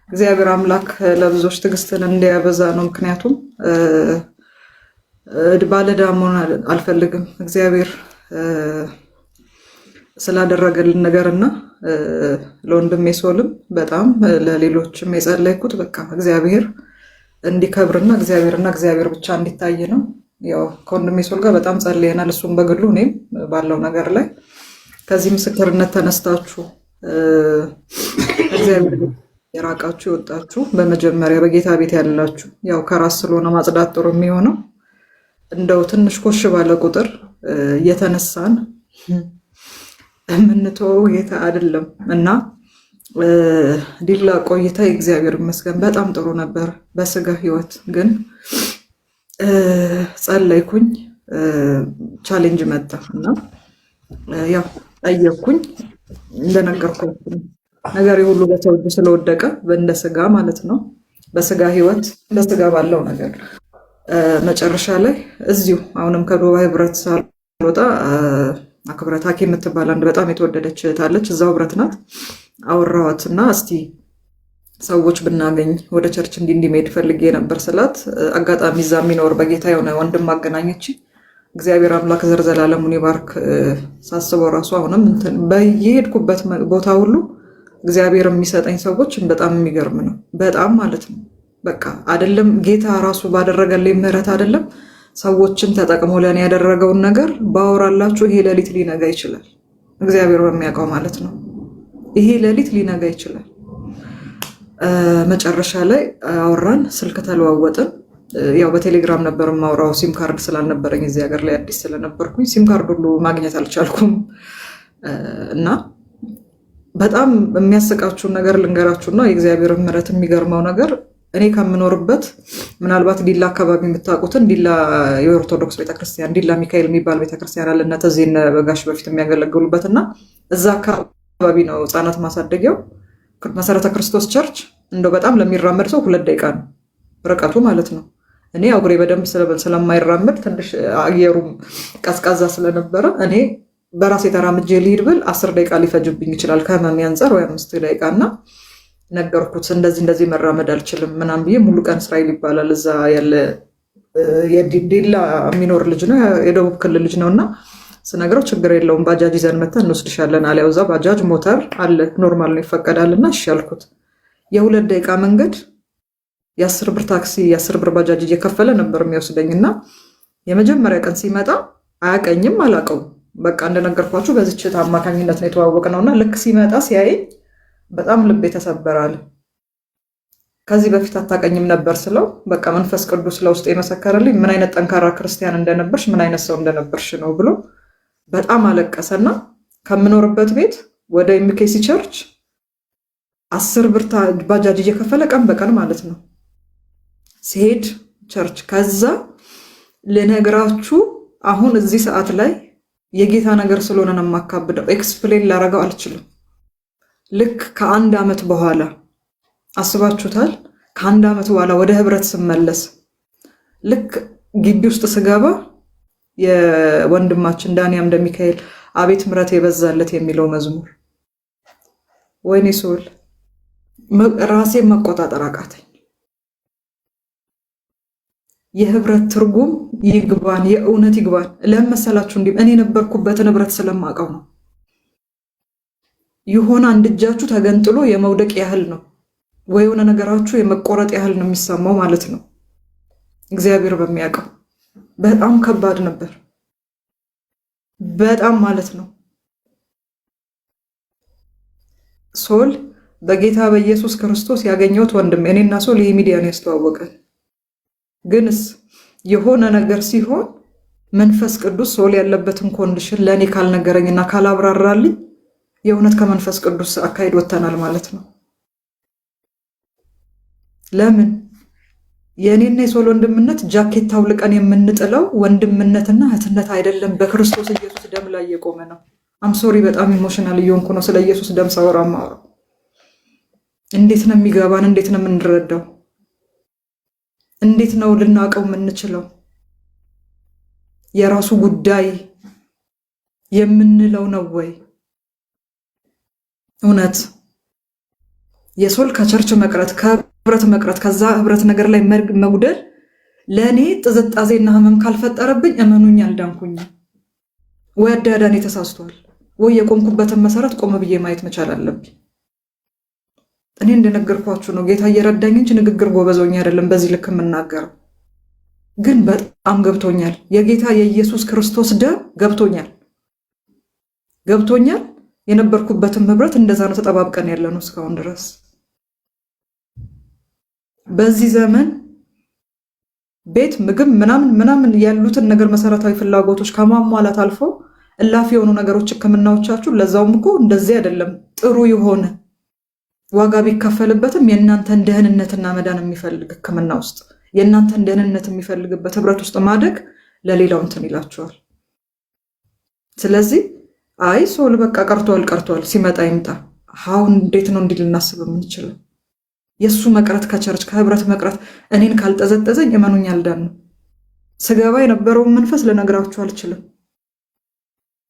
እግዚአብሔር አምላክ ለብዙዎች ትዕግስትን እንዲያበዛ ነው። ምክንያቱም ባለዕዳ መሆን አልፈልግም። እግዚአብሔር ስላደረገልን ነገር እና ለወንድሜ ሶልም በጣም ለሌሎችም የጸለይኩት በቃ እግዚአብሔር እንዲከብርና እግዚአብሔር ብቻ እንዲታይ ነው። ያው ከወንድሜ ሶል ጋር በጣም ጸልየናል። እሱም በግሉ እኔም ባለው ነገር ላይ ከዚህ ምስክርነት ተነስታችሁ እግዚአብሔር የራቃችሁ የወጣችሁ በመጀመሪያ በጌታ ቤት ያላችሁ ያው ከራስ ስለሆነ ማጽዳት ጥሩ የሚሆነው እንደው ትንሽ ኮሽ ባለ ቁጥር እየተነሳን የምንተወው ጌታ አይደለም እና ዲላ ቆይታ የእግዚአብሔር ይመስገን በጣም ጥሩ ነበር። በስጋ ህይወት ግን ጸለይኩኝ፣ ቻሌንጅ መጣ እና ያው ጠየቅኩኝ። እንደነገርኳችሁ ነገር ሁሉ በሰው እጅ ስለወደቀ በእንደ ስጋ ማለት ነው፣ በስጋ ህይወት በስጋ ባለው ነገር መጨረሻ ላይ እዚሁ አሁንም ከዱባይ ህብረት ሳልወጣ አክብረት ሀኪ የምትባል አንድ በጣም የተወደደች ታለች፣ እዛው ህብረት ናት። አወራኋት እና እስቲ ሰዎች ብናገኝ ወደ ቸርች እንዲመሄድ ፈልጌ ነበር ስላት አጋጣሚ እዛ የሚኖር በጌታ የሆነ ወንድም አገናኘች። እግዚአብሔር አምላክ ዘር ዘላለሙን ይባርክ። ሳስበው ራሱ አሁንም በየሄድኩበት ቦታ ሁሉ እግዚአብሔር የሚሰጠኝ ሰዎች በጣም የሚገርም ነው። በጣም ማለት ነው በቃ አይደለም ጌታ ራሱ ባደረገልኝ ምህረት አይደለም ሰዎችን ተጠቅሞ ለኔ ያደረገውን ነገር ባወራላችሁ ይሄ ሌሊት ሊነጋ ይችላል። እግዚአብሔር በሚያውቀው ማለት ነው ይሄ ሌሊት ሊነጋ ይችላል። መጨረሻ ላይ አወራን፣ ስልክ ተለዋወጥን። ያው በቴሌግራም ነበር የማወራው፣ ሲም ካርድ ስላልነበረኝ እዚህ ሀገር ላይ አዲስ ስለነበርኩኝ ሲም ካርድ ሁሉ ማግኘት አልቻልኩም እና በጣም የሚያስቃችሁን ነገር ልንገራችሁና የእግዚአብሔር ምህረት የሚገርመው ነገር እኔ ከምኖርበት ምናልባት ዲላ አካባቢ የምታውቁትን ዲላ የኦርቶዶክስ ቤተክርስቲያን ዲላ ሚካኤል የሚባል ቤተክርስቲያን አለ እና ተዚህ በጋሽ በፊት የሚያገለግሉበት እና እዛ አካባቢ ነው ህፃናት ማሳደጊያው መሰረተ ክርስቶስ ቸርች። እንደው በጣም ለሚራመድ ሰው 2 ደቂቃ ነው ርቀቱ ማለት ነው። እኔ አጉሬ በደንብ ስለማይራመድ ትንሽ አየሩም ቀዝቃዛ ስለነበረ እኔ በራሴ ተራምጄ ልሂድ ብል 10 ደቂቃ ሊፈጅብኝ ይችላል ከህመም አንፃር ወይ 5 ደቂቃ እና ነገርኩት እንደዚህ መራመድ አልችልም ምናምን ብዬ። ሙሉ ቀን እስራኤል ይባላል እዛ ያለ የዲላ የሚኖር ልጅ ነው፣ የደቡብ ክልል ልጅ ነውና ስነግረው ችግር የለውም ባጃጅ ይዘን መተን እንወስድሻለን አለ። እዛ ባጃጅ ሞተር አለ ኖርማል ነው ይፈቀዳልና እሺ አልኩት። የ2 ደቂቃ መንገድ የ10 ብር ታክሲ የ10 ብር ባጃጅ እየከፈለ ነበር የሚወስደኝና የመጀመሪያ ቀን ሲመጣ አያቀኝም አላቀው በቃ እንደነገርኳችሁ በዚች አማካኝነት ነው የተዋወቅነውና ልክ ሲመጣ ሲያየኝ በጣም ልቤ ተሰበራል። ከዚህ በፊት አታቀኝም ነበር ስለው በቃ መንፈስ ቅዱስ ለውስጥ የመሰከረልኝ ምን አይነት ጠንካራ ክርስቲያን እንደነበርሽ ምን አይነት ሰው እንደነበርሽ ነው ብሎ በጣም አለቀሰና ከምኖርበት ቤት ወደ ኤምኬሲ ቸርች 10 ብር ባጃጅ እየከፈለ ቀን በቀን ማለት ነው ሲሄድ ቸርች። ከዛ ልነግራችሁ አሁን እዚህ ሰዓት ላይ የጌታ ነገር ስለሆነ ነው የማካብደው፣ ኤክስፕሌን ላረገው አልችልም። ልክ ከ1 ዓመት በኋላ አስባችሁታል? ከ1 ዓመት በኋላ ወደ ህብረት ስመለስ ልክ ግቢ ውስጥ ስገባ የወንድማችን ዳንያም እንደሚካኤል አቤት ምሕረት የበዛለት የሚለው መዝሙር ወይኔ ሶል ራሴን መቆጣጠር አቃተኝ። የህብረት ትርጉም ይግባን፣ የእውነት ይግባን። ለመሰላችሁ እንዴ እኔ ነበርኩበትን ህብረት ስለማውቀው ነው። የሆነ አንድ እጃችሁ ተገንጥሎ የመውደቅ ያህል ነው ወይ የሆነ ነገራችሁ የመቆረጥ ያህል ነው የሚሰማው ማለት ነው። እግዚአብሔር በሚያውቀው በጣም ከባድ ነበር፣ በጣም ማለት ነው። ሶል በጌታ በኢየሱስ ክርስቶስ ያገኘሁት ወንድም እኔና ሶል ይሄ ሚዲያ ነው ያስተዋወቀን። ግንስ የሆነ ነገር ሲሆን መንፈስ ቅዱስ ሶል ያለበትን ኮንዲሽን ለእኔ ካልነገረኝና ካላብራራልኝ የእውነት ከመንፈስ ቅዱስ አካሄድ ወጥተናል ማለት ነው። ለምን የእኔና የሶል ወንድምነት ጃኬት አውልቀን የምንጥለው ወንድምነትና እህትነት አይደለም፣ በክርስቶስ ኢየሱስ ደም ላይ የቆመ ነው። አምሶሪ በጣም ኢሞሽናል እየሆንኩ ነው ስለ ኢየሱስ ደም ሳወራ ማወራው። እንዴት ነው የሚገባን? እንዴት ነው የምንረዳው? እንዴት ነው ልናውቀው የምንችለው? የራሱ ጉዳይ የምንለው ነው ወይ? እውነት የሶል ከቸርች መቅረት ከህብረት መቅረት ከዛ ህብረት ነገር ላይ መጉደል ለእኔ ጥዝጣዜና ህመም ካልፈጠረብኝ እመኑኝ አልዳንኩኝ። ወይ አዳዳኔ ተሳስቷል ወይ የቆምኩበትን መሰረት ቆም ብዬ ማየት መቻል አለብኝ። እኔ እንደነገርኳችሁ ነው ጌታ እየረዳኝ እንጂ ንግግር ጎበዞኝ አይደለም በዚህ ልክ የምናገረው። ግን በጣም ገብቶኛል። የጌታ የኢየሱስ ክርስቶስ ደም ገብቶኛል። የነበርኩበትም ህብረት እንደዛ ነው ተጠባብቀን ያለነው እስካሁን ድረስ። በዚህ ዘመን ቤት ምግብ ምናምን ያሉትን ነገር መሰረታዊ ፍላጎቶች ከማሟላት አልፎ እላፊ የሆኑ ነገሮች ህክምናዎቻችሁ ለዛውም እኮ እንደዚህ አይደለም ጥሩ የሆነ ዋጋ ቢከፈልበትም የእናንተን ደህንነትና መዳን የሚፈልግ ህክምና ውስጥ የእናንተን ደህንነት የሚፈልግበት ህብረት ውስጥ ማደግ ለሌላው እንትን ይላችኋል። ስለዚህ አይ ሶል በቃ ቀርቷል ሲመጣ ይምጣ። አሁን እንዴት ነው እንዲህ ልናስብ የምንችለው? የእሱ መቅረት ከቸርች ከህብረት መቅረት እኔን ካልጠዘጠዘኝ እመኑኝ አልዳንም። ስገባ የነበረውን መንፈስ ልነግራችሁ አልችልም።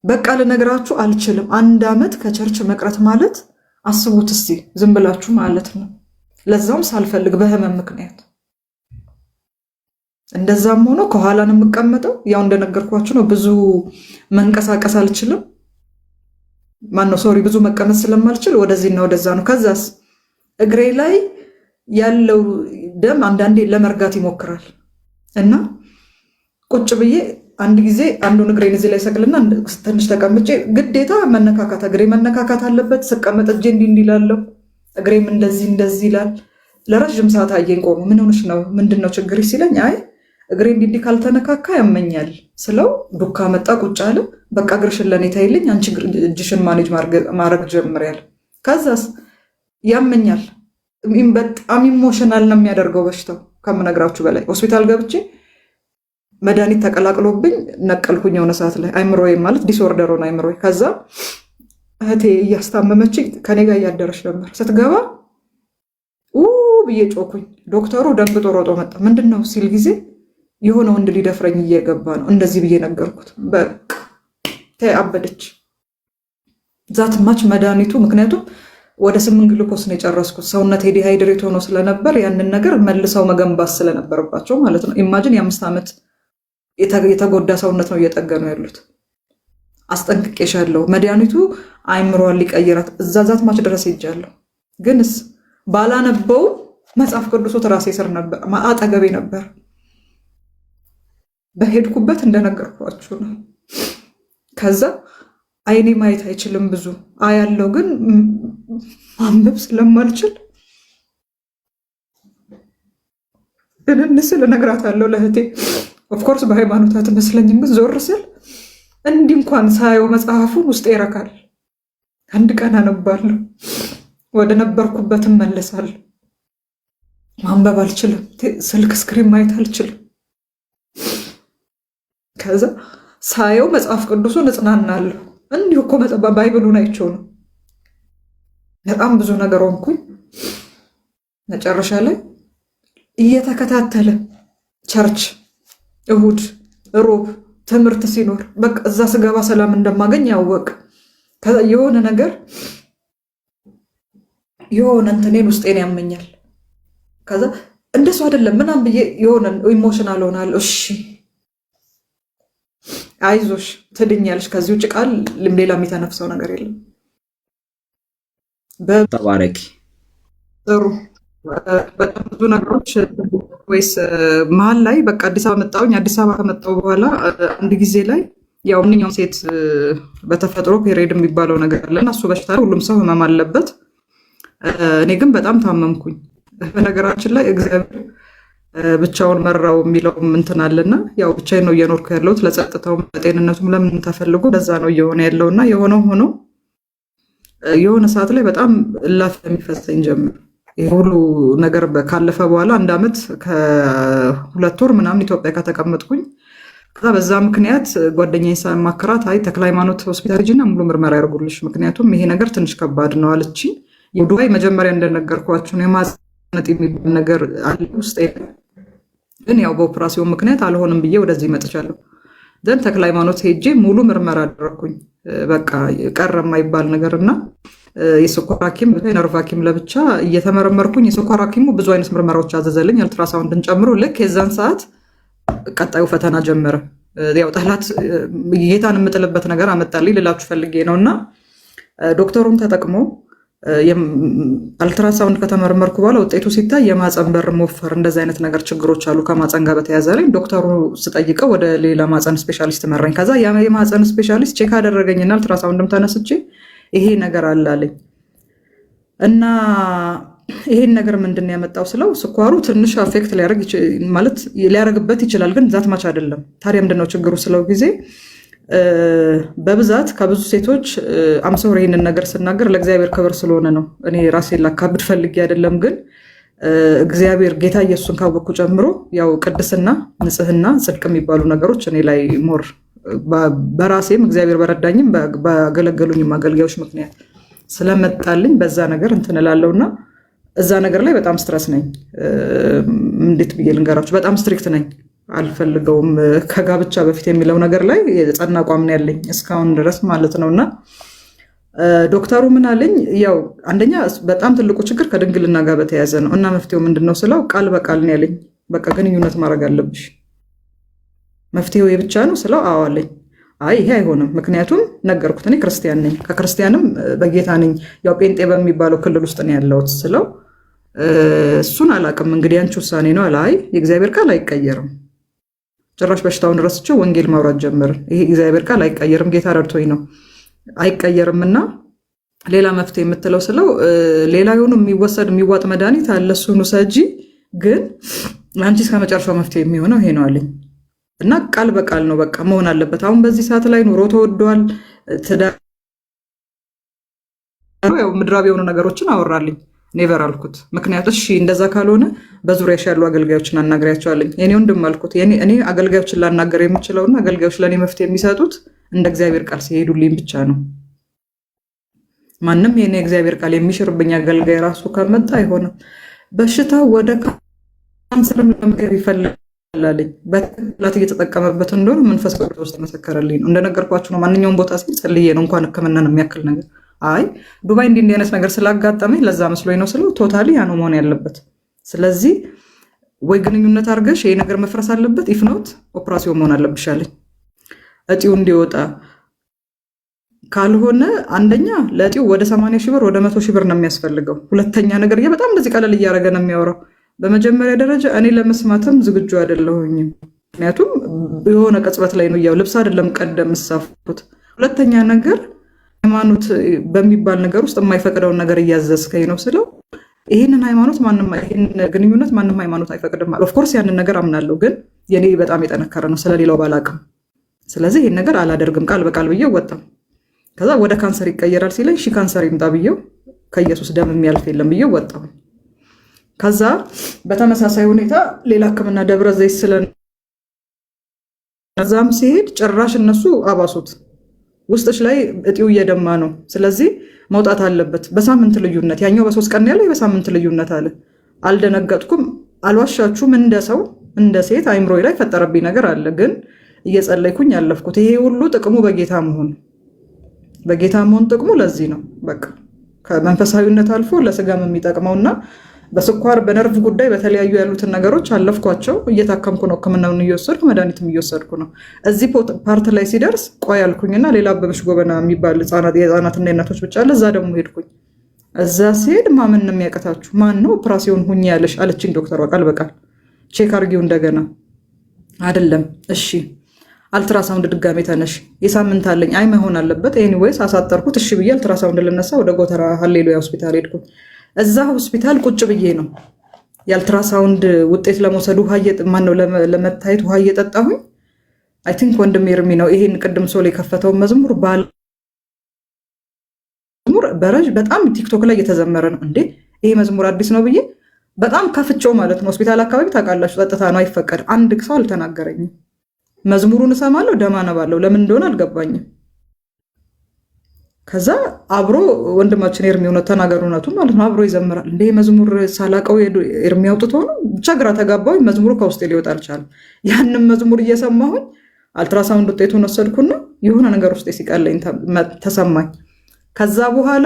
በቃ ልነግራችሁ አልችልም። 1 ዓመት ከቸርች መቅረት ማለት አስቡት እስቲ ዝም ብላችሁ ማለት ነው። ለዛውም ሳልፈልግ በህመም ምክንያት። እንደዛም ሆኖ ከኋላ ነው የምቀመጠው። ያው እንደነገርኳችሁ ነው ብዙ መንቀሳቀስ አልችልም። ብዙ መቀመጥ ስለማልችል ወደዚህና ወደዛ ነው። ከዛስ እግሬ ላይ ያለው ደም አንዳንዴ ለመርጋት ይሞክራል እና ቁጭ ብዬ አንድ ጊዜ አንዱን እግሬን እዚህ ላይ ሰቅልና ትንሽ ተቀምጬ ግዴታ እግሬ መነካካት አለበት። ስቀመጥ እጄ እንዲህ ይላለው፣ እግሬም እንደዚህ ይላል። ለረጅም ሰዓት አየኝ ቆሞ። ምን ሆነሽ ነው? ምንድነው ችግር ሲለኝ አይ እግሬ እንዲህ ካልተነካካ ያመኛል ስለው ዱካ መጣ ቁጭ አለ። በቃ እግርሽን ለኔ ታይልኝ፣ አንቺ እጅሽን ማኔጅ ማድረግ ጀምሪያል። ከዛስ ያመኛል። በጣም ኢሞሽናል ነው የሚያደርገው በሽታው ከምነግራችሁ በላይ። ሆስፒታል ገብቼ መድኃኒት ተቀላቅሎብኝ ነቀልኩኝ የሆነ ሰዓት ላይ። አይምሮዬ ማለት ዲስኦርደር ሆነ አይምሮዬ። ከዛ እህቴ እያስታመመችኝ ከኔ ጋር እያደረች ነበር። ስትገባ ብዬ ጮኩኝ። ዶክተሩ ደንግጦ ሮጦ መጣ። ምንድን ነው ሲል ጊዜ የሆነ ወንድ ሊደፍረኝ እየገባ ነው እንደዚህ ብዬ ነገርኩት። በቃ አበደች። ዛት ማች መድኃኒቱ ምክንያቱም ወደ 8 ግሉኮስ ነው የጨረስኩት። ሰውነት ዲሃይድሬት ሆኖ ስለነበር ያንን ነገር መልሰው መገንባት ስለነበረባቸው ማለት ነው። ኢማጂን የ5 ዓመት የተጎዳ ሰውነት ነው እየጠገኑ ያሉት። አስጠንቅቄሻለሁ። መድኃኒቱ አይምሮዋን ሊቀይራት እዛዛት ማች ድረስ ሄጃለሁ። ግንስ ባላነበው መጽሐፍ ቅዱሱ ራሴ ስር ነበር፣ አጠገቤ ነበር። በሄድኩበት እንደነገርኳችሁ ነው። ከዛ አይኔ ማየት አይችልም ብዙ አያለው፣ ግን ማንበብ ስለማልችል እንስል እነግራታለሁ ለእህቴ። ኦፍኮርስ በሃይማኖት አትመስለኝም፣ ግን ዞር ስል እንዲህ እንኳን ሳየው መጽሐፉን ውስጥ ይረካል። አንድ ቀን አነባለሁ፣ ወደ ነበርኩበት እመለሳለሁ። ማንበብ አልችልም፣ ስልክ ስክሪን ማየት አልችልም። ከዛ ሳየው መጽሐፍ ቅዱሱን እጽናናለሁ። እንዲሁ እኮ ባይብሉን አይቼው ነው። በጣም ብዙ ነገር ሆንኩኝ። መጨረሻ ላይ እየተከታተለ ቸርች እሁድ፣ ሮብ ትምህርት ሲኖር በቃ እዛ ስገባ ሰላም እንደማገኝ ያወቅ። ከዛ የሆነ ነገር የሆነ እንትኔን ውስጤን ያመኛል። ከዛ እንደሱ አይደለም ምናምን ብዬ የሆነ ኢሞሽናል ሆናለሁ። እሺ አይዞሽ ትድኛለሽ፣ ከዚህ ውጭ ቃል ሌላ የሚተነፍሰው ነገር የለም። ተባረኪ። ጥሩ በጣም ብዙ ነገሮች ወይስ መሀል ላይ በቃ አዲስ አበባ መጣሁኝ። አዲስ አበባ ከመጣሁ በኋላ አንድ ጊዜ ላይ ያው ምንኛውም ሴት በተፈጥሮ ፔሪየድ የሚባለው ነገር አለና እሱ በሽታ ሁሉም ሰው ህመም አለበት። እኔ ግን በጣም ታመምኩኝ። በነገራችን ላይ እግዚአብሔር ብቻውን መራው የሚለው እንትን አለና ያው ብቻዬን ነው እየኖርኩ ያለሁት። ለጸጥታውም ለጤንነቱም ለምን ተፈልጎ ለዛ ነው እየሆነ ያለውና የሆነው ሆኖ የሆነ ሰዓት ላይ በጣም እላፍ የሚፈሰኝ ጀምር። ይህ ሁሉ ነገር ካለፈ በኋላ 1 ዓመት ከ2 ወር ምናምን ኢትዮጵያ ከተቀመጥኩኝ ከዛ በዛ ምክንያት ጓደኛዬን ሳማክራት አይ ተክለ ሃይማኖት ሆስፒታል ሂጂና ሙሉ ምርመራ ያደርጉልሽ፣ ምክንያቱም ይሄ ነገር ትንሽ ከባድ ነው አለች። የዱባይ መጀመሪያ እንደነገርኳችሁ ነው የማህፀን የሚባል ነገር አለ ውስጥ፣ ግን ያው በኦፕራሲዮን ምክንያት አልሆንም ብዬ ወደዚህ መጥቻለሁ። ዘን ተክለ ሃይማኖት ሄጄ ሙሉ ምርመራ አደረኩኝ። በቃ ቀረ የማይባል ነገርና የስኳር ሐኪም ነርቭ ሐኪም ለብቻ እየተመረመርኩኝ የስኳር ሐኪሙ ብዙ አይነት ምርመራዎች አዘዘልኝ አልትራሳውንድን ጨምሮ። ልክ የዛን ሰዓት ቀጣዩ ፈተና ጀመረ። ያው ጠላት ጌታን የምጥልበት ነገር አመጣልኝ ልላችሁ ፈልጌ ነውና ዶክተሩን ተጠቅሞ አልትራሳውንድ ከተመረመርኩ በኋላ ውጤቱ ሲታይ የማፀን በር መወፈር እንደዚህ አይነት ነገር ችግሮች አሉ ከማፀን ጋር በተያያዘ ላይ ዶክተሩ ስጠይቀው ወደ ሌላ ማፀን ስፔሻሊስት መራኝ። ከዛ የማፀን ስፔሻሊስት ቼክ አደረገኝና አልትራሳውንድም ተነስቼ ይሄ ነገር አላለኝ እና ይሄን ነገር ምንድን ያመጣው ስለው ስኳሩ ትንሽ አፌክት ሊያደርግበት ይችላል፣ ግን ዛት ማች አይደለም። ታዲያ ምንድነው ችግሩ ስለው ጊዜ በብዛት ከብዙ ሴቶች አምሰውር ይህንን ነገር ስናገር ለእግዚአብሔር ክብር ስለሆነ ነው። እኔ ራሴን ላካብድ ፈልጌ አይደለም፣ ግን እግዚአብሔር ጌታ ኢየሱስን ካወቅኩ ጨምሮ ያው ቅድስና፣ ንጽህና፣ ጽድቅ የሚባሉ ነገሮች እኔ ላይ ሞር በራሴም እግዚአብሔር በረዳኝም ባገለገሉኝም አገልጋዮች ምክንያት ስለመጣልኝ በዛ ነገር እንትን እላለሁና እዛ ነገር ላይ በጣም ስትረስ ነኝ። እንዴት ብዬ ልንገራችሁ? በጣም ስትሪክት ነኝ። አልፈልገውም ከጋብቻ በፊት የሚለው ነገር ላይ የጸና አቋም ነው ያለኝ እስካሁን ድረስ ማለት ነውና ዶክተሩ ምን አለኝ? ያው አንደኛ በጣም ትልቁ ችግር ከድንግልና ጋር በተያያዘ ነው እና መፍትሄው ምንድነው ስለው ቃል በቃል ነው ያለኝ። በቃ ግንኙነት ማድረግ አለብሽ። መፍትሄው የብቻ ነው ስለው አዎ አለኝ። አይ ይሄ አይሆንም፣ ምክንያቱም ነገርኩት እኔ ክርስቲያን ነኝ፣ ከክርስቲያንም በጌታ ነኝ፣ ያው ጴንጤ በሚባለው ክልል ውስጥ ነው ያለሁት ስለው እሱን አላውቅም እንግዲህ አንቺ ውሳኔ ነው አለ። አይ የእግዚአብሔር ቃል አይቀየርም። ጭራሽ በሽታውን ረስቼው ወንጌል ማውራት ጀመርን። ይሄ እግዚአብሔር ቃል አይቀየርም፣ ጌታ ረድቶኝ ነው አይቀየርምና ሌላ መፍትሄ የምትለው ስለው ሌላ የሆኑ የሚወሰድ የሚዋጥ መድኃኒት አለ እሱን ውሰጂ፣ ግን ለአንቺ እስከ መጨረሻው መፍትሄ የሚሆነው ይሄ ነው አለኝ እና ቃል በቃል ነው በቃ መሆን አለበት። አሁን በዚህ ሰዓት ላይ ኑሮ ተወዷል፣ ትዳር ያው ምድራዊ የሆኑ ነገሮችን አወራልኝ። ኔቨር አልኩት። ምክንያቱ እሺ እንደዛ ካልሆነ በዙሪያሽ ያሉ አገልጋዮችን አናግሪያቸዋለኝ። የኔ ወንድም አልኩት እኔ አገልጋዮችን ላናገር የምችለውና አገልጋዮች ለእኔ መፍትሄ የሚሰጡት እንደ እግዚአብሔር ቃል ሲሄዱልኝ ብቻ ነው። ማንም የኔ እግዚአብሔር ቃል የሚሽርብኝ አገልጋይ ራሱ ከመጣ አይሆንም። በሽታው ወደ ካንሰርም ለመገብ ይፈልጋልኝ በትክክላት እየተጠቀመበት እንደሆነ መንፈስ ቅዱስ ተመሰከረልኝ ነው። እንደነገርኳችሁ ነው። ማንኛውም ቦታ ሲል ጸልዬ ነው እንኳን ሕክምናን የሚያክል ነገር አይ ዱባይ እንዲህ አይነት ነገር ስላጋጠመኝ ለዛ መስሎኝ ነው ስለው ቶታሊ ያ ነው መሆን ያለበት። ስለዚህ ወይ ግንኙነት አድርገሽ ይሄ ነገር መፍረስ አለበት፣ ኢፍኖት ኦፕራሲዮን መሆን አለብሽ አለኝ። እጢው እንዲወጣ ካልሆነ አንደኛ ለእጢው ወደ 80 ሺህ ብር ወደ 100 ሺህ ብር ነው የሚያስፈልገው። ሁለተኛ ነገር በጣም እንደዚህ ቀለል እያደረገ ነው የሚያወራው። በመጀመሪያ ደረጃ እኔ ለመስማትም ዝግጁ አይደለሁኝም፣ ምክንያቱም የሆነ ቅጽበት ላይ ነው ያው ልብስ አይደለም ቀደም ሳፍኩት። ሁለተኛ ነገር ሃይማኖት በሚባል ነገር ውስጥ የማይፈቅደውን ነገር እያዘዝከኝ ነው ስለው ይህንን ሃይማኖት ይህን ግንኙነት ማንም ሃይማኖት አይፈቅድም። ኦፍኮርስ ያንን ነገር አምናለሁ፣ ግን የኔ በጣም የጠነከረ ነው ስለሌላው ባላቅም። ስለዚህ ይህን ነገር አላደርግም ቃል በቃል ብዬው ወጣም። ከዛ ወደ ካንሰር ይቀየራል ሲለኝ እሺ ካንሰር ይምጣ ብዬው ከኢየሱስ ደም የሚያልፍ የለም ብዬው ወጣው። ከዛ በተመሳሳይ ሁኔታ ሌላ ሕክምና ደብረ ዘይት ስለዛም ሲሄድ ጭራሽ እነሱ አባሱት። ውስጥሽ ላይ እጢው እየደማ ነው፣ ስለዚህ መውጣት አለበት በሳምንት ልዩነት። ያኛው በ3 ቀን ያለው በሳምንት ልዩነት አለ። አልደነገጥኩም፣ አልዋሻችሁም። እንደ ሰው እንደ ሴት አይምሮዬ ላይ ፈጠረብኝ ነገር አለ፣ ግን እየጸለይኩኝ ያለፍኩት። ይሄ ሁሉ ጥቅሙ በጌታ መሆን ጥቅሙ ለዚህ ነው። በቃ ከመንፈሳዊነት አልፎ ለስጋም የሚጠቅመውና በስኳር በነርቭ ጉዳይ በተለያዩ ያሉትን ነገሮች አለፍኳቸው። እየታከምኩ ነው፣ ሕክምናውን እየወሰድኩ መድኃኒትም እየወሰድኩ ነው። እዚህ ፓርት ላይ ሲደርስ ቆይ አልኩኝና ሌላ አበበሽ ጎበና የሚባል የህፃናትና የእናቶች ብቻ አለ። እዛ ደግሞ ሄድኩኝ። እዛ ሲሄድ ማመን ነው የሚያቀታችሁ? ማን ነው ኦፕራሲዮን ሁኝ ያለሽ አለችኝ ዶክተር። ቃል በቃል ቼክ አርጊው እንደገና አይደለም እሺ አልትራሳውንድ ድጋሜ ተነሽ፣ የሳምንት አለኝ። አይ መሆን አለበት ኤኒዌይስ አሳጠርኩት። እሺ ብዬ አልትራሳውንድ ልነሳ ወደ ጎተራ ሃሌሉያ ሆስፒታል ሄድኩኝ። እዛ ሆስፒታል ቁጭ ብዬ ነው የአልትራሳውንድ ውጤት ለመውሰድ ለመታየት ውሃ እየጠጣሁኝ አይ ቲንክ ወንድም ኤርሚ ነው ይሄን ቅድም ሶል የከፈተውን መዝሙር በረዥ በጣም ቲክቶክ ላይ እየተዘመረ ነው። እንዴ ይሄ መዝሙር አዲስ ነው ብዬ በጣም ከፍቼው ማለት ነው። ሆስፒታል አካባቢ ታውቃላችሁ፣ ጸጥታ ነው አይፈቀድ። አንድ ሰው አልተናገረኝም። መዝሙሩን እሰማለሁ፣ ደም አነባለሁ። ለምን እንደሆነ አልገባኝም። ከዛ አብሮ ወንድማችን ኤርሚ እውነት ተናገር እውነቱ ማለት ነው አብሮ ይዘምራል። እንደ መዝሙር ሳላቀው ኤርሚ አውጥቶ ነው ብቻ ግራ ተጋባሁኝ። መዝሙሩ ከውስጤ ሊወጣ አልቻለም። ያንን መዝሙር እየሰማሁኝ አልትራሳውንድ ውጤቱን ወሰድኩና የሆነ ነገር ውስጤ ሲቀለኝ ተሰማኝ። ከዛ በኋላ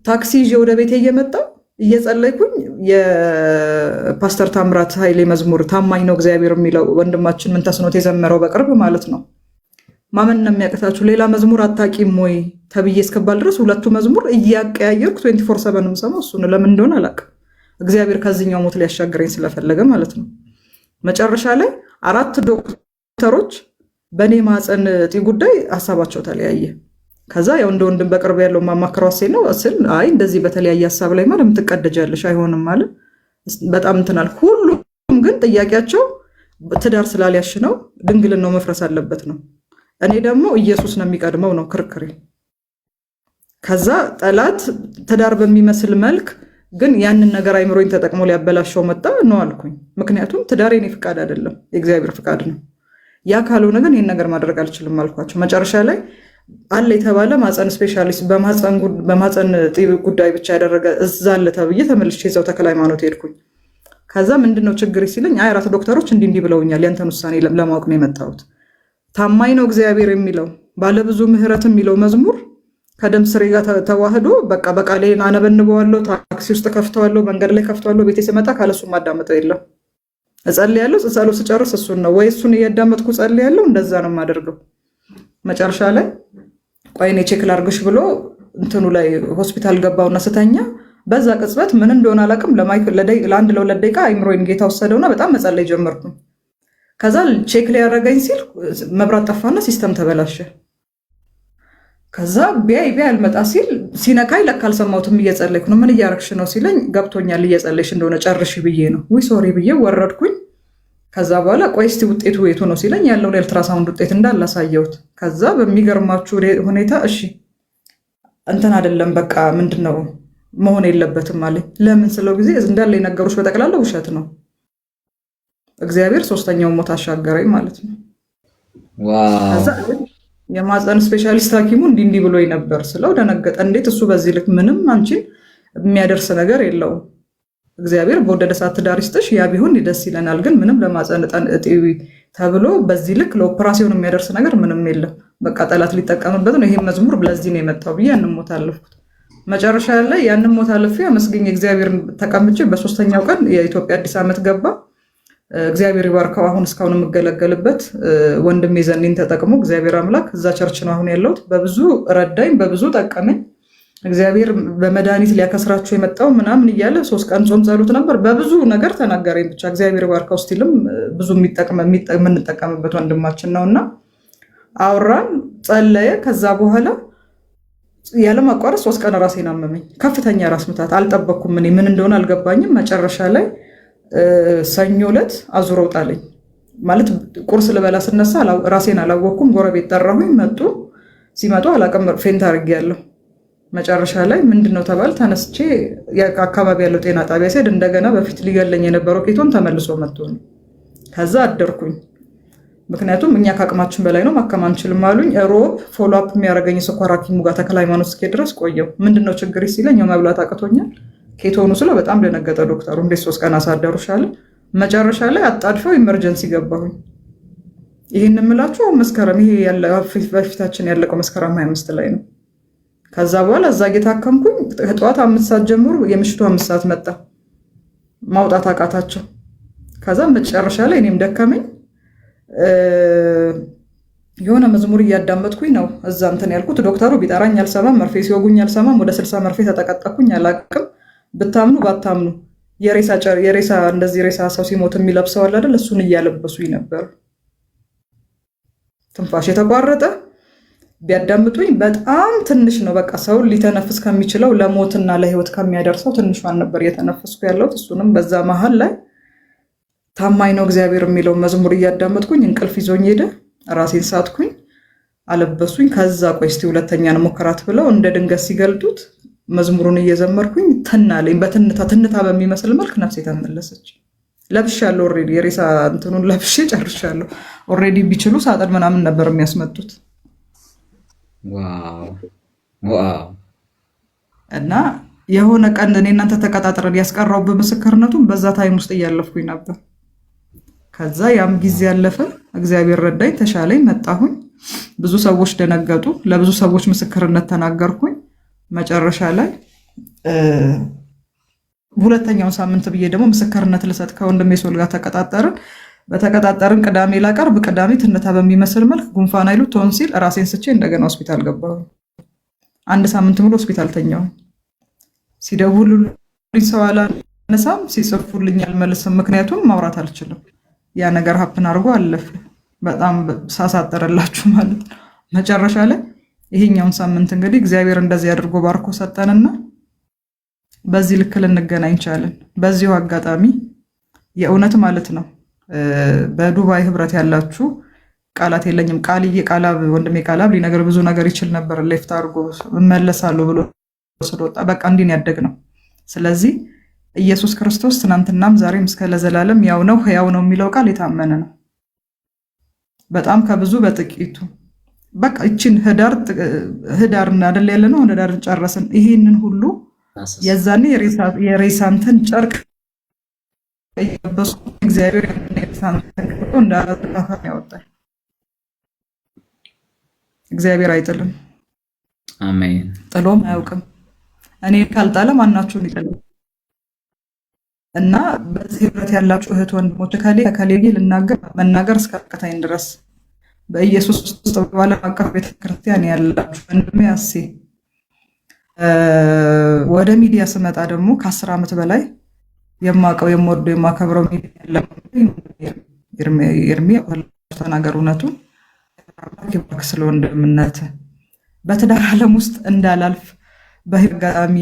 ታክሲ ይዤ ወደ ቤቴ እየመጣሁ እየጸለይኩኝ የፓስተር ታምራት ኃይሌ መዝሙር ታማኝ ነው እግዚአብሔር የሚለው ወንድማችን ምን ተስኖት የዘመረው በቅርብ ማለት ነው። ማመን ነው የሚያቅታችሁ ሌላ መዝሙር አታቂም ወይ ተብዬ እስከባል ድረስ ሁለቱ መዝሙር እያቀያየርኩ 24/7 የምሰማው እሱን ለምን እንደሆነ አላውቅም። እግዚአብሔር ከዚህኛው ሞት ሊያሻገረኝ ስለፈለገ ማለት ነው። መጨረሻ ላይ 4 ዶክተሮች በእኔ ማህፀን እጢ ጉዳይ ሀሳባቸው ተለያየ። ከዛ ያው እንደ ወንድም በቅርብ ያለው ማማከሯ ነው ስል አይ እንደዚህ በተለያየ ሀሳብ ላይ ማለት የምትቀደጃለሽ አይሆንም ማለት በጣም እንትናል። ሁሉም ግን ጥያቄያቸው ትዳር ስላልያሽ ነው ድንግልናው መፍረስ አለበት ነው። እኔ ደግሞ ኢየሱስ ነው የሚቀድመው ነው ክርክሬ። ከዛ ጠላት ትዳር በሚመስል መልክ ግን ያንን ነገር አይምሮኝ ተጠቅሞ ሊያበላሸው መጣ ነው አልኩኝ። ምክንያቱም ትዳር የኔ ፍቃድ አይደለም የእግዚአብሔር ፍቃድ ነው። ያ ካልሆነ ግን ይህን ነገር ማድረግ አልችልም አልኳቸው። መጨረሻ ላይ አለ የተባለ ማፀን ስፔሻሊስት በማፀን እጢ ጉዳይ ብቻ ያደረገ እዛ አለ ተብዬ ተመልሼ እዛው ተክለ ሃይማኖት ሄድኩኝ። ከዛ ምንድነው ችግር ሲለኝ አይ 4 ዶክተሮች እንዲህ ብለውኛል፣ ያንተን ውሳኔ ለማወቅ ነው የመጣሁት። ታማኝ ነው እግዚአብሔር የሚለው ባለብዙ ምሕረት የሚለው መዝሙር ከደም ስሬ ጋር ተዋህዶ በቃ በቃሌ አነበንበዋለሁ፣ ታክሲ ውስጥ ከፍተዋለሁ፣ መንገድ ላይ ከፍተዋለሁ፣ ቤቴ ስመጣ ካለሱ ማዳመጠው የለም። እጸልያለሁ፣ ጸሎት ስጨርስ እሱን ነው ወይ እሱን እያዳመጥኩ እጸልያለሁ። እንደዛ ነው የማደርገው። መጨረሻ ላይ ቆይ እኔ ቼክ ላድርግሽ ብሎ እንትኑ ላይ ሆስፒታል ገባውና ስተኛ በዛ ቅጽበት ምን እንደሆነ አላውቅም ለአንድ ለ2 ደቂቃ አይምሮዬን ጌታ ወሰደውና በጣም መጸለይ ጀመርኩኝ። ከዛ ቼክ ላይ ያደረገኝ ሲል መብራት ጠፋና ሲስተም ተበላሸ። ከዛ ቢያይ አልመጣ ሲል ሲነካይ ለካ አልሰማሁትም እየጸለይኩ ነው። ምን እያረግሽ ነው ሲለኝ ገብቶኛል እየጸለይሽ እንደሆነ ጨርሽ ብዬ ነው። ውይ ሶሪ ብዬ ወረድኩኝ። ከዛ በኋላ ቆይ እስቲ ውጤቱ የቱ ነው ሲለኝ ያለው የአልትራሳውንድ ውጤት እንዳላሳየሁት። ከዛ በሚገርማችሁ ሁኔታ እሺ እንትን አይደለም በቃ ምንድነው መሆን የለበትም አለኝ። ለምን ስለው ጊዜ እንዳለ የነገሩሽ በጠቅላላ ውሸት ነው። እግዚአብሔር 3ኛው ሞት አሻገረኝ ማለት ነው። ዋው! የማህፀን ስፔሻሊስት ሐኪሙ እንዲህ ብሎ ነበር ስለው ደነገጠ። እንዴት እሱ በዚህ ልክ ምንም አንቺን የሚያደርስ ነገር የለውም እግዚአብሔር በወደደ ሰዓት ትዳር ይስጥሽ፣ ያ ቢሆን ደስ ይለናል፣ ግን ምንም ለማህፀን እጢ ተብሎ በዚህ ልክ ለኦፕራሲዮን የሚያደርስ ነገር ምንም የለም፣ በቃ ጠላት ሊጠቀምበት ነው። ይሄ መዝሙር ለዚህ ነው የመጣው ብዬ ያንን ሞት አለፍኩት። መጨረሻ ላይ ያንን ሞት አልፌ አመስግኜ እግዚአብሔርን ተቀምጬ በ3ኛው ቀን የኢትዮጵያ አዲስ ዓመት ገባ። እግዚአብሔር ይባርከው። አሁን እስካሁን የምገለገልበት ወንድሜ ዘኔን ተጠቅሞ እግዚአብሔር አምላክ እዛ ቸርች ነው አሁን ያለሁት። በብዙ ረዳኝ፣ በብዙ ጠቀመኝ። እግዚአብሔር በመድኃኒት ሊያከስራችሁ የመጣው ምናምን እያለ 3 ቀን ጾም ጸሎት ነበር። በብዙ ነገር ተናገረኝ። ብቻ እግዚአብሔር ይባርከው። ስቲልም ብዙ የምንጠቀምበት ወንድማችን ነውና አውራን ጸለየ። ከዛ በኋላ ያለማቋረጥ 3 ቀን ራሴን አመመኝ። ከፍተኛ ራስ ምታት አልጠበኩም። እኔ ምን እንደሆነ አልገባኝም። መጨረሻ ላይ ሰኞ ዕለት አዙረው ጣለኝ። ማለት ቁርስ ልበላ ስነሳ ራሴን አላወቅኩም። ጎረቤት ጠራሁኝ፣ መጡ። ሲመጡ አላውቅም ፌንት አድርጌያለሁ። መጨረሻ ላይ ምንድነው ተባል። ተነስቼ አካባቢ ያለው ጤና ጣቢያ ሲሄድ እንደገና በፊት ሊገለኝ የነበረው ኬቶን ተመልሶ መጥቶ ነው። ከዛ አደርኩኝ። ምክንያቱም እኛ ከአቅማችን በላይ ነው ማከም አንችልም አሉኝ። ሮብ ፎሎ አፕ የሚያደርገኝ ስኳር ሐኪሙ ጋር ተክለ ሃይማኖት እስኪ ድረስ ቆየው። ምንድነው ችግር ሲለኝ መብላት አቅቶኛል ኬቶኑ ስለ በጣም ደነገጠ ዶክተሩ። እንዴት 3 ቀን አሳደሩሻል? መጨረሻ ላይ አጣድፈው ኢመርጀንሲ ገባሁኝ። ይህን የምላችሁ መስከረም ይሄ በፊታችን ያለቀው መስከረም 25 ላይ ነው። ከዛ በኋላ እዛ እየታከምኩኝ ጠዋት 5 ሰዓት ጀምሮ የምሽቱ 5 ሰዓት መጣ። ማውጣት አቃታቸው። ከዛ መጨረሻ ላይ እኔም ደከመኝ። የሆነ መዝሙር እያዳመጥኩኝ ነው እዛ እንትን ያልኩት። ዶክተሩ ቢጠራኝ አልሰማም፣ መርፌ ሲወጉኝ አልሰማም። ወደ 60 መርፌ ተጠቀጠኩኝ። አላቅም ብታምኑ ባታምኑ የሬሳ እንደዚህ ሬሳ ሰው ሲሞት የሚለብሰው አለ አይደል? እሱን እያለበሱኝ ነበር። ትንፋሽ የተቋረጠ ቢያዳምጡኝ በጣም ትንሽ ነው። በቃ ሰውን ሊተነፍስ ከሚችለው ለሞትና ለህይወት ከሚያደርሰው ትንሿን ነበር እየተነፈስኩ ያለሁት። እሱንም በዛ መሀል ላይ ታማኝ ነው እግዚአብሔር የሚለው መዝሙር እያዳመጥኩኝ እንቅልፍ ይዞኝ ሄደ። ራሴን ሳትኩኝ፣ አለበሱኝ። ከዛ ቆይ እስቲ ሁለተኛን ሞከራት ብለው እንደ ድንገት ሲገልጡት መዝሙሩን እየዘመርኩኝ ትናለኝ። ትንታ በሚመስል መልክ ነፍሴ ተመለሰች። ለብሻለሁ ኦልሬዲ የሬሳ እንትኑን ለብሼ ጨርሻለሁ። ኦልሬዲ ቢችሉ ሳጥን ምናምን ነበር የሚያስመጡት። ዋው! እና የሆነ ቀን እኔ እናንተ ተቀጣጥረን ያስቀረው በምስክርነቱም በዛ ታይም ውስጥ እያለፍኩኝ ነበር። ከዛ ያም ጊዜ ያለፈ፣ እግዚአብሔር ረዳኝ፣ ተሻለኝ፣ መጣሁኝ። ብዙ ሰዎች ደነገጡ። ለብዙ ሰዎች ምስክርነት ተናገርኩኝ። መጨረሻ ላይ ሁለተኛውን ሳምንት ብዬ ደግሞ ምስክርነት ልሰጥ ከወንድሜ ሶል ጋር በተቀጣጠርን ቅዳሜ ላቀርብ፣ ቅዳሜ ትንታ በሚመስል መልክ ጉንፋን አይሉ ቶንሲል ራሴን ስቼ እንደገና ሆስፒታል ገባሁ። 1 ሳምንት ሙሉ ሆስፒታል ተኛሁ። ሲደውሉልኝ ሰው አላነሳም፣ ሲጽፉልኝ አልመልስም። ምክንያቱም ማውራት አልችልም። ያ ነገር ሀፕን አድርጎ አለፈ። በጣም ሳሳጠረላችሁ ማለት ነው። መጨረሻ ላይ ይሄኛውን ሳምንት እንግዲህ እግዚአብሔር እንደዚህ አድርጎ ባርኮ ሰጠንና በዚህ ልክ ልንገናኝ ቻለን። በዚሁ አጋጣሚ የእውነት ማለት ነው በዱባይ ህብረት ያላችሁ ቃላት የለኝም። ቃላብ ወንድሜ ቃላብ ሊነገር ብዙ ነገር ይችል ነበር። ሌፍት አድርጎ እመለሳለሁ ብሎ ስለወጣ በቃ እንዲህ ያደግ ነው። ስለዚህ ኢየሱስ ክርስቶስ ትናንትናም ዛሬም እስከ ለዘላለም ያው ነው፣ ሕያው ነው የሚለው ቃል የታመነ ነው። በጣም ከብዙ በጥቂቱ በቃ እቺን ህዳር አይደል ያለ ነው። ህዳር ጨረስን። ይሄንን ሁሉ የዛኔ የሬሳንተን ጨርቅ የለበስኩ እግዚአብሔር የሬሳንተን ቅጦ እንዳላጠፋፋ ያወጣል። እግዚአብሔር አይጥልም፣ አሜን። ጥሎም አያውቅም። እኔ ካልጣለ ማናችሁን ይጥላል? እና በዚህ ህብረት ያላችሁ እህት ወንድሞች ከሌ መናገር እስካቀታኝ ድረስ በኢየሱስ ውስጥ በዓለም አቀፍ ቤተክርስቲያን ያላችሁ ወንድሜ አሴ ወደ ሚዲያ ስመጣ ደግሞ ከ10 ዓመት በላይ የማውቀው የምወደው የማከብረው ሚዲያ ያለው ኤርሚ ተናገር እውነቱን ስለ ወንድምነት በትዳር ዓለም ውስጥ እንዳላልፍ በአጋጣሚ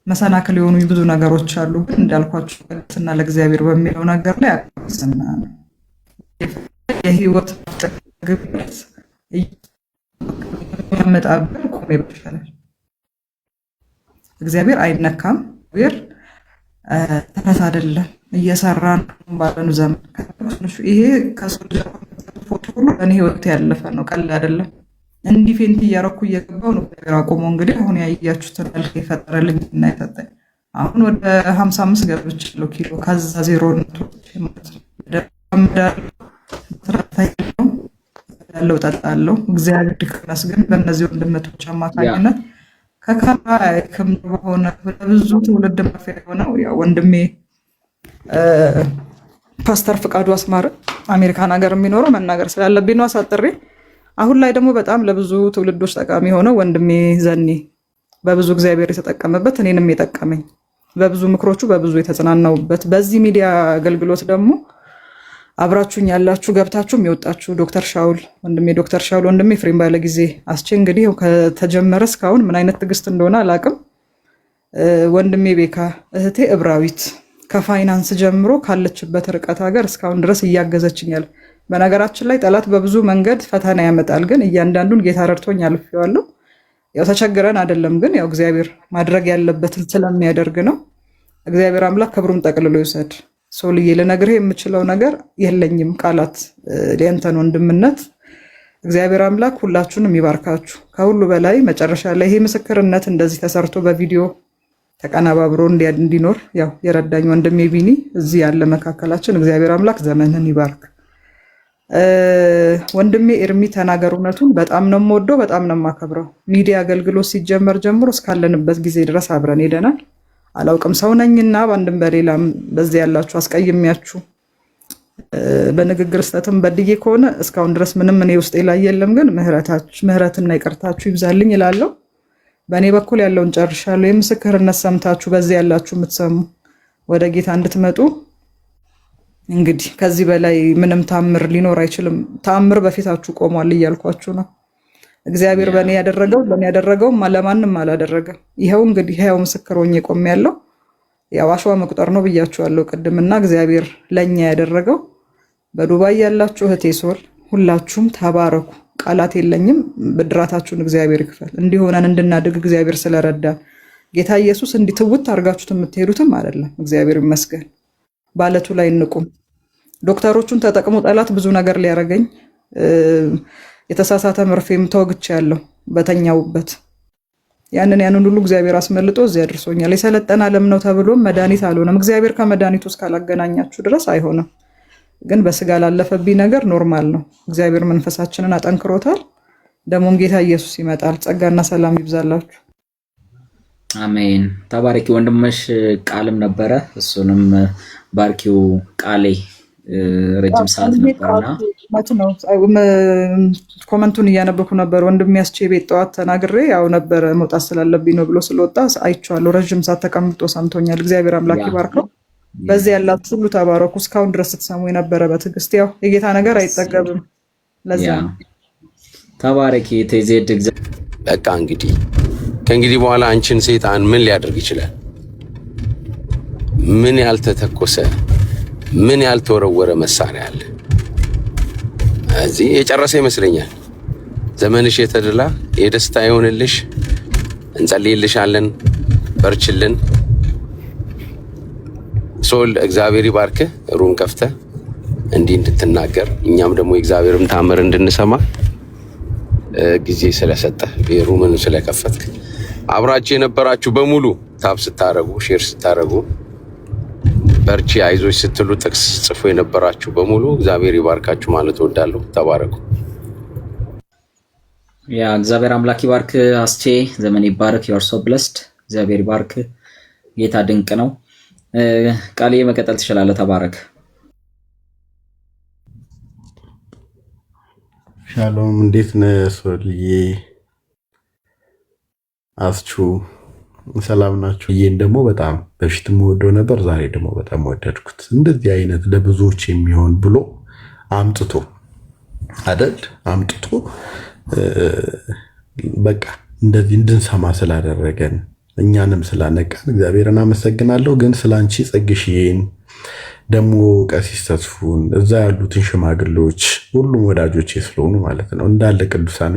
መሰናክል የሆኑ ብዙ ነገሮች አሉ። ግን እንዳልኳችሁ እና ለእግዚአብሔር በሚለው ነገር ላይ አቅስና የህይወት ግብት ያመጣብን ቆሜ ይሻላል። እግዚአብሔር አይነካም። እግዚአብሔር ተረት አይደለም። እየሰራን ባለኑ ዘመን ይሄ ከሶል ፎቶ ሁሉ በእኔ ህይወት ያለፈ ነው። ቀላል አይደለም። እንዲህ ፌንት እያረኩ እየገባው ነው እግዚአብሔር አቆሞ እንግዲህ አሁን ያያችሁትን መልክ የፈጠረልኝ እና የሰጠኝ አሁን ወደ 55 ገብቻለሁ ኪሎ። ከዛ ዜሮ ያለው ጠጣለሁ። እግዚአብሔር ይመስገን በእነዚህ ወንድመቶች አማካኝነት ከካይክም በሆነ ብዙ ትውልድ ማፊያ የሆነው ያው ወንድሜ ፓስተር ፍቃዱ አስማረ አሜሪካን ሀገር የሚኖረው መናገር ስላለብኝ ነው አሳጥሬ። አሁን ላይ ደግሞ በጣም ለብዙ ትውልዶች ጠቃሚ የሆነው ወንድሜ ዘኔ በብዙ እግዚአብሔር የተጠቀመበት እኔንም የጠቀመኝ በብዙ ምክሮቹ በብዙ የተጽናናውበት በዚህ ሚዲያ አገልግሎት ደግሞ አብራችሁኝ ያላችሁ ገብታችሁም የወጣችሁ ዶክተር ሻውል ወንድሜ ዶክተር ሻውል ወንድሜ ፍሬም ባለ ጊዜ አስቼ እንግዲህ ከተጀመረ እስካሁን ምን አይነት ትዕግስት እንደሆነ አላቅም። ወንድሜ ቤካ እህቴ እብራዊት ከፋይናንስ ጀምሮ ካለችበት ርቀት ሀገር እስካሁን ድረስ እያገዘችኛል። በነገራችን ላይ ጠላት በብዙ መንገድ ፈተና ያመጣል፣ ግን እያንዳንዱን ጌታ ረድቶኝ አልፌዋለሁ። ያው ተቸግረን አይደለም፣ ግን ያው እግዚአብሔር ማድረግ ያለበትን ስለሚያደርግ ነው። እግዚአብሔር አምላክ ክብሩን ጠቅልሎ ይውሰድ። ሶልዬ ልነግርህ የምችለው ነገር የለኝም ቃላት ለእንተን ወንድምነት። እግዚአብሔር አምላክ ሁላችሁንም ይባርካችሁ። ከሁሉ በላይ መጨረሻ ላይ ይሄ ምስክርነት እንደዚህ ተሰርቶ በቪዲዮ ተቀናባብሮ እንዲኖር ያው የረዳኝ ወንድሜ ቢኒ እዚህ ያለ መካከላችን እግዚአብሔር አምላክ ዘመንን ይባርክ። ወንድሜ ኤርሚ ተናገር እውነቱን በጣም ነው የምወደው፣ በጣም ነው የማከብረው። ሚዲያ አገልግሎት ሲጀመር ጀምሮ እስካለንበት ጊዜ ድረስ አብረን ሄደናል። አላውቅም ሰው ነኝና በአንድም በሌላም በዚህ ያላችሁ አስቀይሜያችሁ በንግግር ስተትም በድዬ ከሆነ እስካሁን ድረስ ምንም እኔ ውስጤ ላይ የለም። ግን ምህረትና ይቅርታችሁ ይብዛልኝ እላለሁ። በእኔ በኩል ያለውን ጨርሻለሁ። የምስክርነት ሰምታችሁ በዚህ ያላችሁ የምትሰሙ ወደ ጌታ እንድትመጡ እንግዲህ ከዚህ በላይ ምንም ታምር ሊኖር አይችልም። ታምር በፊታችሁ ቆሟል እያልኳችሁ ነው። እግዚአብሔር በእኔ ያደረገው ለኔ ያደረገው ለማንም አላደረገም። ይኸው እንግዲህ ሕያው ምስክር ሆኜ ቆሜያለሁ። ያው አሸዋ መቁጠር ነው ብያችኋለሁ ቅድምና እግዚአብሔር ለኛ ያደረገው። በዱባይ ያላችሁ እህቴ ሶል ሁላችሁም ተባረኩ። ቃላት የለኝም። ብድራታችሁን እግዚአብሔር ይክፈል። እንዲሆነን እንድናድግ እግዚአብሔር ስለረዳ ጌታ ኢየሱስ እንዲትውት አድርጋችሁት የምትሄዱትም አይደለም። እግዚአብሔር ይመስገን። ባለቱ ላይ እንቁም። ዶክተሮቹን ተጠቅሞ ጠላት ብዙ ነገር ሊያረገኝ የተሳሳተ መርፌም ተወግቼ ያለው በተኛውበት ያንን ሁሉ እግዚአብሔር አስመልጦ እዚህ አድርሶኛል። የሰለጠነ ዓለም ነው ተብሎ መድኃኒት አልሆነም። እግዚአብሔር ከመድኃኒቱ እስካላገናኛችሁ ድረስ አይሆንም። ግን በስጋ ላለፈብኝ ነገር ኖርማል ነው። እግዚአብሔር መንፈሳችንን አጠንክሮታል። ደግሞም ጌታ ኢየሱስ ይመጣል። ጸጋና ሰላም ይብዛላችሁ። አሜን። ተባረኪ። ወንድምሽ ቃልም ነበረ፣ እሱንም ባርኪው። ቃሌ ረጅም ሰዓት ነበርና ነው ኮመንቱን እያነበኩ ነበር። ወንድም ያስቼ ቤት ጠዋት ተናግሬ ያው ነበር መውጣት ስላለብኝ ነው ብሎ ስለወጣ አይቼዋለሁ። ረጅም ሰዓት ተቀምጦ ሰምቶኛል። እግዚአብሔር አምላክ ይባርከው። በዚህ ያላችሁ ሁሉ ተባረኩ። እስካሁን ድረስ ስትሰሙ የነበረ በትዕግስት ያው የጌታ ነገር አይጠገብም። ለዛ ተባረኪ ተዜድ። በቃ እንግዲህ ከእንግዲህ በኋላ አንቺን ሰይጣን ምን ሊያደርግ ይችላል? ምን ያልተተኮሰ ምን ያልተወረወረ መሳሪያ አለ? እዚህ የጨረሰ ይመስለኛል። ዘመንሽ የተደላ የደስታ ይሆንልሽ። እንጸልይልሻለን። በርችልን። ሶል እግዚአብሔር ይባርክ። ሩም ከፍተ እንዲህ እንድትናገር እኛም ደግሞ የእግዚአብሔርም ታምር እንድንሰማ ጊዜ ስለሰጠ ሩምን ስለከፈትክ አብራችሁ የነበራችሁ በሙሉ ታብ ስታረጉ ሼር ስታረጉ በርቺ አይዞች ስትሉ ጥቅስ ጽፎ የነበራችሁ በሙሉ እግዚአብሔር ይባርካችሁ ማለት እወዳለሁ። ተባረኩ። ያ እግዚአብሔር አምላክ ይባርክ። አስቼ ዘመን ይባርክ። you are so blessed። እግዚአብሔር ይባርክ። ጌታ ድንቅ ነው። ቃሌ መቀጠል ትችላለህ። ተባረክ። ሻሎም፣ እንዴት ነህ ሶልዬ? አስቹ ሰላም ናችሁ? ይሄን ደግሞ በጣም በፊት የምወደው ነበር፣ ዛሬ ደግሞ በጣም ወደድኩት። እንደዚህ አይነት ለብዙዎች የሚሆን ብሎ አምጥቶ አይደል አምጥቶ በቃ እንደዚህ እንድንሰማ ስላደረገን እኛንም ስላነቃን እግዚአብሔርን አመሰግናለሁ። ግን ስላንቺ ጸግሽዬን ደግሞ ቀሲስ ተስፉን እዛ ያሉትን ሽማግሌዎች ሁሉም ወዳጆቼ ስለሆኑ ማለት ነው እንዳለ ቅዱሳን